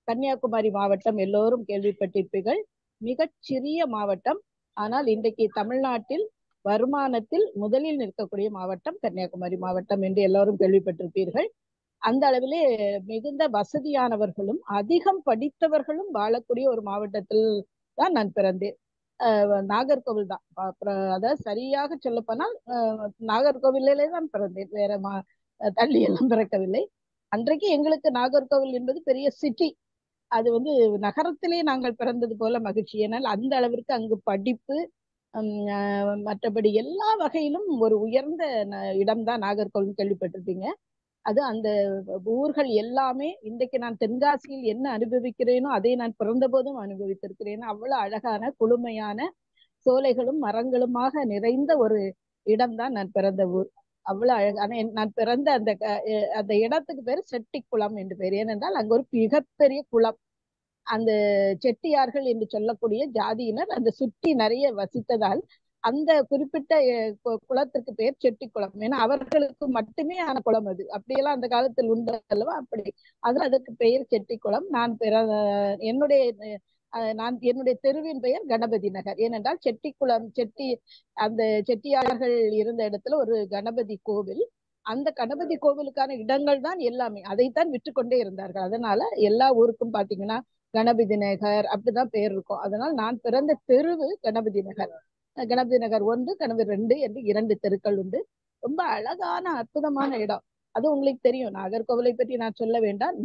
கன்னியாகுமரி மாவட்டம் எல்லோரும் கேள்விப்பட்டிருப்பீர்கள், மிகச்சிறிய மாவட்டம். ஆனால் இன்றைக்கு தமிழ்நாட்டில் வருமானத்தில் முதலில் நிற்கக்கூடிய மாவட்டம் கன்னியாகுமரி மாவட்டம் என்று எல்லோரும் கேள்விப்பட்டிருப்பீர்கள். அந்த அளவிலே மிகுந்த வசதியானவர்களும் அதிகம் படித்தவர்களும் வாழக்கூடிய ஒரு மாவட்டத்தில் தான் நான் பிறந்தேன். நாகர்கோவில் தான். அதாவது சரியாக சொல்ல போனால் நாகர்கோவிலே தான் பிறந்தேன், வேற தள்ளி எல்லாம் பிறக்கவில்லை. அன்றைக்கு எங்களுக்கு நாகர்கோவில் என்பது பெரிய சிட்டி. அது வந்து நகரத்திலே நாங்கள் பிறந்தது போல மகிழ்ச்சி. ஏனால் அந்த அளவிற்கு அங்கு படிப்பு, மற்றபடி எல்லா வகையிலும் ஒரு உயர்ந்த இடம்தான் நாகர்கோவில், கேள்விப்பட்டிருப்பீங்க. அது அந்த ஊர்கள் எல்லாமே இன்றைக்கு நான் தென்காசியில் என்ன அனுபவிக்கிறேனோ அதை நான் பிறந்த போதும் அனுபவித்திருக்கிறேன். அவ்வளவு அழகான குளுமையான சோலைகளும் மரங்களுமாக நிறைந்த ஒரு இடம்தான் நான் பிறந்த ஊர். அவ்வளவு அழகான நான் பிறந்த அந்த இடத்துக்கு பேரு செட்டிக்குளம் என்று பேர். ஏனென்றால் அங்க ஒரு மிகப்பெரிய குளம். அந்த செட்டியார்கள் என்று சொல்லக்கூடிய ஜாதியினர் அந்த சுற்றி நிறைய வசித்ததால் அந்த குறிப்பிட்ட குளத்திற்கு பெயர் செட்டிக்குளம். ஏன்னா அவர்களுக்கு மட்டுமே ஆன குளம் அது. அப்படியெல்லாம் அந்த காலத்தில் உண்டு அல்லவா, அப்படி அதற்கு பெயர் செட்டிக்குளம். என்னுடைய தெருவின் பெயர் கணபதி நகர். ஏனென்றால் செட்டிக்குளம் அந்த செட்டியார்கள் இருந்த இடத்துல ஒரு கணபதி கோவில். அந்த கணபதி கோவிலுக்கான இடங்கள் தான் எல்லாமே, அதைத்தான் விற்று கொண்டே இருந்தார்கள். அதனால எல்லா ஊருக்கும் பாத்தீங்கன்னா கணபதி நகர் அப்படிதான் பேர் இருக்கும். அதனால் நான் பிறந்த தெருவு கணபதி நகர். கணபதி நகர் 1, கணபதி 2 என்று 2 தெருக்கள் உண்டு. ரொம்ப அழகான அற்புதமான இடம். அது உங்களுக்கு தெரியும், நாகர்கோவிலை பற்றி நான் சொல்ல வேண்டாம்.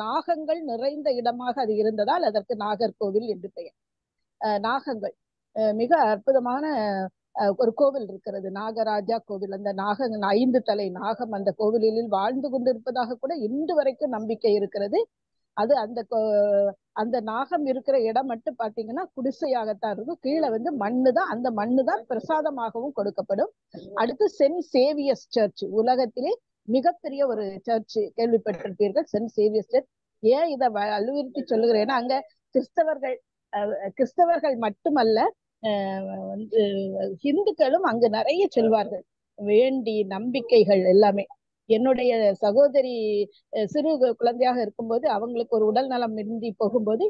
நாகங்கள் நிறைந்த இடமாக அது இருந்ததால் அதற்கு நாகர்கோவில் என்று பெயர். நாகங்கள் மிக அற்புதமான ஒரு கோவில் இருக்கிறது, நாகராஜா கோவில். அந்த 5 தலை நாகம் அந்த கோவிலில் வாழ்ந்து கொண்டிருப்பதாக கூட இன்று வரைக்கும் நம்பிக்கை இருக்கிறது. அது அந்த நாகம் இருக்கிற இடம் மட்டும் பாத்தீங்கன்னா குடிசையாகத்தான் இருக்கும். கீழே வந்து மண்ணுதான், அந்த மண்ணுதான் பிரசாதமாகவும் கொடுக்கப்படும். அடுத்து சென்ட் சேவியர்ஸ் சர்ச், உலகத்திலே மிகப்பெரிய ஒரு சர்ச், கேள்விப்பட்டிருப்பீர்கள், சென்ட் சேவியர்ஸ் சர்ச். ஏன் இதை வலியுறுத்தி சொல்லுகிறேன்னா, அங்க கிறிஸ்தவர்கள் மட்டுமல்ல, வந்து இந்துக்களும் அங்கு நிறைய செல்வார்கள், வேண்டி நம்பிக்கைகள் எல்லாமே. என்னுடைய சகோதரி சிறு குழந்தையாக இருக்கும்போது அவங்களுக்கு ஒரு உடல் நலம் இன்றி போகும்போது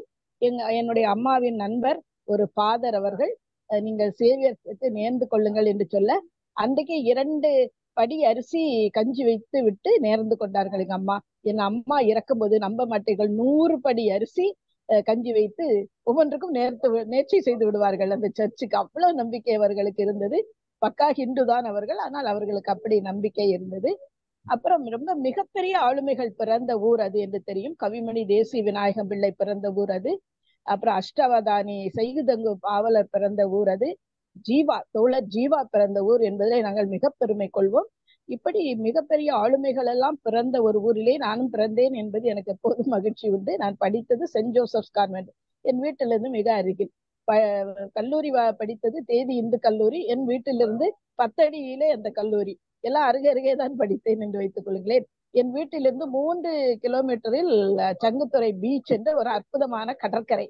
என்னுடைய அம்மாவின் நண்பர் ஒரு ஃபாதர் அவர்கள், நீங்கள் சேவியர்க்கு நேர்ந்து கொள்ளுங்கள் என்று சொல்ல, அன்றைக்கு 2 படி அரிசி கஞ்சி வைத்து விட்டு நேர்ந்து கொண்டார்கள் எங்க அம்மா. என் அம்மா இறக்கும்போது நம்ப மாட்டீர்கள், 100 படி அரிசி கஞ்சி வைத்து ஒவ்வொன்றுக்கும் நேர்ச்சி செய்து விடுவார்கள் அந்த சர்ச்சுக்கு. அவ்வளவு நம்பிக்கை அவர்களுக்கு இருந்தது. பக்கா ஹிந்து தான் அவர்கள், ஆனால் அவர்களுக்கு அப்படி நம்பிக்கை இருந்தது. அப்புறம் ரொம்ப மிகப்பெரிய ஆளுமைகள் பிறந்த ஊர் அது என்று தெரியும். கவிமணி தேசி விநாயகம் பிள்ளை பிறந்த ஊர் அது. அப்புறம் அஷ்டவதானி செய்குதங்கு பாவலர் பிறந்த ஊர் அது. தோழர் ஜீவா பிறந்த ஊர் என்பதிலே நாங்கள் மிக பெருமை கொள்வோம். இப்படி மிகப்பெரிய ஆளுமைகள் எல்லாம் பிறந்த ஒரு ஊரிலே நானும் பிறந்தேன் என்பது எனக்கு எப்போதும் மகிழ்ச்சி உண்டு. நான் படித்தது சென்ட் ஜோசப்ஸ் கான்வென்ட், என் வீட்டிலிருந்து மிக அருகில். கல்லூரி படித்தது தேதி இந்து கல்லூரி, என் வீட்டிலிருந்து 10 அடியிலே அந்த கல்லூரி. எல்லாம் அருகே தான் படித்தேன் என்று வைத்துக் கொள்ளுங்களேன். என் வீட்டிலிருந்து 3 கிலோமீட்டரில் சங்குத்துறை பீச் என்ற ஒரு அற்புதமான கடற்கரை.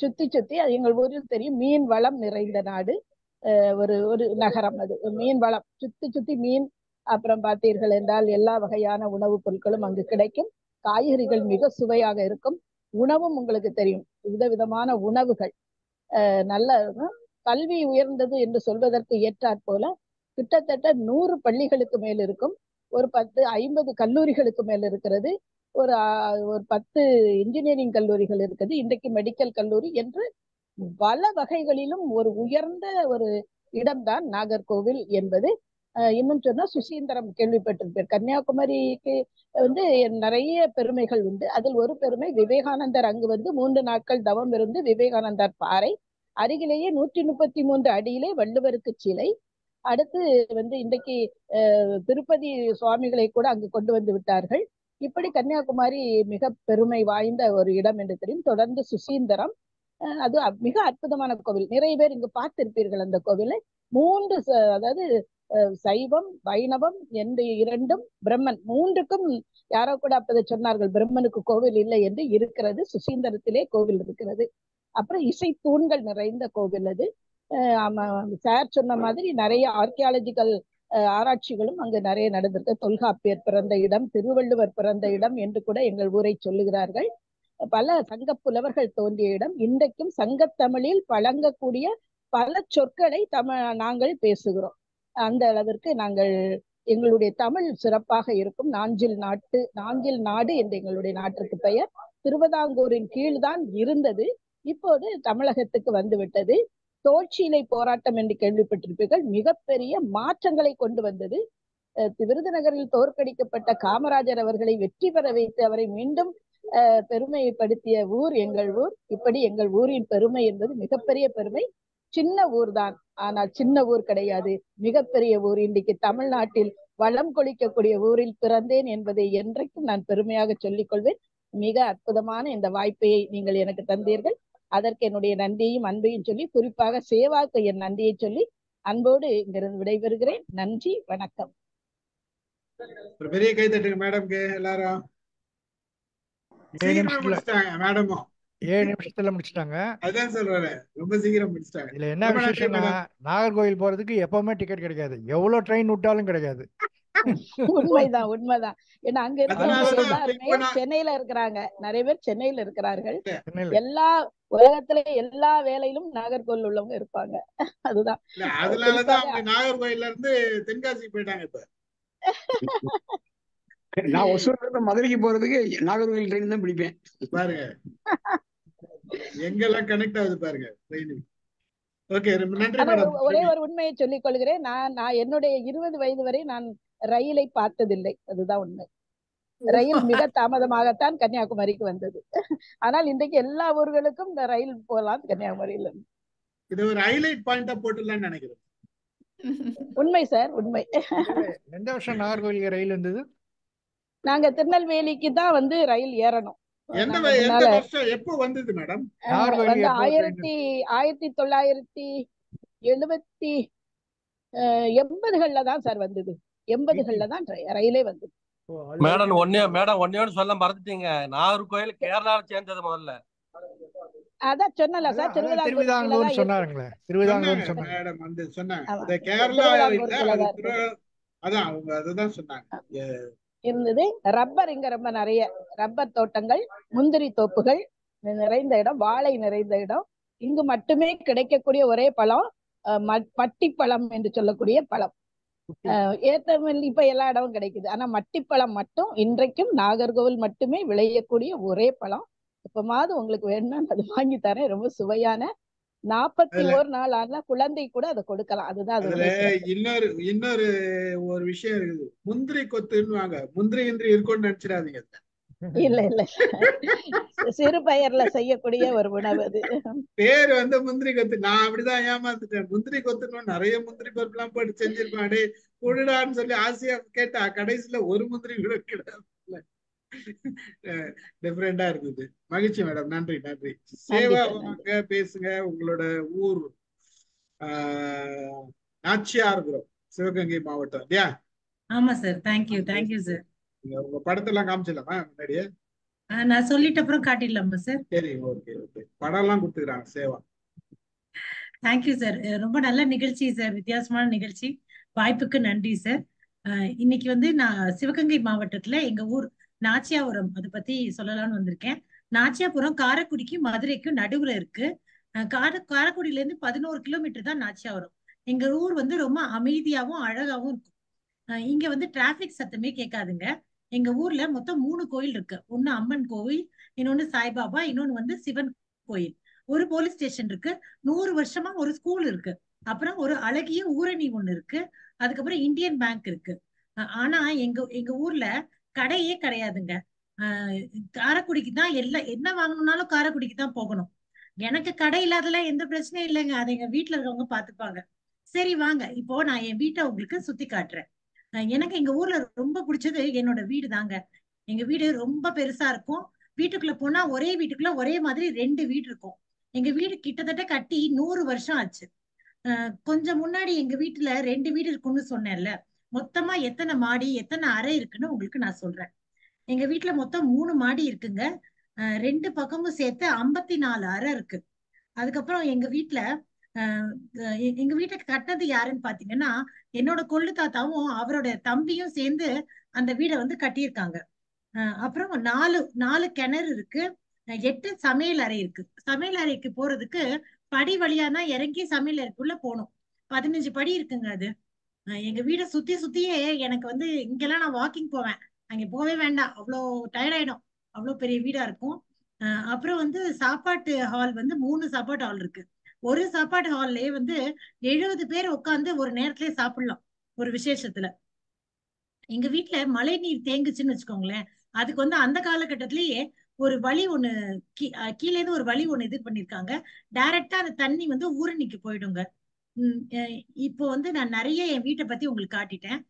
சுத்தி அது எங்கள் ஊரில் தெரியும், மீன் வளம் நிறைந்த நாடு, ஒரு நகரம் அது. மீன் வளம், சுத்தி மீன். அப்புறம் பார்த்தீர்கள் என்றால் எல்லா வகையான உணவுப் பொருட்களும் அங்கு கிடைக்கும். காய்கறிகள் மிக சுவையாக இருக்கும். உணவும் உங்களுக்கு தெரியும், விதவிதமான உணவுகள் நல்ல. கல்வி உயர்ந்தது என்று சொல்வதற்கு ஏற்றாற் போல கிட்டத்தட்ட 100 பள்ளிகளுக்கு மேல் இருக்கும். ஒரு 50 கல்லூரிகளுக்கு மேல் இருக்கிறது. ஒரு 10 இன்ஜினியரிங் கல்லூரிகள் இருக்குது. இன்றைக்கு மெடிக்கல் கல்லூரி என்று பல வகைகளிலும் ஒரு உயர்ந்த ஒரு இடம்தான் நாகர்கோவில் என்பது. இன்னும் சொன்னா சுசீந்திரம் கேள்விப்பட்டிருப்பேன். கன்னியாகுமரிக்கு வந்து நிறைய பெருமைகள் உண்டு. அதில் ஒரு பெருமை, விவேகானந்தர் அங்கு வந்து 3 நாட்கள் தவம் இருந்து விவேகானந்தர் பாறை, அருகிலேயே 133 அடியிலே வள்ளுவருக்கு சிலை. அடுத்து வந்து இன்றைக்கு திருப்பதி சுவாமிகளை கூட அங்கு கொண்டு வந்து விட்டார்கள். இப்படி கன்னியாகுமரி மிக பெருமை வாய்ந்த ஒரு இடம் என்று தெரியும். தொடர்ந்து சுசீந்திரம், அது மிக அற்புதமான கோவில். நிறைய பேர் இங்கு பார்த்திருப்பீர்கள் அந்த கோவிலை. 3 அதாவது சைவம் வைணவம் என்று 2ம், பிரம்மன் 3க்கும் யாரோ கூட அப்பதை சொன்னார்கள், பிரம்மனுக்கு கோவில் இல்லை என்று. இருக்கிறது, சுசீந்திரத்திலே கோவில் இருக்கிறது. அப்புறம் இசை தூண்கள் நிறைந்த கோவில் அது. சார் சொன்ன மாதிரி நிறைய ஆர்கியாலஜிக்கல் ஆராய்ச்சிகளும் அங்கு நிறைய நடந்திருக்கு. தொல்காப்பியர் பிறந்த இடம், திருவள்ளுவர் பிறந்த இடம் என்று கூட எங்கள் ஊரை சொல்லுகிறார்கள். பல சங்க புலவர்கள் தோன்றிய இடம். இன்றைக்கும் சங்கத்தமிழில் வழங்கக்கூடிய பல சொற்களை நாங்கள் பேசுகிறோம். அந்த அளவிற்கு எங்களுடைய தமிழ் சிறப்பாக இருக்கும். நாஞ்சில் நாடு என்று எங்களுடைய நாட்டிற்கு பெயர். திருவிதாங்கூரின் கீழ்தான் இருந்தது, இப்போது தமிழகத்துக்கு வந்துவிட்டது. தோல்சீலை போராட்டம் என்று கேள்விப்பட்டிருப்பீர்கள், மிகப்பெரிய மாற்றங்களை கொண்டு வந்தது. விருதுநகரில் தோற்கடிக்கப்பட்ட காமராஜர் அவர்களை வெற்றி பெற வைத்து அவரை மீண்டும் பெருமைப்படுத்திய ஊர் எங்கள் ஊர். இப்படி எங்கள் ஊரின் பெருமை என்பது மிகப்பெரிய பெருமை. சின்ன ஊர் தான், ஆனால் சின்ன ஊர் கிடையாது, மிகப்பெரிய ஊர். இன்றைக்கு தமிழ்நாட்டில் வளம் கொளிக்கக்கூடிய ஊரில் பிறந்தேன் என்பதை என்றைக்கும் நான் பெருமையாக சொல்லிக் கொள்வேன். மிக அற்புதமான இந்த வாய்ப்பை நீங்கள் எனக்கு தந்தீர்கள். அதற்கு என்னுடைய நன்றியையும் அன்பையும் சொல்லி, குறிப்பாக சேவாக்கு என் நன்றியை சொல்லி அன்போடு இங்கிருந்து விடைபெறுகிறேன். நன்றி, வணக்கம்.
ஒரு பெரிய கை தட்டுங்க மேடம்க்கு எல்லாரும்.
7
சீக்கிரமா
நிமிஷத்துல
முடிச்சிட்டாங்க மேடமும்.
7 நிமிஷத்துல முடிச்சிட்டாங்க.
அதான் சொல்றேன், ரொம்ப சீக்கிரம் முடிச்சிட்டாங்க.
இதுல என்ன
ரொம்ப நன்றி
விசேஷம்னா
மேடம்.
நாகர்கோவில் போறதுக்கு எப்பவுமே டிக்கெட் கிடைக்காது, எவ்வளவு ட்ரெயின் விட்டாலும் கிடைக்காது.
உண்மைதான், உண்மைதான். ஏன்னா அங்க இருக்கிறவங்க
அதனாலதான்
எல்லாருமே
இப்ப நான்
சென்னையில இருக்கிறாங்க, நிறைய பேர் சென்னையில இருக்கிறார்கள்.
சென்னையில
எல்லா உலகத்துல எல்லா வேலையிலும் நாகர்கோவில் உள்ளவங்க இருப்பாங்க. அதுதான்
இல்ல, அதனாலதான்
குறிப்பாக
அவங்க நாகர்கோயில்ல இருந்து தென்காசிக்கு போயிட்டாங்க. இப்ப
நான் ஒசூர்ல இருந்து மதுரைக்கு போறதுக்கு நாகர்கோவில் ட்ரெயின் தான் பிடிப்பேன்.
பாருங்க எங்கெல்லாம் கனெக்ட் ஆகுது பாருங்க ட்ரெயின். ஓகே, நன்றி
ஆனா
மேடம்.
ஒரே ஒரு உண்மையை சொல்லிக் கொள்கிறேன். நான் என்னுடைய 20 வயது வரை நான் ரயிலை பார்த்ததில்லை. அதுதான் உண்மை. ரயில் மிக தாமதமாகத்தான் கன்னியாகுமரிக்கு வந்தது. ஆனால் இன்றைக்கு எல்லா ஊர்களுக்கும் இந்த ரயில் போகலாம் கன்னியாகுமரியில.
இது ஒரு ஹைலைட் பாயிண்டா போட்டுலாம்னு நினைக்கிறேன்.
உண்மை சார், உண்மை.
எந்த வருஷம் நாகர்கோவிலுக்கு ரயில் இருந்தது?
நாங்க திருநெல்வேலிக்கு தான் வந்து ரயில் ஏறணும்.
எந்த
நாங்க
எந்த
முன்னால
வருஷம் எப்போ வந்தது மேடம்?
நாகர்கோவிலுக்கு
வந்து
எப்போ ட்ரெயின்?
1980 தான் சார் வந்தது. 80 தான் ரயிலே வந்தது.
மேடம் ஒன்னே சொல்ல மறந்துட்டீங்க. நாகர்கோயில் கேரளாவை சேர்ந்தது முதல்ல.
அதான் சொன்னல சார், திருவிதாங்கூர்
திருவிதாங்கூர் சொன்னாருங்களே, திருவிதாங்கூர் சொன்னாங்க
மேடம் வந்து சொன்னாங்க. அது கேரளா இல்ல, அது அதான் அவங்க அதுதான் சொன்னாங்க
இருந்தது. ரப்பர் இங்க ரொம்ப நிறைய ரப்பர் தோட்டங்கள், முந்திரி தோப்புகள் நிறைந்த இடம், வாழை நிறைந்த இடம். இங்கு மட்டுமே கிடைக்கக்கூடிய ஒரே பழம் மட்டிப்பழம் என்று சொல்லக்கூடிய பழம். ஏத்தமில் இப்ப எல்லா இடமும் கிடைக்குது. ஆனா மட்டிப்பழம் மட்டும் இன்றைக்கும் நாகர்கோவில் மட்டுமே விளையக்கூடிய ஒரே பழம். இப்பமாவது உங்களுக்கு வேணும்னா அது வாங்கி தரேன். ரொம்ப சுவையான 41 நாள் ஆனா குழந்தை கூட அதை கொடுக்கலாம். அதுதான்
அதுல இன்னொரு ஒரு விஷயம் இருக்குது. முந்திரி கொத்துன்னு வாங்க, முந்திரி இந்திரி இருக்கும்னு நினைச்சிடாதீங்க.
இல்ல இல்ல, சிறு பெயர்ல செய்யக்கூடிய ஒரு உணவு அது.
பேரு வந்து முந்திரி கொத்து. நான் அப்படிதான் ஏமாந்துட்டேன். முந்திரி கொத்துன்னு நிறைய முந்திரி பருப்பு எல்லாம் போட்டு செஞ்சிருப்பேன். அடே கொடுடான்னு சொல்லி ஆசையா கேட்டா கடைசியில ஒரு முந்திரி கூட கிடையாது. டிஃபரெண்டா இருந்தது. மகிழ்ச்சி மேடம், நன்றி நன்றி. சேவா வாங்க, பேசுங்க. உங்களோட ஊர் நாச்சியார்புரம், சிவகங்கை மாவட்டம் இல்லையா?
ஆமா சார். Thank you sir.
உங்க படத்தெல்லாம் காமிச்சிடலாமா முன்னாடியே?
நான் சொல்லிட்ட அப்புறம் காட்டிடலாமா சார்?
சரி, ஓகே. படம் எல்லாம் கொடுத்துக்கிறாங்க சேவா.
Thank you sir. ரொம்ப நல்ல நிகழ்ச்சி சார், வித்தியாசமான நிகழ்ச்சி. வாய்ப்புக்கு நன்றி சார். இன்னைக்கு வந்து நான் சிவகங்கை மாவட்டத்துல எங்க ஊர் நாச்சியாபுரம் அதை பத்தி சொல்லலாம்னு வந்திருக்கேன். நாச்சியாபுரம் காரைக்குடிக்கும் மதுரைக்கும் நடுவுல இருக்கு. காரைக்குடியில இருந்து 11 கிலோமீட்டர் தான் நாச்சியாபுரம். எங்க ஊர் வந்து ரொம்ப அமைதியாவும் அழகாவும் இருக்கும். இங்க வந்து டிராபிக் சத்தமே கேட்காதுங்க. எங்க ஊர்ல மொத்தம் 3 கோயில் இருக்கு. ஒண்ணு அம்மன் கோவில், இன்னொன்னு சாய்பாபா, இன்னொன்னு வந்து சிவன் கோயில். ஒரு போலீஸ் ஸ்டேஷன் இருக்கு. 100 வருஷமா ஒரு ஸ்கூல் இருக்கு. அப்புறம் ஒரு அழகிய ஊரணி ஒண்ணு இருக்கு. அதுக்கப்புறம் இந்தியன் பேங்க் இருக்கு. ஆனா எங்க ஊர்ல கடையே கிடையாதுங்க. காரைக்குடிக்கு தான் என்ன வாங்கணும்னாலும் காரைக்குடிக்கு தான் போகணும். எனக்கு கடை இல்லாதெல்லாம் எந்த பிரச்சனையும் இல்லைங்க. அதை எங்க வீட்டுல இருக்கவங்க பாத்துப்பாங்க. சரி வாங்க, இப்போ நான் என் வீட்டை உங்களுக்கு சுத்தி காட்டுறேன். எனக்கு எங்க ஊர்ல ரொம்ப பிடிச்சது என்னோட வீடு தாங்க. எங்க வீடு ரொம்ப பெருசா இருக்கும். வீட்டுக்குள்ள போனா ஒரே வீட்டுக்குள்ள ஒரே மாதிரி 2 வீடு இருக்கும். எங்க வீடு கிட்டத்தட்ட கட்டி 100 வருஷம் ஆச்சு. கொஞ்சம் முன்னாடி எங்க வீட்டுல 2 வீடு இருக்குன்னு சொன்னேன்ல. மொத்தமா எத்தனை மாடி எத்தனை அறை இருக்குன்னு உங்களுக்கு நான் சொல்றேன். எங்க வீட்டுல மொத்தம் 3 மாடி இருக்குங்க. 2 பக்கமும் சேர்த்து 54 அறை இருக்கு. அதுக்கப்புறம் எங்க வீட்டை கட்டினது யாருன்னு பாத்தீங்கன்னா என்னோட கொள்ளு தாத்தாவும் அவரோட தம்பியும் சேர்ந்து அந்த வீடை வந்து கட்டியிருக்காங்க. அப்புறம் 4 கிணறு இருக்கு. 8 சமையல் அறை இருக்கு. சமையல் அறைக்கு போறதுக்கு படி வழியா தான் இறங்கி சமையல் அறைக்குள்ள போகணும். 15 படி இருக்குங்க. அது எங்க வீடை சுத்தியே எனக்கு வந்து இங்கெல்லாம் நான் வாக்கிங் போவேன். அங்க போவே வேண்டாம், அவ்வளோ டயர்ட் ஆயிடும். அவ்வளோ பெரிய வீடா இருக்கும். அப்புறம் வந்து சாப்பாட்டு ஹால் வந்து 3 சாப்பாட்டு ஹால் இருக்கு. ஒரு சாப்பாட்டு ஹால்லயே வந்து 70 பேர் உட்காந்து ஒரு நேரத்திலேயே சாப்பிடலாம் ஒரு விசேஷத்துல. எங்க வீட்டுல மழை நீர் தேங்குச்சுன்னு வச்சுக்கோங்களேன். அதுக்கு வந்து அந்த காலகட்டத்திலேயே ஒரு வழி ஒண்ணு கீழே இருந்து ஒரு வழி ஒண்ணு இது பண்ணிருக்காங்க. டைரக்டா அந்த தண்ணி வந்து ஊரணிக்கு போயிடுங்க. இப்போ வந்து நான் நிறைய என் வீட்டை பத்தி உங்களுக்கு காட்டிட்டேன்.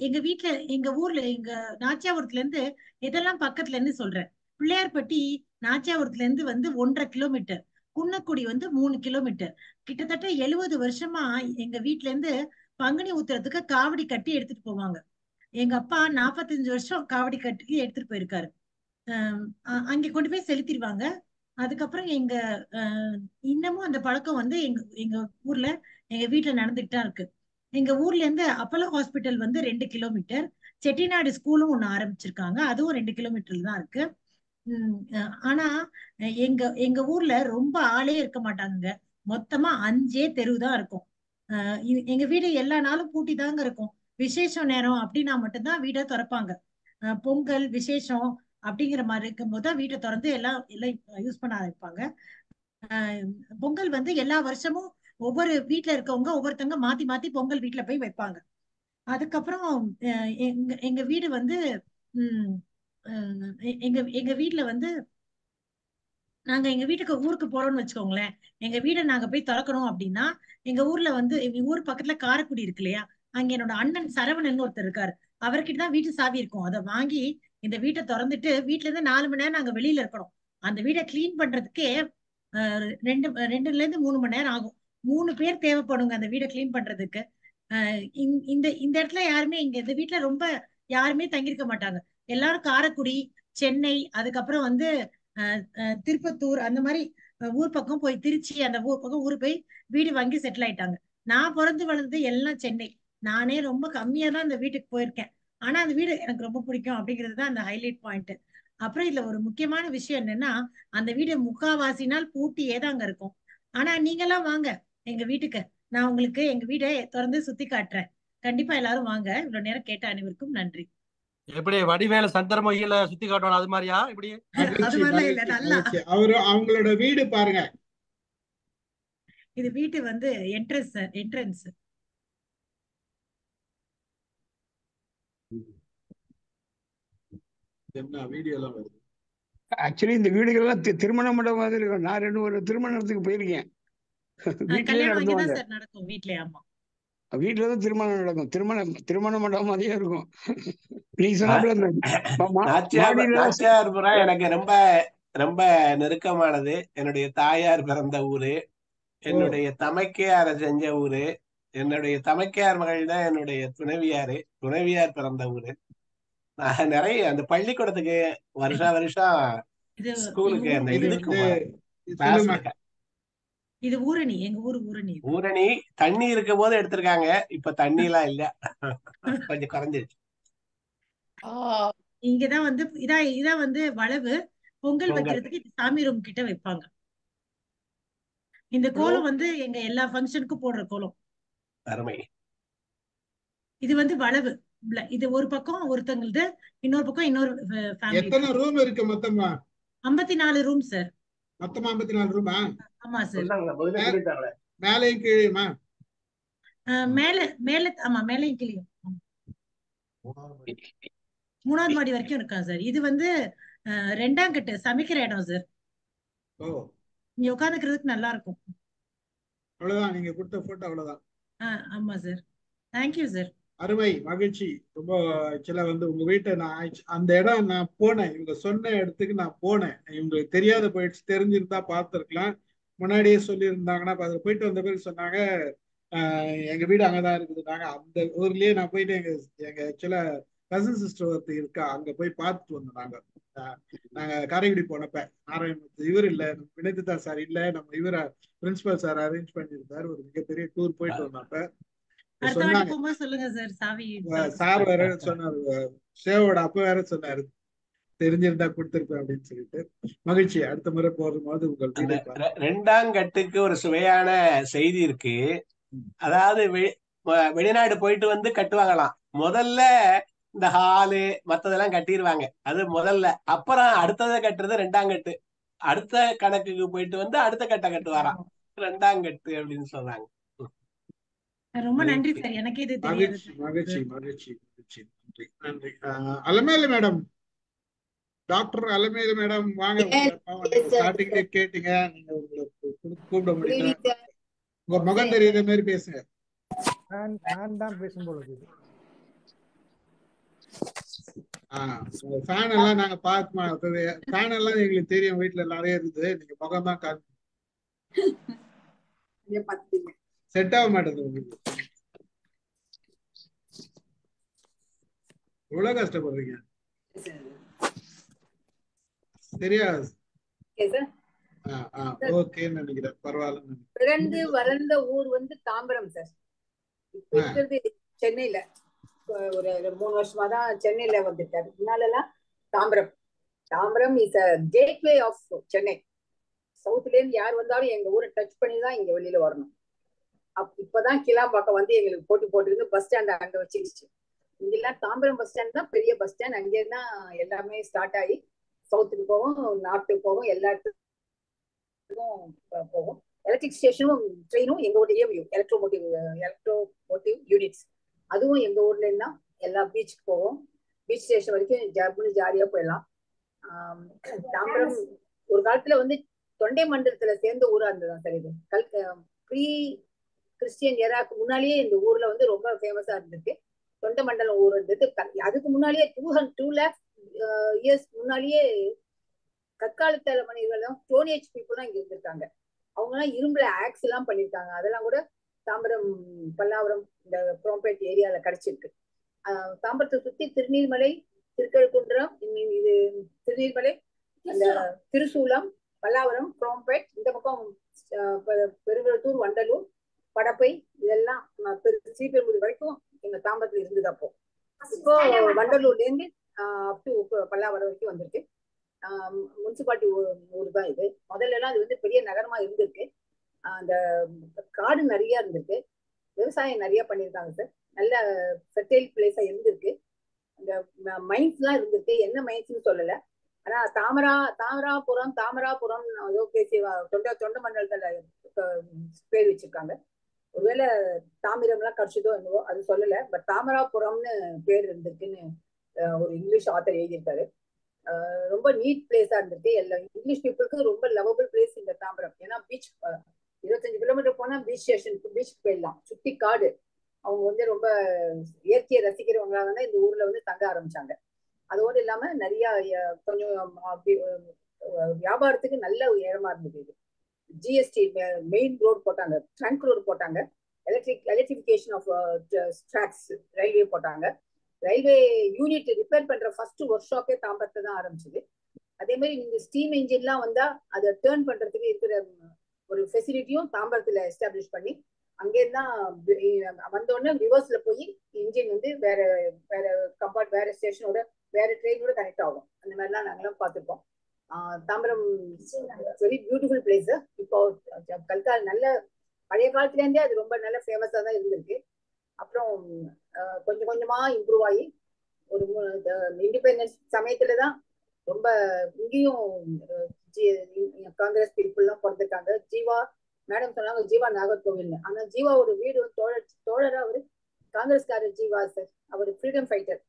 எங்க வீட்டுல எங்க ஊர்ல எங்க நாச்சியாபுரத்துல இருந்து இதெல்லாம் பக்கத்துல இருந்து சொல்றேன். பிள்ளையார்பட்டி நாச்சியாபுரத்துல இருந்து வந்து 1.5 கிலோமீட்டர், குன்னக்குடி வந்து 3 கிலோமீட்டர். கிட்டத்தட்ட 70 வருஷமா எங்க வீட்டுல இருந்து பங்குனி உத்திரத்துக்கு காவடி கட்டி எடுத்துட்டு போவாங்க. எங்க அப்பா 45 வருஷம் காவடி கட்டி எடுத்துட்டு போயிருக்காரு. அங்க கொண்டு போய் செலுத்திடுவாங்க. அதுக்கப்புறம் இன்னமும் அந்த பழக்கம் வந்து எங்க எங்க ஊர்ல எங்க வீட்டுல நடந்துட்டு தான் இருக்கு. எங்க ஊர்ல இருந்து அப்போலோ ஹாஸ்பிட்டல் வந்து 2 கிலோமீட்டர், செட்டிநாடு ஸ்கூலும் ஒண்ணு ஆரம்பிச்சிருக்காங்க, அதுவும் 2 கிலோமீட்டர்ல தான் இருக்கு. ஆனா எங்க எங்க ஊர்ல ரொம்ப ஆளே இருக்க மாட்டாங்க. மொத்தமா 5 தெரு தான் இருக்கும். எங்க வீடு எல்லா நாளும் பூட்டி தாங்க இருக்கும். விசேஷம் நேரம் அப்படின்னா மட்டும்தான் வீடை திறப்பாங்க. பொங்கல் விசேஷம் அப்படிங்கிற மாதிரி இருக்கும் போது வீட்டை திறந்து எல்லாம் யூஸ் பண்ண ஆரம்பிப்பாங்க. பொங்கல் வந்து எல்லா வருஷமும் ஒவ்வொரு வீட்டுல இருக்கவங்க ஒவ்வொருத்தவங்க மாத்தி மாத்தி பொங்கல் வீட்டுல போய் வைப்பாங்க. அதுக்கப்புறம் எங்க வீடு வந்து எங்க வீட்டுல வந்து நாங்க எங்க ஊருக்கு போறோம்னு வச்சுக்கோங்களேன். எங்க வீடை நாங்க போய் திறக்கணும் அப்படின்னா எங்க ஊர்ல வந்து எங்க ஊர் பக்கத்துல காரைக்குடி இருக்கு இல்லையா, அங்க என்னோட அண்ணன் சரவணன் ஒருத்தர் இருக்காரு. அவர்கிட்ட தான் வீட்டு சாவி இருக்கும். அதை வாங்கி இந்த வீட்டை திறந்துட்டு வீட்டுல இருந்து 4 மணி நேரம் நாங்க வெளியில இருக்கணும். அந்த வீடை கிளீன் பண்றதுக்கே 2 இருந்து 3 மணி நேரம் ஆகும். 3 பேர் தேவைப்படுங்க அந்த வீடை கிளீன் பண்றதுக்கு. இந்த இந்த இடத்துல யாருமே இந்த வீட்டுல ரொம்ப யாருமே தங்கியிருக்க மாட்டாங்க. எல்லாரும் காரைக்குடி, சென்னை, அதுக்கப்புறம் வந்து திருப்பத்தூர் அந்த மாதிரி ஊர் பக்கம் போய், திருச்சி அந்த ஊர் பக்கம் போய் வீடு வாங்கி செட்டில் ஆயிட்டாங்க. நான் பிறந்து வளர்ந்தது எல்லாம் சென்னை. நானே ரொம்ப கம்மியா தான் அந்த வீட்டுக்கு போயிருக்கேன். ஆனா அந்த வீடு எனக்கு ரொம்ப பிடிக்கும் அப்படிங்கிறது தான் அந்த ஹைலைட் பாயிண்ட். அப்புறம் இதுல ஒரு முக்கியமான விஷயம் என்னன்னா, அந்த வீடு முக்காவாசி நாள் பூட்டியே தாங்க இருக்கும். ஆனா நீங்க எல்லாம் வாங்க எங்க வீட்டுக்கு, நான் உங்களுக்கு எங்க வீடை திறந்து சுத்தி காட்டுறேன். கண்டிப்பா எல்லாரும் வாங்க. இவ்வளவு நேரம் கேட்ட அனைவருக்கும் நன்றி.
எப்படி வடிவேலு சந்திரமுகியில சுத்தி காட்டணும் அது மாதிரியா? இப்படி
அது மாதிரிலாம் இல்ல, நல்லா
அவங்களோட வீடு பாருங்க.
இது வீட்டு வந்து என்ட்ரன்ஸ்.
என்ன வீடியோ எல்லாம் வருது?
ஆக்சுவலி இந்த வீடுகள்லாம் திருமண மண்டபம் மாதிரி இருக்கும். நான் 2 திருமணத்துக்கு போயிருக்கேன். வீட்லயே நடத்துவாங்க.
நடக்கும் வீட்லயே. ஆமா,
வீட்டுலதான் திருமணம் நடக்கும். திருமண மண்டபம் மாதிரியே இருக்கும். நீங்க சொன்னாப்புல
நாச்சியார்புரம் எனக்கு ரொம்ப ரொம்ப நெருக்கமானது. என்னுடைய தாயார் பிறந்த ஊரு, என்னுடைய தமைக்கையார செஞ்ச ஊரு, என்னுடைய தமைக்கையார் மகள் தான் என்னுடைய துணைவியார் பிறந்த ஊரு. நான் நிறைய அந்த பள்ளிக்கூடத்துக்கு வருஷம் ஸ்கூலுக்கு அந்த இதுக்கு
இது ஊரணி, எங்க ஊர்
ஊரணி. தண்ணி இருக்கும் போது எடுத்திருக்காங்க, இப்ப தண்ணி எல்லாம் இல்ல, கொஞ்சம் குறைஞ்சிருச்சு.
இங்கதான் வந்து இதான் வந்து வளவு. பொங்கல் வைக்கிறதுக்கு சாமி ரூம் கிட்ட வைப்பாங்க. இந்த கோலம் வந்து எங்க எல்லா ஃபங்க்ஷனுக்கும் போடுற கோலம்.
அருமை.
இது வந்து வளவு. இது ஒரு பக்கம் ஒருத்தங்களுக்கு, இன்னொரு பக்கம் இன்னொரு ஃபேமிலி.
எத்தனை ரூம் இருக்கு மொத்தமா?
54 ரூம் சார்.
மொத்தமா 54 ரூமா?
ஆமா சார்.
மேலையும் கீழேயுமா?
மேல ஆமா, மேலையும் கீழேயும். 3ஆவது மாடி வரைக்கும் இருக்கா சார். இது வந்து 2ஆம் கட்டு சமைக்கிற இடம் சார். இங்க உட்காந்துக்கிறதுக்கு நல்லா இருக்கும்.
அவ்வளவுதான், நீங்க கொடுத்த போட்டோ அவ்வளவுதான்.
ஆமா சார். Thank you sir.
அருமை, மகிழ்ச்சி. ரொம்ப ஆக்சுவலா வந்து உங்க வீட்டை நான் அந்த இடம் நான் போனேன், இவங்க சொன்ன இடத்துக்கு நான் போனேன். இவங்களுக்கு தெரியாத போயிடுச்சு, தெரிஞ்சிருந்தா பார்த்துருக்கலாம். முன்னாடியே சொல்லியிருந்தாங்கன்னா அதில் போயிட்டு வந்த பிறகு சொன்னாங்க எங்க வீடு அங்கதான் இருக்குது. நாங்க அந்த ஊர்லயே நான் போயிட்டு எங்க ஆக்சுவலா கசின் சிஸ்டர் ஒருத்தர் இருக்கா, அங்க போய் பார்த்துட்டு வந்தோம். நாங்க காரைக்குடி போனப்ப நாராயண இவர் இல்ல, வினதிதா சார் இல்ல, நம்ம இவர பிரின்சிபல் சார் அரேஞ்ச் பண்ணியிருந்தாரு. ஒரு மிகப்பெரிய டூர் போயிட்டு வந்தப்ப சார் வேற சொன்னாரு, சேவோட அப்ப வேற சொன்னாரு தெரிஞ்சிருந்தா கொடுத்திருப்பேன் அப்படின்னு சொல்லிட்டு. மகிழ்ச்சி. அடுத்த முறை போகும்போது உங்கள்
2ஆம் கட்டுக்கு ஒரு சுவையான செய்தி இருக்கு. அதாவது வெளிநாடு போயிட்டு வந்து கட்டுவாங்களாம். முதல்ல இந்த ஹாலு மத்ததெல்லாம் கட்டிடுவாங்க, அது முதல்ல. அப்புறம் அடுத்ததை கட்டுறது 2ஆம் கட்டு. அடுத்த கணக்குக்கு போயிட்டு வந்து அடுத்த கட்டை கட்டுவாராம், 2ஆம் கட்டு அப்படின்னு சொன்னாங்க.
ரொம்ப நன்றி சார். எனக்கே இது தெரியாது.
மகிழ்ச்சி. நன்றி. Alamelu madam doctor Alamelu madam வாங்க. ஸ்டார்டிங்ல கேட்டீங்க, நீங்க உங்களை கூப்பிட முடியல. உங்க முகம் தெரியுற மாதிரி பேசுங்க.
நான் தான் பேசும் பொழுது
ஃபேன் எல்லாம் நாங்க பார்க்க, ஃபேன் எல்லாம் எங்களுக்கு தெரியும், வீட்டுல நிறைய இருக்குது. நீங்க முகம் தான் காட்டு செட் ஆக மாட்டேங்குது உங்களுக்கு. எவ்வளவு கஷ்டப்படுறீங்க சரியா? ஓகேன்னு நினைக்கிறேன். பரவாயில்ல.
பிறந்து வளர்ந்த ஊர் வந்து தாம்பரம் சார். இப்ப இருக்கிறது சென்னையில. ஒரு 3 வருஷமா தான் சென்னையில வந்துட்டாரு. முன்னாலெல்லாம் Tambaram. Tambaram is a gateway of Chennai. சவுத்ல இருந்து யார் வந்தாலும் எங்க ஊரை டச் பண்ணி தான் இங்க வெளியில வரணும். இப்பதான் கிளாம்பாக்கம் வந்து எங்களுக்கு போட்டு பஸ் ஸ்டாண்ட் அங்க வச்சிருச்சு. இங்கெல்லாம் தாம்பரம் பஸ் ஸ்டாண்ட் தான் பெரிய பஸ் ஸ்டாண்ட். அங்கே தான் எல்லாமே ஸ்டார்ட் ஆகி சவுத்துக்கு போகும், நார்த்துக்கு போகும், எல்லா இடத்துக்கும் போகும். எலக்ட்ரிக் ஸ்டேஷனும் ட்ரெயினும் எங்க ஊர்லயே எலக்ட்ரோமோட்டிவ் யூனிட்ஸ் அதுவும் எங்க ஊர்ல இருந்தா எல்லா பீச்சுக்கு போவோம். பீச் ஸ்டேஷன் வரைக்கும் ஜாலியா போயிடலாம். தாம்பரம் ஒரு காலத்துல வந்து தொண்டை மண்டலத்துல சேர்ந்த ஊரா இருந்ததுதான் சார். இது ப்ரீ கிறிஸ்டியன் ஏராக்கு முன்னாலேயே இந்த ஊர்ல வந்து ரொம்ப ஃபேமஸா இருந்திருக்கு. தொண்டை மண்டலம் ஊர் இருந்தது. அதுக்கு முன்னாலேயே 2 lakh இயர்ஸ் முன்னாலேயே கற்காலத்தல மனிதர்களும் ஸ்டோன் ஏஜ் பீப்புள் தான் இங்க இருந்திருக்காங்க. அவங்க எல்லாம் இரும்புல ஆக்ஸ் எல்லாம் பண்ணிருக்காங்க. அதெல்லாம் கூட தாம்பரம், பல்லாவரம், இந்த குரோம்பேட் ஏரியால கிடைச்சிருக்கு. தாம்பரத்தை சுத்தி திருநீர்மலை, திருக்கழுக்குன்றம், இது திருநீர்மலை, அந்த திருசூலம், பல்லாவரம், குரோம்பேட், இந்த பக்கம் பெருங்கலத்தூர், வண்டலூர், படப்பை, இதெல்லாம் ஸ்ரீபெரும்புதூர் வரைக்கும் எங்க தாம்பரத்துல இருந்தது. அப்போ இப்போ வண்டலூர்ல இருந்து அப் டு பல்லாவரம் வரைக்கும் வந்திருக்கு. முனிசிபாலிட்டி ஊர் தான் இது. முதல்ல எல்லாம் இது வந்து பெரிய நகரமா இருந்திருக்கு. அந்த காடு நிறைய இருந்திருக்கு. விவசாயம் நிறைய பண்ணியிருக்காங்க சார். நல்ல ஃபெர்டைல் பிளேஸா இருந்திருக்கு. அந்த மைன்ஸ் எல்லாம் இருந்திருக்கு. என்ன மைன்ஸ்ன்னு சொல்லல. ஆனா தாமராபுரம் ஏதோ பேசி தொண்டை மண்டலத்துல பேர் வச்சிருக்காங்க. ஒருவேளை தாமிரம் எல்லாம் கடிச்சதோ என்னவோ அது சொல்லல. பட் தாமராபுரம்னு பேர் இருந்திருக்குன்னு ஒரு இங்கிலீஷ் ஆத்தர் எழுதியிருக்காரு. ரொம்ப நீட் பிளேஸா இருந்திருக்கு. எல்லா இங்கிலீஷ் பீப்புளுக்கு ரொம்ப லவபிள் பிளேஸ் இந்த தாம்பரம். ஏன்னா பீச் 25 கிலோமீட்டர் போனா பீச் ஸ்டேஷனுக்கு, பீச்சுக்கு போயிடலாம். சுத்தி காடு. அவங்க வந்து ரொம்ப இயற்கையை ரசிக்கிறவங்களா வந்து இந்த ஊர்ல வந்து தங்க ஆரம்பிச்சாங்க. அதோடு இல்லாம நிறைய கொஞ்சம் வியாபாரத்துக்கு நல்ல இடமா இருந்தது. இது ஜிஎஸ்டி மெயின் ரோடு போட்டாங்க, ட்ரங்க் ரோடு போட்டாங்க, எலக்ட்ரிபிகேஷன் ஆஃப் ட்ராக்ஸ், ரயில்வே போட்டாங்க. ரயில்வே யூனிட் ரிப்பேர் பண்ற ஃபர்ஸ்ட் ஒர்க் ஷாப்பே தாம்பரத்தை தான் ஆரம்பிச்சது. அதே மாதிரி நீங்க ஸ்டீம் இன்ஜின்லாம் வந்தா அதை டேர்ன் பண்றதுக்கு இருக்கிற ஒரு ஃபெசிலிட்டியும் தாம்பரத்துல எஸ்டாப்ளிஷ் பண்ணி அங்கேருந்தான் வந்தோடனே ரிவர்ஸ்ல போய் இன்ஜின் வந்து வேற கம்பார்ட், வேற ஸ்டேஷனோட, வேற ட்ரெயினோட கனெக்ட் ஆகும். அந்த மாதிரிலாம் நாங்களாம் பார்த்துருக்கோம். Tambaram very beautiful place. இப்போ கல்கால் நல்ல பழைய காலத்துல இருந்தே அது ரொம்ப நல்ல ஃபேமஸா தான் இருந்திருக்கு. அப்புறம் கொஞ்சம் கொஞ்சமா இம்ப்ரூவ் ஆகி ஒரு இண்டிபெண்டன்ஸ் சமயத்துலதான் ரொம்ப இங்கேயும் காங்கிரஸ் பீப்புள்லாம் பிறந்திருக்காங்க. ஜீவா மேடம் சொன்னாங்க ஜீவா நாகர்கோவில்னு. ஆனா ஜீவாவோட வீடு தோழரா அவரு காங்கிரஸ்காரர் ஜீவா சார். அவர் ஃப்ரீடம் ஃபைட்டர்.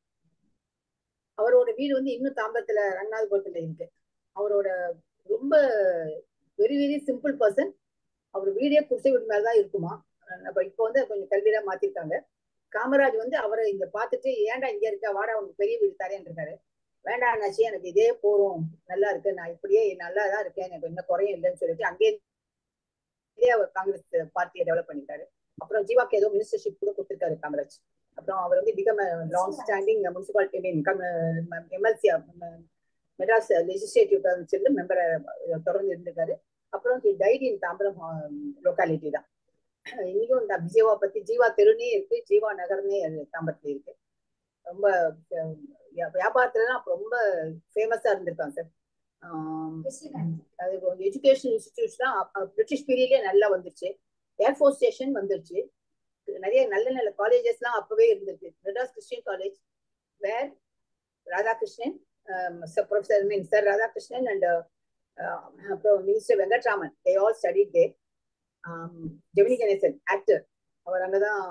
அவரோட வீடு வந்து இன்னும் தாம்பரத்துல ரங்கநாதபுரத்துல இருக்கு. அவரோட ரொம்ப வெரி வெரி சிம்பிள் பர்சன். அவர் வீடே குடிசை வீடு மேலதான் இருக்குமா. இப்போ வந்து கொஞ்சம் கல்வியா மாத்திருக்காங்க. காமராஜ் வந்து அவரை இங்க பாத்துட்டு, ஏன்டா இங்க இருக்க, வாடா உனக்கு பெரிய வீடு தரேன் இருக்காரு. வேண்டாம்னாச்சு, எனக்கு இதே போறோம், நல்லா இருக்கு, நான் இப்படியே நல்லா தான் இருக்கேன், எனக்கு என்ன குறையும் இல்லைன்னு சொல்லிட்டு அங்கேயே அவர் காங்கிரஸ் பார்ட்டியை டெவலப் பண்ணிட்டாரு. அப்புறம் ஜீவாக்கு ஏதோ மினிஸ்டர்ஷிப் கூட கொடுத்திருக்காரு காமராஜ். அப்புறம் அவர் வந்து become long standing municipality MLC Madras legislative council மெம்பரை தொடர்ந்து இருந்திருக்காரு. அப்புறம் டைட் இன் தாம்பரம் லொக்காலிட்டி தான். இன்னைக்கும் இந்த ஜீவா பத்தி ஜீவா தெருனே இருக்கு, ஜீவா நகர்னே தாம்பரத்துல இருக்கு. ரொம்ப வியாபாரத்துலலாம் ரொம்ப ஃபேமஸா இருந்திருக்காங்க சார். அது எஜுகேஷன் இன்ஸ்டிடியூட்ஸ் தான் பிரிட்டிஷ் பீரியட்லயே நல்லா வந்துருச்சு. ஏர்ஃபோர்ஸ் ஸ்டேஷன் வந்துருச்சு. நிறைய நல்ல நல்ல காலேஜஸ் எல்லாம் அப்பவே இருந்திருக்கு. Madras Christian college where Radhakrishnan professor sir Radhakrishnan and அப்புறம் minister Venkataraman, they all studied there. Gemini Ganesan actor, அவர் அங்கதான்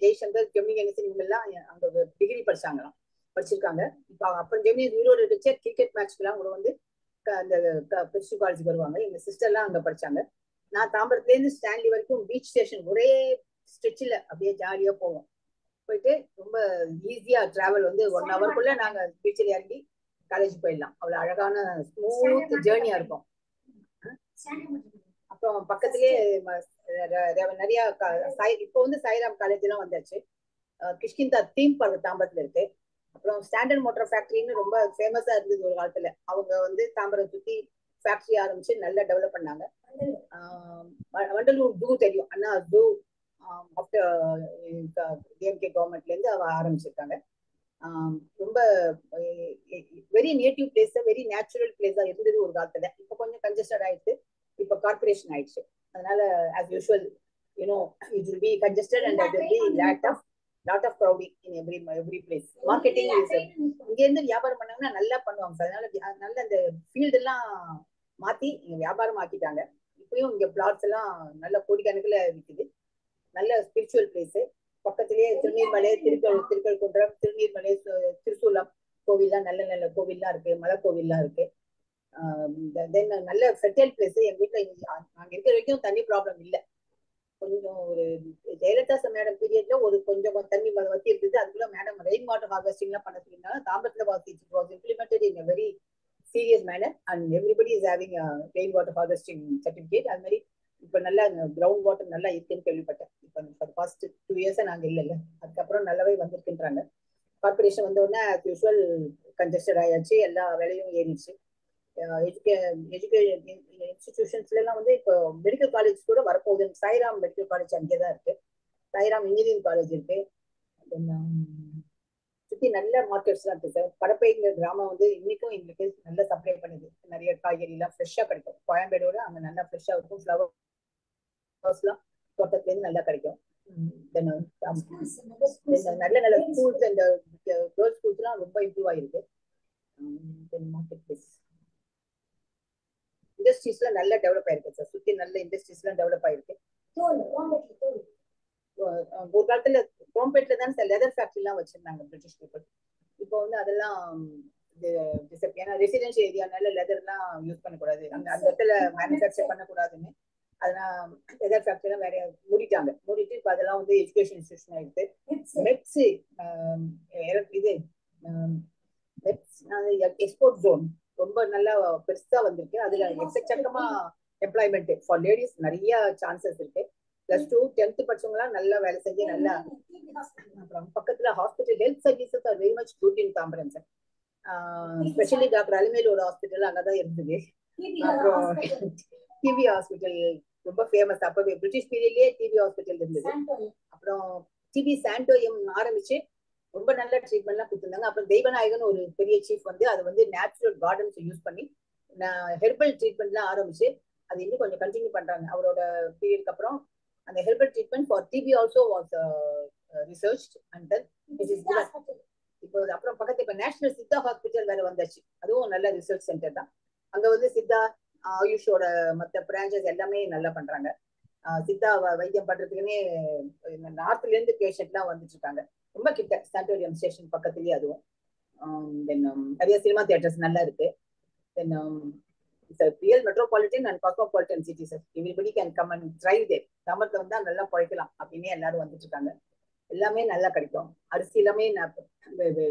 ஜெய்சங்கர், ஜெமினி கணேசன் இவங்க எல்லாம் அங்க டிகிரி படிச்சாங்களாம். படிச்சிருக்காங்க. இப்போ அப்புறம் ஜெமினி ஈரோடு வச்ச கிரிக்கெட் மேட்ச்க்கெல்லாம் கூட வந்து அந்த பிரின்சிபல் காலேஜுக்கு வருவாங்க. எங்க சிஸ்டர்லாம் அங்க படிச்சாங்க. நான் தாம்பரத்துலேருந்து ஸ்டான்லி வரைக்கும் பீச் ஸ்டேஷன் ஒரே ஸ்ட்ரெச்சில் அப்படியே ஜாலியா போவோம். போயிட்டு ரொம்ப ஈஸியா டிராவல் வந்து 1 ஹவருக்குள்ள நாங்க பீச்சில் இறங்கி காலேஜ் போயிடலாம். அவ்வளவு அழகான ஸ்மூத் ஜேர்னியா இருக்கும். அப்புறம் பக்கத்திலேயே நிறைய இப்போ வந்து சாய்ராம் காலேஜ் எல்லாம் வந்தாச்சு. கிஷ்கிந்தா தீம் பார்க் தாம்பரத்துல இருக்கு. அப்புறம் ஸ்டாண்டர்ட் மோட்டார் ஃபேக்டரின்னு ரொம்ப ஃபேமஸா இருந்தது ஒரு காலத்துல. அவங்க வந்து தாம்பரம் சுத்தி ஃபேக்டரி ஆரம்பிச்சு நல்லா டெவலப் பண்ணாங்க. வண்டலூர் ஜூ தெரியும், அண்ணா ஜூ ஆஃப்டர் டிஎம்கே கவர்மெண்ட்ல இருந்து அவ ஆரம்பிச்சிருக்காங்க. ரொம்ப very native place, very natural பிளேஸா இருந்தது ஒரு காலத்துல. இப்போ கொஞ்சம் கன்ஜஸ்டட் ஆயிடுச்சு, இப்போ கார்பரேஷன் ஆயிடுச்சு. அதனால as usual it will be congested and there will be lot of crowding in every place. Marketing is இங்க இருந்து வியாபாரம் பண்ணாங்கன்னா நல்லா பண்ணுவாங்க. அதனால நல்ல அந்த ஃபீல்டு எல்லாம் மாத்தி இங்க வியாபாரம் ஆக்கிட்டாங்க. இப்பயும் இங்க பிளாட்ஸ் எல்லாம் நல்ல கோடிக்கணக்கில் விற்குது. நல்ல ஸ்பிரிச்சுவல் பிளேஸ். பக்கத்திலேயே திருநீர்மலை, திருக்கழுக்குன்றம், திருநீர்மலை, திருசூலம் கோவில்லாம் நல்ல நல்ல கோவில்லாம் இருக்கு, மலை கோவில்லாம் இருக்கு. தென் நல்ல ஃபெர்டைல் பிளேஸ். எங்க வீட்டுல நாங்க இருக்கிற வரைக்கும் தண்ணி ப்ராப்ளம் இல்லை. கொஞ்சம் ஒரு ஜெயலலிதா மேடம் பீரியட்ல ஒரு கொஞ்சம் தண்ணி வத்தி இருந்தது. அதுக்குள்ள மேடம் ரெயின் வாட்டர் ஹார்வெஸ்டிங் எல்லாம் பண்ண சொல்லியிருந்தாங்க. தாம்பரத்துல was implemented in very serious manner and everybody is having rain water harvesting certificate. அது மாதிரி இப்ப நல்லா கிரவுண்ட் வாட்டர் நல்லா இருக்குன்னு கேள்விப்பட்டேன். இப்ப ஃபாஸ்ட் 2 இயர்ஸா நாங்க இல்லைல்ல, அதுக்கப்புறம் நல்லாவே வந்திருக்குன்றாங்க. கார்பரேஷன் வந்த உடனே as usual கன்ஜஸ்டட் ஆயாச்சு, எல்லா வேலையும் ஏறிடுச்சு. எஜுகேஷன் இன்ஸ்டிடியூஷன்ஸ்ல எல்லாம் வந்து இப்போ மெடிக்கல் காலேஜ் கூட வரப்போகுது. சாய்ராம் மெடிக்கல் காலேஜ் அங்கேதான் இருக்கு. சாய்ராம் இன்ஜினியரிங் காலேஜ் இருக்கு. சுத்தி நல்ல மார்க்கெட்ஸ் எல்லாம் இருக்கு சார். படப்பைங்கிற கிராமம் வந்து இன்னைக்கும் எங்களுக்கு நல்லா சப்ளை பண்ணுது. நிறைய காய்கறி எல்லாம் ஃப்ரெஷ்ஷா கிடைக்கும். கோயம்பேடோட அங்க நல்லா ஃப்ரெஷ்ஷா இருக்கும். ஃப்ளவர்ஸ்லாம் தோட்டத்துல இருந்து நல்லா கிடைக்கும். நல்ல நல்ல ஸ்கூல்ஸ் அந்த கேர்ள்ஸ் ஸ்கூல்ஸ் எல்லாம் ரொம்ப இம்ப்ரூவ் ஆயிருக்கு. மார்க்கெட் பிளேஸ் இண்டஸ்ட்ரீஸ்ல நல்லா டெவலப் ஆயிருக்கு சார். சுத்தி நல்ல இண்டஸ்ட்ரீஸ் எல்லாம் டெவலப் ஆயிருக்கு. ஒரு காலத்துல குரோம்பேட்ல தான் சார் லெதர் ஃபேக்டரி எல்லாம் வச்சிருந்தாங்க பிரிட்டிஷ் பீப்புள். இப்போ வந்து அதெல்லாம் ஏன்னா ரெசிடென்ஷியல் ஏரியானால லெதர் எல்லாம் யூஸ் பண்ணக்கூடாது, அந்த இடத்துல மேனுஃபேக்சர் பண்ணக்கூடாதுன்னு அதெல்லாம் லெதர் ஃபேக்டரி எல்லாம் வேற மூடிட்டு இப்போ அதெல்லாம் வந்து எஜுகேஷன் இன்ஸ்டிடியூஷன் ஆயிடுச்சு. மெப்ஸ் இது எக்ஸ்போர்ட் ஜோன் ரொம்ப நல்லா பெருசா வந்திருக்கு. அதுல எக்கச்சக்கமா எம்ப்ளாய்மெண்ட் ஃபார் லேடிஸ் நிறைய சான்சஸ் இருக்கு. +2 10th படிச்சவங்க எல்லாம் நல்லா வேலை செஞ்சு நல்லா. அப்புறம் பக்கத்துல hospital health services are very much good in Tambaram sir. Specially doctor அலிமேலோட ஹாஸ்பிட்டல் அங்கதான் இருந்தது. அப்புறம் டிவி ஹாஸ்பிட்டல் ரொம்ப ஃபேமஸ். அப்பவே பிரிட்டிஷ் பீரியட்லயே டிவி ஹாஸ்பிட்டல் இருந்தது. அப்புறம் டிவி சாண்டோரியம் ஆரம்பிச்சு ரொம்ப நல்ல ட்ரீட்மெண்ட் எல்லாம் கொடுத்துருந்தாங்க. அப்புறம் தெய்வநாயகன் ஒரு பெரிய சீஃப் வந்து அது வந்து நேச்சுரல் கார்டன்ஸ் யூஸ் பண்ணி ஹெர்பல் ட்ரீட்மெண்ட் எல்லாம் ஆரம்பிச்சு அது இன்னும் கொஞ்சம் கண்டினியூ பண்றாங்க. அவரோட பீரியட்க்கு அப்புறம் அந்த herbal treatment for TB also was research and then it is இப்போ அப்புறம் பக்கத்து இப்ப நேஷனல் சித்தா ஹாஸ்பிட்டல் வேற வந்தாச்சு. அதுவும் நல்ல ரிசர்ச் சென்டர் தான். அங்க வந்து சித்தா ஆயுஷோட மற்ற பிரான்ச்சஸ் எல்லாமே நல்லா பண்றாங்க. சித்தா வைத்தியம் பண்றதுக்குன்னே நார்த்ல இருந்து பேஷண்ட் எல்லாம் வந்துட்டு இருக்காங்க. ரொம்ப கிட்ட சாண்டோரியம் ஸ்டேஷன் பக்கத்துலயே அதுவும். தென் நிறைய சினிமா தியேட்டர்ஸ் நல்லா இருக்கு. Then real metropolitan and cosmopolitan city sir. Everybody can come and try there. தாம்பரத்துல வந்தா நல்லா பழைக்கலாம் அப்படின்னு எல்லாரும் வந்துட்டு இருக்காங்க. எல்லாமே நல்லா கிடைக்கும். அரிசி எல்லாமே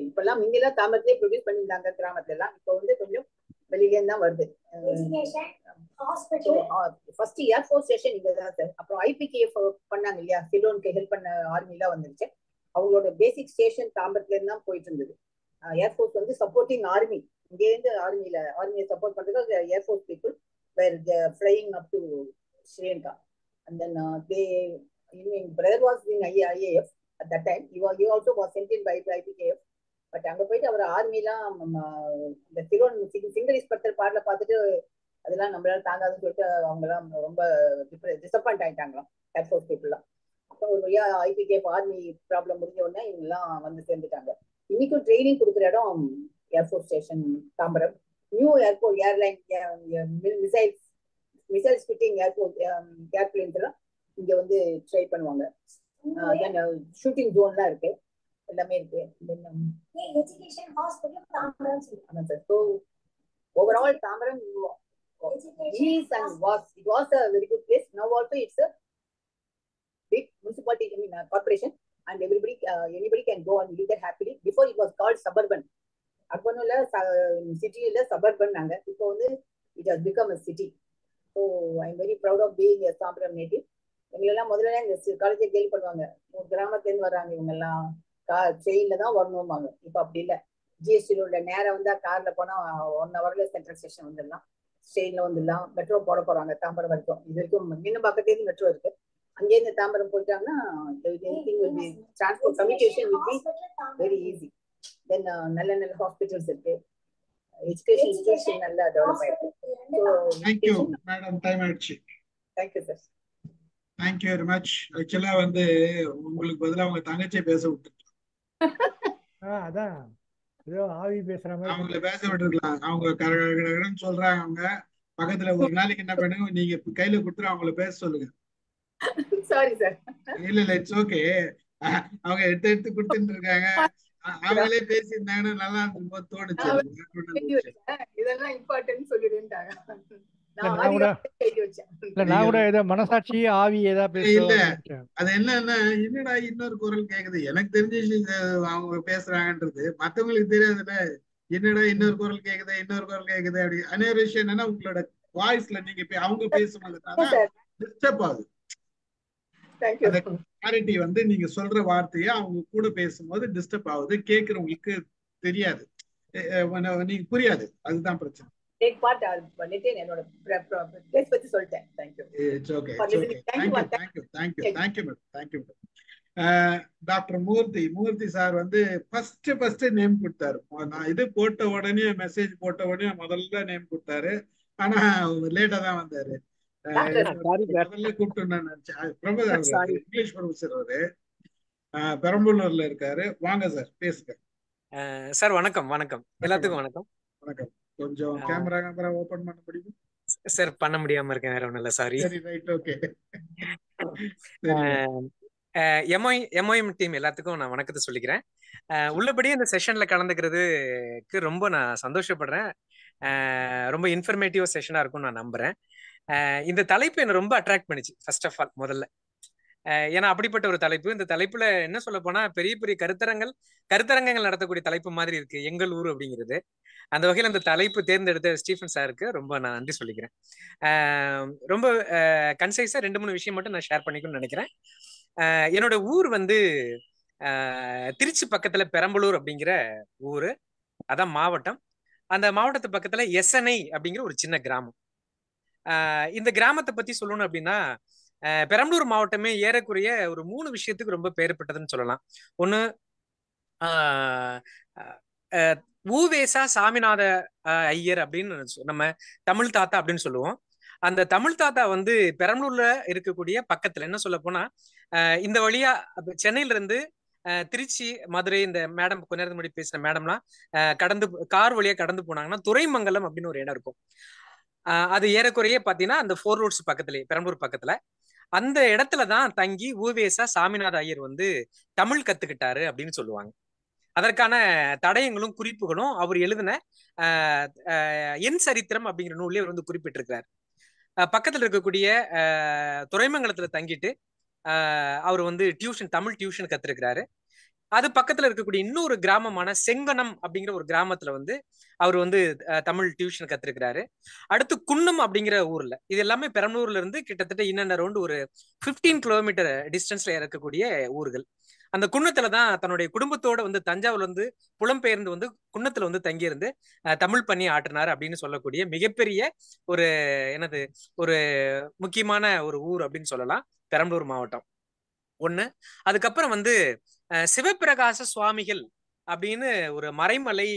இப்பெல்லாம் முன்னெல்லாம் தாம்பரத்திலே ப்ரொடியூஸ் பண்ணியிருந்தாங்க கிராமத்துல எல்லாம். இப்போ வந்து கொஞ்சம் வெளியிலே தான் வருது. ஃபர்ஸ்ட் ஏர்ஃபோர்ஸ் ஸ்டேஷன் இங்கதான் சார். அப்புறம் ஐபிகேஎஃப் பண்ணாங்க இல்லையா, சிலோனுக்கு ஹெல்ப் பண்ண ஆர்மி எல்லாம் வந்துருச்சு. அவங்களோட பேசிக் ஸ்டேஷன் தாம்பரத்துல இருந்து தான் போயிட்டு இருந்தது. ஏர்ஃபோர்ஸ் வந்து சப்போர்ட்டிங் ஆர்மி, இங்கே இருந்து ஆர்மியை சப்போர்ட் பண்றதுக்கு air force people were flying up to Sri Lanka. And then brother was in IAF at that time. He also was sent in by IPKF. But அங்க போயிட்டு அவர் ஆர்மிலாம் இந்த சிலோன் சிங்கிள் இன்ஸ்பெக்டர் பாடல பார்த்துட்டு அதெல்லாம் நம்மளால தாங்காதுன்னு சொல்லிட்டு அவங்க எல்லாம் ரொம்ப டிசப்பாயிண்ட் ஆயிட்டாங்களாம் ஏர்ஃபோர்ஸ் பீப்புள்லாம். அப்போ ஒரு வழியா ஐபிகேஎஃப் ஆர்மி ப்ராப்ளம் முடிஞ்ச உடனே இவங்கெல்லாம் வந்து சேர்ந்துட்டாங்க. இன்னைக்கும் ட்ரைனிங் கொடுக்குற இடம் air force station Tambaram. New airport airline missiles fitting airplanes எல்லாம் இங்க வந்து ட்ரை பண்ணுவாங்க. ஷூட்டிங் ஜோன்லாம் இருக்கு. எல்லாமே இருக்கு. Education hospital Tambaram. ஆமா sir. So overall Tambaram is and was a very good place. Now also it's a big municipality, I mean corporation, and anybody can go and live there happily. Before it was called suburban. Urbanula city illa suburban nanga. Ipo vandu it has become a city. So I'm very proud of being a Tambaram native. எல்லாம் முதல்ல இந்த காலேஜை கேள்வி பண்ணுவாங்க, கிராமத்துல இருந்து வர்றாங்க இவங்க எல்லாம் ட்ரெயின்ல தான் வரணும்பாங்க. இப்ப அப்படி இல்லை. ஜிஎஸ்டி உள்ள நேரம் வந்தா கார்ல போனா 1 hourல சென்ட்ரல் ஸ்டேஷன் வந்துடலாம், ட்ரெயின்ல வந்துடலாம். மெட்ரோ போட போறாங்க தாம்பரம் வரைக்கும். இது வரைக்கும் மீண்டும் பக்கத்துலேருந்து மெட்ரோ இருக்கு. அங்கேருந்து தாம்பரம் போயிட்டாங்கன்னா transport communication will be very easy. தென் நல்ல நல்ல ஹாஸ்பிட்டல்ஸ் இருக்கு, எஜுகேஷன் இன்ஸ்டிடியூஷன் நல்லா டெவலப் ஆயிருக்கு.
Thank you மேடம், டைம் ஆயிடுச்சு.
Thank you sir.
Thank you very much. ஆக்சுவலா வந்து உங்களுக்கு பதிலா அவங்க தங்கச்சியை பேச விட்டுருக்கலாம்.
அதான் ஏதோ ஆவி பேசுற மாதிரி
அவங்கள பேச விட்டுருக்கலாம். அவங்க கடகடன்னு சொல்றாங்க. அவங்க பக்கத்துல ஒரு நாளைக்கு என்ன பண்ணுங்க, நீங்க கையில கொடுத்துரு அவங்கள பேச சொல்லுங்க.
Sorry sir.
இல்ல இட்ஸ் ஓகே. அவங்க எடுத்து கொடுத்துட்டு இருக்காங்க. அவங்களே பேசியிருந்தாங்கன்னா நல்லா இருக்கும் தோணுச்சு.
இதெல்லாம் இம்பார்ட்டன்ட் சொல்லிடுறாங்க.
நான் கூட ஏதோ மனசாட்சி ஆவி ஏதா
இல்ல அது என்னன்னா, என்னடா இன்னொரு குரல் கேக்குது, எனக்கு தெரிஞ்சு அவங்க பேசுறாங்கன்றது மத்தவங்களுக்கு தெரியாதுல்ல. என்னடா இன்னொரு குரல் கேக்குது அப்படி. அநேக விஷயம் என்னன்னா, உங்களோட வாய்ஸ்ல நீங்க அவங்க பேசும்போது டிஸ்டர்ப் ஆகுது. கிளாரிட்டி வந்து நீங்க சொல்ற வார்த்தையை அவங்க கூட பேசும்போது டிஸ்டர்ப் ஆகுது, கேக்குறவங்களுக்கு தெரியாது, நீங்க புரியாது. அதுதான் பிரச்சனை.
Take part பண்ணிட்டு என்னோட பிளேஸ் பத்தி சொல்லிட்டேன். Thank you.
It's okay. Thank you. Doctor Murthy sir வந்து ஃபர்ஸ்ட் நேம் கொடுத்தாரு. நான் இது போட்ட உடனே மெசேஜ் போட்ட உடனே முதல்ல நேம் கொடுத்தாரு. ஆனா லேட்டா தான் வந்தாரு. முதல்ல கூப்பிட்டு நான் நினைச்சேன். ப்ரொஃபசர் இங்கிலீஷ் ப்ரொஃபசர் அவரு பெரம்பலூர்ல இருக்காரு. வாங்க சார் பேசுங்க.
சார் வணக்கம். எல்லாத்துக்கும் வணக்கம்.
கொஞ்சம் கேமரா ஓபன் பண்ண முடியுமா
சார்? பண்ண முடியாம இருக்கேன், வேற ஒண்ணும் இல்ல, சாரி.
சரி ரைட் ஓகே.
எம்ஓஎம் டீம் எல்லாத்துக்கும் நான் வணக்கத்தை சொல்லிக்கிறேன். உள்ளபடியே இந்த செஷன்ல கலந்துக்கிறதுக்கு ரொம்ப நான் சந்தோஷப்படுறேன். ரொம்ப இன்ஃபர்மேட்டிவ் செஷனா இருக்கும்னு நான் நம்புறேன். இந்த தலைப்பு என்ன ரொம்ப அட்ராக்ட் பண்ணிச்சு ஃபர்ஸ்ட் ஆஃப் ஆல் முதல்ல. ஏன்னா அப்படிப்பட்ட ஒரு தலைப்பு. இந்த தலைப்புல என்ன சொல்ல போனா பெரிய பெரிய கருத்தரங்கங்கள் நடத்தக்கூடிய தலைப்பு மாதிரி இருக்கு எங்கள் ஊர் அப்படிங்கிறது. அந்த வகையில் அந்த தலைப்பு தேர்ந்தெடுத்த ஸ்டீஃபன் சாருக்கு ரொம்ப நான் நன்றி சொல்லிக்கிறேன். ரொம்ப கன்சைஸா 2-3 விஷயம் மட்டும் நான் ஷேர் பண்ணிக்கணும்னு நினைக்கிறேன். என்னோட ஊர் வந்து திருச்சி பக்கத்துல பெரம்பலூர் அப்படிங்கிற ஊரு, அதான் மாவட்டம். அந்த மாவட்டத்து பக்கத்துல எசனை அப்படிங்கிற ஒரு சின்ன கிராமம். இந்த கிராமத்தை பத்தி சொல்லணும் அப்படின்னா, பெரம்பலூர் மாவட்டமே ஏறக்குறைய ஒரு 3 விஷயத்துக்கு ரொம்ப பெயர் பெற்றதுன்னு சொல்லலாம். ஒண்ணு ஊவேசா சாமிநாத ஐயர் அப்படின்னு நம்ம தமிழ் தாத்தா அப்படின்னு சொல்லுவோம். அந்த தமிழ் தாத்தா வந்து பெரம்பலூர்ல இருக்கக்கூடிய பக்கத்துல என்ன சொல்ல போனா, இந்த வழியா சென்னையில இருந்து திருச்சி மதுரை இந்த மேடம் கொஞ்ச நேரத்துக்கு முன்னாடி பேசின மேடம்லாம் கடந்து கார் வழியா கடந்து போனாங்கன்னா துறைமங்கலம் அப்படின்னு ஒரு இடம் இருக்கும். அது ஏறக்குறைய பாத்தீங்கன்னா அந்த 4 ரோட்ஸ் பக்கத்துலயே பெரம்பலூர் பக்கத்துல அந்த இடத்துலதான் தங்கி ஊவேசா சாமிநாத ஐயர் வந்து தமிழ் கத்துக்கிட்டாரு அப்படின்னு சொல்லுவாங்க. அதற்கான தடயங்களும் குறிப்புகளும் அவர் எழுதின என் சரித்திரம் அப்படிங்கிற நூல்லே அவர் வந்து குறிப்பிட்டிருக்கிறார். பக்கத்துல இருக்கக்கூடிய துறைமங்கலத்துல தங்கிட்டு அவர் வந்து தமிழ் டியூஷன் கத்துருக்கிறாரு. அது பக்கத்துல இருக்கக்கூடிய இன்னொரு கிராமமான செங்கனம் அப்படிங்கிற ஒரு கிராமத்துல வந்து அவர் வந்து தமிழ் டியூஷன் கத்துருக்கிறாரு. அடுத்து குன்னம் அப்படிங்கிற ஊர்ல, இது எல்லாமே பெரம்பலூர்ல இருந்து கிட்டத்தட்ட இன்ன ரவுண்ட் ஒரு 15 கிலோமீட்டர் டிஸ்டன்ஸ்ல இருக்கக்கூடிய ஊர்கள். அந்த குன்னத்துலதான் தன்னுடைய குடும்பத்தோட வந்து தஞ்சாவூர்ல இருந்து புலம்பெயர்ந்து வந்து குன்னத்துல வந்து தங்கியிருந்து தமிழ் பண்ணி ஆற்றினார் அப்படின்னு சொல்லக்கூடிய மிகப்பெரிய ஒரு ஒரு முக்கியமான ஒரு ஊர் அப்படின்னு சொல்லலாம் பெரம்பலூர் மாவட்டம் ஒண்ணு. அதுக்கப்புறம் வந்து சிவபிரகாச சுவாமிகள் அப்படின்னு ஒரு மறைமலை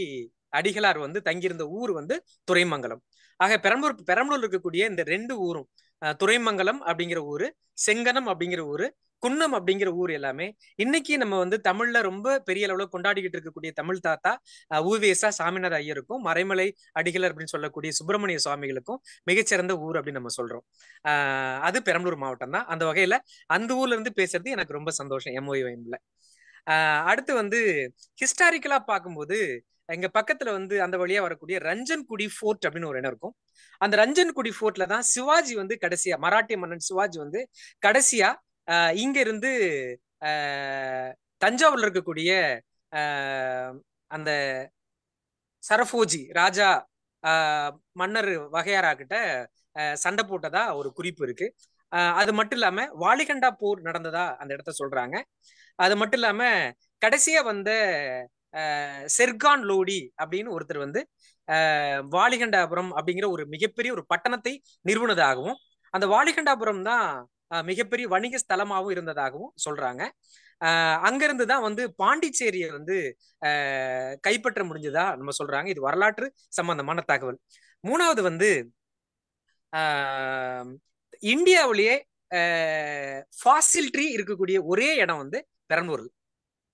அடிகளார் வந்து தங்கியிருந்த ஊர் வந்து துறைமங்கலம். ஆக பெரம்பலூர் இருக்கக்கூடிய இந்த 2 ஊரும், துறைமங்கலம் அப்படிங்கிற ஊரு, செங்கனம் அப்படிங்கிற ஊரு, குன்னம் அப்படிங்கிற ஊர் எல்லாமே இன்னைக்கு நம்ம வந்து தமிழ்ல ரொம்ப பெரிய அளவுல கொண்டாடிக்கிட்டு இருக்கக்கூடிய தமிழ் தாத்தா ஊவேசா சாமிநாத ஐயருக்கும் மறைமலை அடிகளார் அப்படின்னு சொல்லக்கூடிய சுப்பிரமணிய சுவாமிகளுக்கும் மிகச்சிறந்த ஊர் அப்படின்னு நம்ம சொல்றோம். அது பெரம்பலூர் மாவட்டம் தான். அந்த வகையில அந்த ஊர்ல இருந்து பேசுறது எனக்கு ரொம்ப சந்தோஷம் எம்ஓஎம்ல. அடுத்து வந்து ஹிஸ்டாரிக்கலா பார்க்கும்போது எங்க பக்கத்துல வந்து அந்த வழியா வரக்கூடிய ரஞ்சன்குடி ஃபோர்ட் அப்படின்னு ஒரு இடம் இருக்கும். அந்த ரஞ்சன்குடி ஃபோர்ட்ல தான் சிவாஜி வந்து கடைசியா, மராட்டிய மன்னன் சிவாஜி வந்து கடைசியா இங்க இருந்து தஞ்சாவூர்ல இருக்கக்கூடிய அந்த சரபோஜி ராஜா மன்னர் வகையாரா கிட்ட சண்டை போட்டதா ஒரு குறிப்பு இருக்கு. அது மட்டும் இல்லாம வாலிகண்டா போர் நடந்ததா அந்த இடத்த சொல்றாங்க. அது மட்டும் இல்லாம கடைசியா வந்த செர்கான் லோடி அப்படின்னு ஒருத்தர் வந்து வாலிகண்டாபுரம் அப்படிங்கிற ஒரு மிகப்பெரிய ஒரு பட்டணத்தை நிறுவனதாகவும், அந்த வாலிகண்டாபுரம் தான் மிகப்பெரிய வணிக ஸ்தலமாகவும் இருந்ததாகவும் சொல்றாங்க. அங்கிருந்து தான் வந்து பாண்டிச்சேரியை வந்து கைப்பற்ற முடிஞ்சதா நம்ம சொல்றாங்க. இது வரலாற்று சம்பந்தமான தகவல். மூணாவது வந்து இந்தியாவிலேயே ஃபாசில் ட்ரீ இருக்கக்கூடிய ஒரே இடம் வந்து பெரம்பலூர்.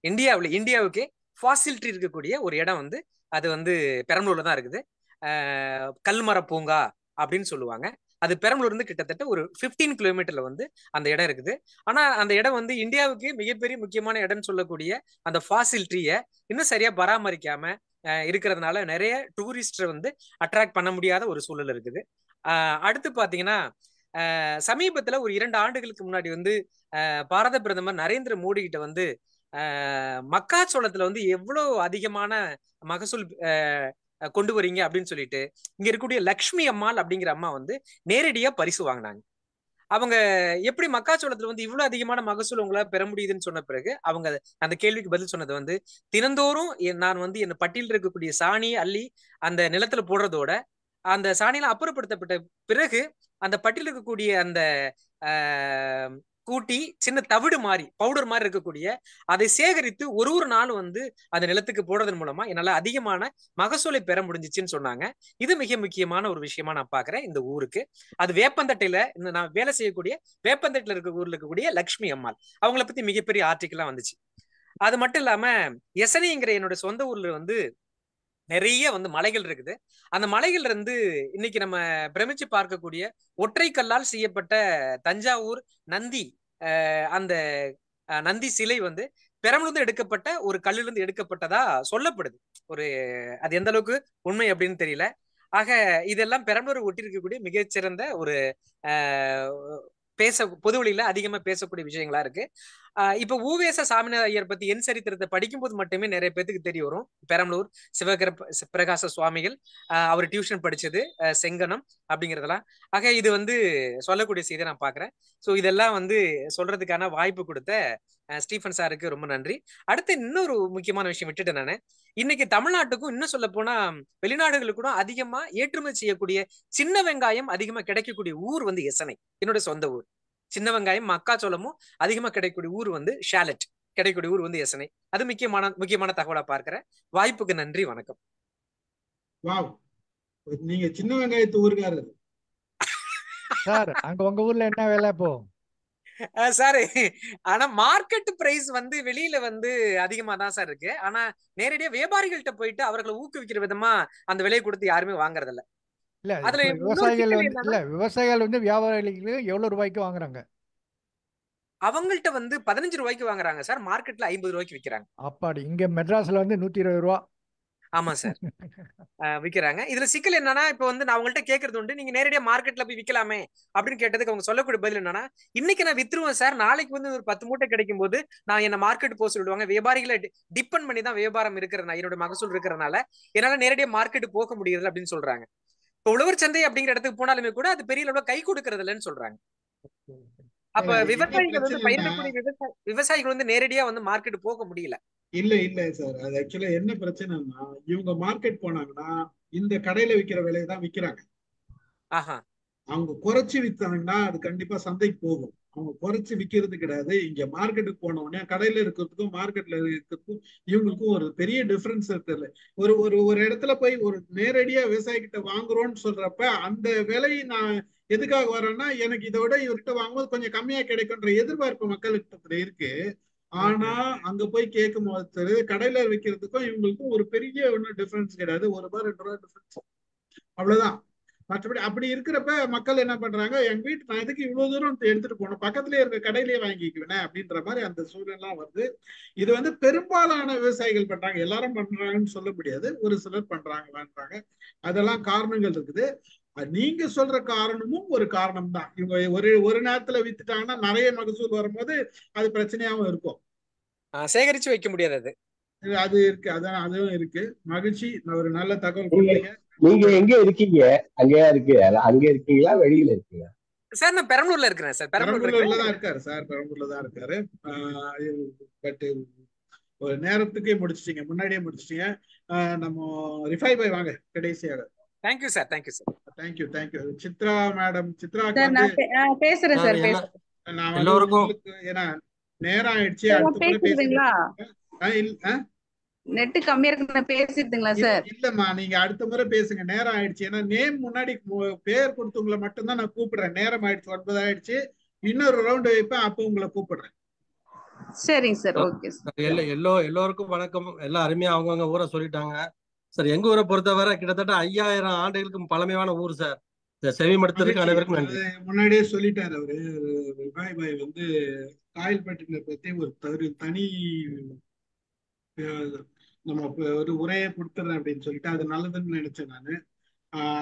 இந்தியாவுக்கே ஃபாசில் ட்ரீ இருக்கக்கூடிய ஒரு இடம் வந்து அது வந்து பெரம்பலூர்ல தான் இருக்குது. கல்மர பூங்கா அப்படின்னு சொல்லுவாங்க. அது பெரம்பலூர்ல இருந்து கிட்டத்தட்ட ஒரு 15 கிலோமீட்டர்ல வந்து அந்த இடம் இருக்குது. ஆனா அந்த இடம் வந்து இந்தியாவுக்கு மிகப்பெரிய முக்கியமான இடம்னு சொல்லக்கூடிய அந்த ஃபாசில் ட்ரீயை இன்னும் சரியா பராமரிக்காம இருக்கிறதுனால நிறைய டூரிஸ்டரை வந்து அட்ராக்ட் பண்ண முடியாத ஒரு சூழல் இருக்குது. அடுத்து பாத்தீங்கன்னா சமீபத்துல ஒரு 2 ஆண்டுகளுக்கு முன்னாடி வந்து பாரத பிரதமர் நரேந்திர மோடி கிட்ட வந்து மக்காச்சோளத்துல வந்து எவ்வளவு அதிகமான மகசூல் கொண்டு வரீங்க அப்படின்னு சொல்லிட்டு இங்க இருக்கக்கூடிய லக்ஷ்மி அம்மாள் அப்படிங்கிற அம்மா வந்து நேரடியா பரிசு வாங்கினாங்க. அவங்க எப்படி மக்காச்சோளத்துல வந்து இவ்வளவு அதிகமான மகசூல் உங்களால பெற முடியுதுன்னு சொன்ன பிறகு அவங்க அந்த கேள்விக்கு பதில் சொன்னது வந்து, தினந்தோறும் நான் வந்து என் பட்டியலில் இருக்கக்கூடிய சாணியை அள்ளி அந்த நிலத்துல போடுறதோட அந்த சாணியெல்லாம் அப்புறப்படுத்தப்பட்ட பிறகு அந்த பட்டியலில் இருக்கக்கூடிய அந்த கூட்டி சின்ன தவிடு மாதிரி பவுடர் மாதிரி இருக்கக்கூடிய அதை சேகரித்து ஒரு நாள் வந்து அந்த நிலத்துக்கு போடுறதன் மூலமா என்னால அதிகமான மகசூலை பெற முடிஞ்சிச்சுன்னு சொன்னாங்க. இது மிக முக்கியமான ஒரு விஷயமா நான் பாக்குறேன் இந்த ஊருக்கு. அது வேப்பந்தட்டையில நான் வேலை செய்யக்கூடிய வேப்பந்தட்டையில இருக்க ஊர்ல இருக்கக்கூடிய லக்ஷ்மி அம்மாள், அவங்கள பத்தி மிகப்பெரிய ஆர்டிக்கெல்லாம் வந்துச்சு. அது மட்டும் இல்லாம எசனிங்கிற என்னோட சொந்த ஊர்ல வந்து நிறைய வந்து மலைகள் இருக்குது. அந்த மலைகள்ல இருந்து இன்னைக்கு நம்ம பிரமிச்சு பார்க்கக்கூடிய ஒற்றை கல்லால் செய்யப்பட்ட தஞ்சாவூர் நந்தி, அந்த நந்தி சிலை வந்து பெரம்பலூர்ல எடுக்கப்பட்ட ஒரு கல்லுல இருந்து எடுக்கப்பட்டதா சொல்லப்படுது. அது எந்த அளவுக்கு உண்மை அப்படின்னு தெரியல. ஆக இதெல்லாம் பெரம்பலூர் ஒட்டி இருக்கக்கூடிய மிகச்சிறந்த ஒரு பொது வழியில அதிகமா பேசக்கூடிய விஷயங்களா இருக்கு. இப்ப ஊவேச சாமிநாத ஐயர் பத்தி என் சரித்திரத்தை படிக்கும்போது மட்டுமே நிறைய பேத்துக்கு தெரிய வரும். பெரம்பலூர் சிவபிரகாச சுவாமிகள் அவர் டியூஷன் படிச்சது செங்கனம் அப்படிங்கிறதெல்லாம். ஆக இது வந்து சொல்லக்கூடிய செய்தியை நான் பாக்குறேன். ஸோ இதெல்லாம் வந்து சொல்றதுக்கான வாய்ப்பு கொடுத்த ஸ்டீஃபன் சாருக்கு ரொம்ப நன்றி. அடுத்து இன்னொரு முக்கியமான விஷயம் விட்டுட்டேன் நானு. இன்னைக்கு தமிழ்நாட்டுக்கும் இன்னும் சொல்ல போனா வெளிநாடுகளுக்கும் அதிகமா ஏற்றுமதி செய்யக்கூடிய சின்ன வெங்காயம் அதிகமா கிடைக்கக்கூடிய ஊர் வந்து எசனை, என்னோட சொந்த ஊர். சின்ன வெங்காயம் மக்காச்சோளமும் அதிகமா கிடைக்கக்கூடிய ஊர் வந்து ஷாலட், கிடைக்கக்கூடிய ஊர் வந்து எசனை. அது முக்கியமான தகவலா பார்க்கிறேன். வாய்ப்புக்கு நன்றி, வணக்கம்.
வாவ், நீங்க சின்ன வெங்காயத்து ஊருக்காரர்
சார். அங்க உங்க ஊர்ல என்ன வேலை இப்போ
சார்? ஆனா மார்க்கெட் பிரைஸ் வந்து வெளியில வந்து அதிகமா தான் சார் இருக்கு. ஆனா நேரடியா வியாபாரிகள்கிட்ட போயிட்டு அவர்களை ஊக்குவிக்கிற விதமா அந்த விலையை கொடுத்து யாருமே வாங்குறது இல்ல.
இல்ல
அதுல
விவசாயிகள் வந்து வியாபாரிகளுக்கு எவ்வளவு ரூபாய்க்கு வாங்குறாங்க?
அவங்கள்ட்ட வந்து 15 ரூபாய்க்கு வாங்குறாங்க சார். மார்க்கெட்ல 50 ரூபாய்க்கு விக்கிறாங்க.
அப்பாடி, இங்க மெட்ராஸ்ல வந்து 120 ரூபா.
ஆமா சார், விக்கிறாங்க. இதுல சிக்கல் என்னன்னா, இப்ப வந்து நான் அவங்கள்ட்ட கேட்கறது உண்டு, நீங்க நேரடியா மார்க்கெட்ல போய் விக்கலாமே அப்படின்னு கேட்டதுக்கு அவங்க சொல்லக்கூடிய பதில் என்னன்னா, இன்னைக்கு நான் வித்துருவேன் சார், நாளைக்கு வந்து ஒரு 10 மூட்டை கிடைக்கும் போது நான் என்ன மார்க்கெட் போக சொல்லிடுவாங்க. வியாபாரிகளை டிபெண்ட் பண்ணி தான் வியாபாரம் இருக்கிறதுனால, என்னோட மகசூல் இருக்கிறதுனால என்னால நேரடியா மார்க்கெட் போக முடியறது அப்படின்னு சொல்றாங்க. இப்ப உழவர் சந்தை அப்படிங்கிற இடத்துக்கு போனாலுமே கூட அது பெரிய அளவுல கை கொடுக்கறது இல்லைன்னு சொல்றாங்க. அப்ப விவசாயிகள் வந்து பயிரிடக்கூடிய விவசாயிகள் வந்து நேரடியா வந்து மார்க்கெட் போக முடியல.
இல்ல சார், அது ஆக்சுவலா என்ன பிரச்சனைன்னா, இவங்க மார்க்கெட் போனாங்கன்னா இந்த கடையில விக்கிற விலையை தான் விக்கிறாங்க. அவங்க குறைச்சு வித்தாங்கன்னா அது கண்டிப்பா சந்தைக்கு போகும். அவங்க குறைச்சு விக்கிறது கிடையாது. இங்க மார்க்கெட்டுக்கு போன உடனே கடையில இருக்கிறதுக்கும் மார்க்கெட்ல இருக்கிறதுக்கும் இவங்களுக்கும் ஒரு பெரிய டிஃபரன்ஸ் இருக்குல்ல. ஒரு இடத்துல போய் ஒரு நேரடியா விவசாயி கிட்ட வாங்குறோம்னு சொல்றப்ப அந்த விலை நான் எதுக்காக வரேன்னா, எனக்கு இதை விட இவர்கிட்ட வாங்கும்போது கொஞ்சம் கம்மியா கிடைக்கும்ன்ற எதிர்பார்ப்பு மக்கள்கிட்ட இருக்கு. ஆனா அங்க போய் கேட்கும் போது கடையில விற்கிறதுக்கும் இவங்களுக்கும் ஒரு பெரிய ஒன்றும் டிஃபரன்ஸ் கிடையாது. ₹1 ₹2 டிஃபரன்ஸ், அவ்வளவுதான். மற்றபடி அப்படி இருக்கிறப்ப மக்கள் என்ன பண்றாங்க, எங்க வீட்டு நான் எதுக்கு இவ்வளவு தூரம் எடுத்துட்டு போகணும், பக்கத்திலே இருக்க கடையிலேயே வாங்கிக்குவேன் அப்படின்ற மாதிரி அந்த சூழ்நிலாம் வருது. இது வந்து பெரும்பாலான விவசாயிகள் பண்றாங்க, எல்லாரும் பண்றாங்கன்னு சொல்ல முடியாது, ஒரு சிலர் பண்றாங்க. அதெல்லாம் காரணங்கள் இருக்குது. நீங்க சொல்ற காரணமும் ஒரு காரணம் தான். இவங்க ஒரு நேரத்துல வித்துட்டாங்கன்னா நிறைய மகசூல் வரும்போது அது பிரச்சனையாவும் இருக்கும்,
சேகரிச்சு வைக்க முடியாது.
அது இருக்கு, அதான் அதுவும் இருக்கு. மகிழ்ச்சி, ஒரு நல்ல தகவல் கொடுத்தீங்க.
நீங்க எங்க இருக்கீங்க? அங்கேயா இருக்கு? அங்க இருக்கீங்களா வெளியில இருக்கீங்களா?
சார் நான் பெரம்பலூர்ல இருக்கிறேன் சார்.
பெரம்பலூர்ல தான் இருக்காரு சார், பெரம்பலூர்ல தான் இருக்காரு. பட் ஒரு நேரத்துக்கே முடிச்சிட்டீங்க, முன்னாடியே முடிச்சிட்டீங்க. நம்ம ரிஃபை பாய் வாங்க கடைசியாக.
Thank you sir. Thank you sir.
Thank you. Chitra madam, சித்ராக்கு
சார்
வந்து
நான் பேசுறேன் சார்.
நான் வந்து உங்களுக்கு ஏன்னா நேரம் ஆயிடுச்சு, அடுத்த முறை
பேசுறீங்களா?
பேசுறேன்.
நெட் கம்மியா இருக்கு, நான் பேசிட்டுங்களா சார்?
இல்லம்மா, நீங்க அடுத்த முறை பேசுங்க, நேரம் ஆயிடுச்சு. ஏன்னா நேம் முன்னாடி பேர் கொடுத்தவங்களை மட்டும்தான் நான் கூப்பிடுறேன். நேரம் ஆயிடுச்சு, 9 ஆயிடுச்சு. இன்னொரு ரவுண்ட் வைப்பேன், அப்போ உங்களை கூப்பிடுறேன்.
சரிங்க சார். Okay sir.
எல்லோருக்கும் வணக்கம். எல்லாம் அருமையா அவங்கவுங்க ஊரை சொல்லிட்டாங்க சார். எங்க ஊரை பொறுத்தவரை கிட்டத்தட்ட 5000 ஆண்டுகளுக்கு பழமையான ஊர் சார். செவிமடுத்ததுக்கு அனைவருக்கும் நன்றி.
முன்னாடியே சொல்லிட்டாரு அவரு விபாய் பாய் வந்து காயல்பட்டினை பத்தி ஒரு தனி நம்ம ஒரு உரையை கொடுத்துறேன் அப்படின்னு சொல்லிட்டு, அது நல்லதுன்னு நினைச்சேன் நானு.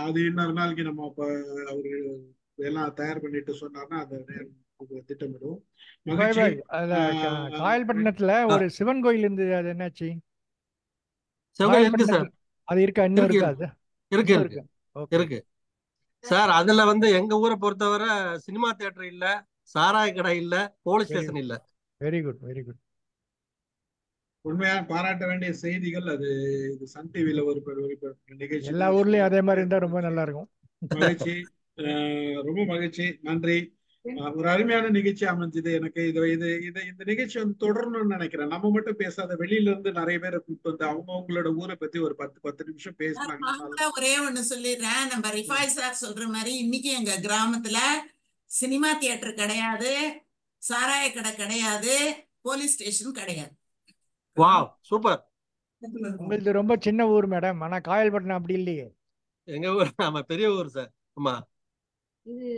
அது இன்னொரு நாளைக்கு நம்ம அவரு எல்லாம் தயார் பண்ணிட்டு சொன்னார்னா அதை திட்டமிடுவோம்.
காயல்பட்டினத்துல ஒரு சிவன் கோயில் இருந்தது, அது என்னாச்சு?
சிவன் இருக்கு சார்.
அது இருக்கா? இன்னும் இருக்கா? அது
இருக்கு சார். அதுல வந்து எங்க ஊரை பொறுத்தவரை சினிமா தியேட்டர் இல்ல, சாராய கடை இல்ல, போலீஸ் ஸ்டேஷன் இல்ல.
Very good.
உண்மையா பாராட்ட வேண்டிய செய்திகள். அது சன் டிவில ஒரு நிகழ்ச்சி.
எல்லா ஊர்லயும் அதே மாதிரி இருந்தா ரொம்ப நல்லா இருக்கும்.
மகிழ்ச்சி, ரொம்ப மகிழ்ச்சி, நன்றி. ஒரு அருமையான நிகழ்ச்சி அமைஞ்சது எனக்கு. இந்த நிகழ்ச்சி வந்து தொடரணும்னு நினைக்கிறேன். நம்ம மட்டும் பேசாத, வெளியில இருந்து நிறைய பேரை கூப்பிட்டு வந்து அவங்களோட ஊரை பத்தி ஒரு 10 நிமிஷம் பேசினாங்க.
ஒரே ஒண்ணு சொல்லிடுறேன். நம்ம ரிஃபாய் சார் சொல்ற மாதிரி இன்னைக்கு எங்க கிராமத்துல சினிமா தியேட்டர் கிடையாது, சாராய கடை கிடையாது, போலீஸ் ஸ்டேஷன் கிடையாது.
Wow, super.
உங்களுக்கு ரொம்ப சின்ன ஊர் மேடம், ஆனா காயல்பட்டினம் அப்படி இல்லையே.
எங்க ஊர் ஆமா பெரிய ஊர் சார். ஆமா,
இது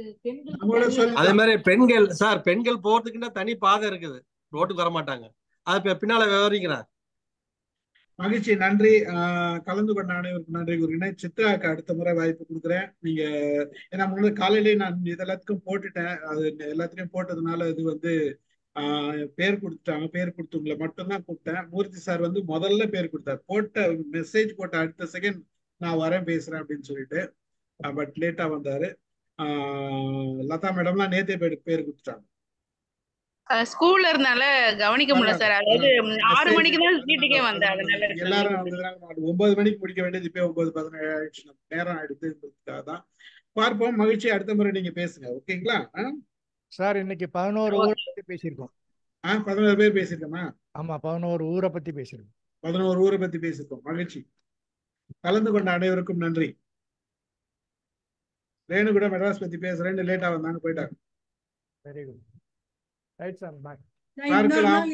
அதே மாதிரி பெண்கள் சார், பெண்கள் போறதுக்குன்னா தனி பாதை இருக்குது, ரோட்டுக்கு வர மாட்டாங்க. அது பின்னால விவரிக்கிறேன்.
மகிழ்ச்சி, நன்றி. கலந்து கொண்ட அனைவருக்கும் நன்றி கூறுகிறேன். சித்ராவுக்கு அடுத்த முறை வாய்ப்பு கொடுக்குறேன். நீங்க ஏன்னா முன்னாடி காலையிலேயே நான் இதெல்லாத்துக்கும் போட்டுட்டேன். அது எல்லாத்துலயும் போட்டதுனால இது வந்து பேர் கொடுத்துட்டாங்க. பேர் கொடுத்தவங்களை மட்டும்தான் கூப்பிட்டேன். மூர்த்தி சார் வந்து முதல்ல பேர் கொடுத்தார். மெசேஜ் போட்ட அடுத்த செகண்ட் நான் வரேன் பேசுறேன் அப்படின்னு சொல்லிட்டு, பட் லேட்டா வந்தாரு. லதா மேடம்லாம் நேத்தே பேர் கொடுத்துட்டாங்க.
ஸ்கூல்ல இருந்தால கவனிக்க முடியல சார். அதாவது 6 மணிக்கு தான் வீட்டுக்கே வந்தேன். அதனால
எல்லாரும் 9 மணிக்கு முடிக்க வேண்டியது இப்ப 9:17 ஆயிடுச்சு. நேரம் ஆயிடுதுன்றதுக்காக தான். பார்ப்போம். மகிழ்ச்சி, அடுத்த முறை நீங்க பேசுங்க, ஓகேங்களா?
சார் இன்னைக்கு 11 ஊரை பத்தி பேசியிருக்கோம்.
11 பேர் பேசியிருக்கோமா?
ஆமா, 11 ஊரை பத்தி பேசியிருக்கோம்.
11 ஊரை பத்தி பேசியிருக்கோம். மகிழ்ச்சி. கலந்து கொண்ட அனைவருக்கும் நன்றி. ரேணு கூட மெட்ராஸ் பத்தி பேசுறேன்னு லேட்டா வந்தாங்க, போயிட்டாங்க.
Very good. ரைட் சார், பாய்.
பார்க்கலாம்.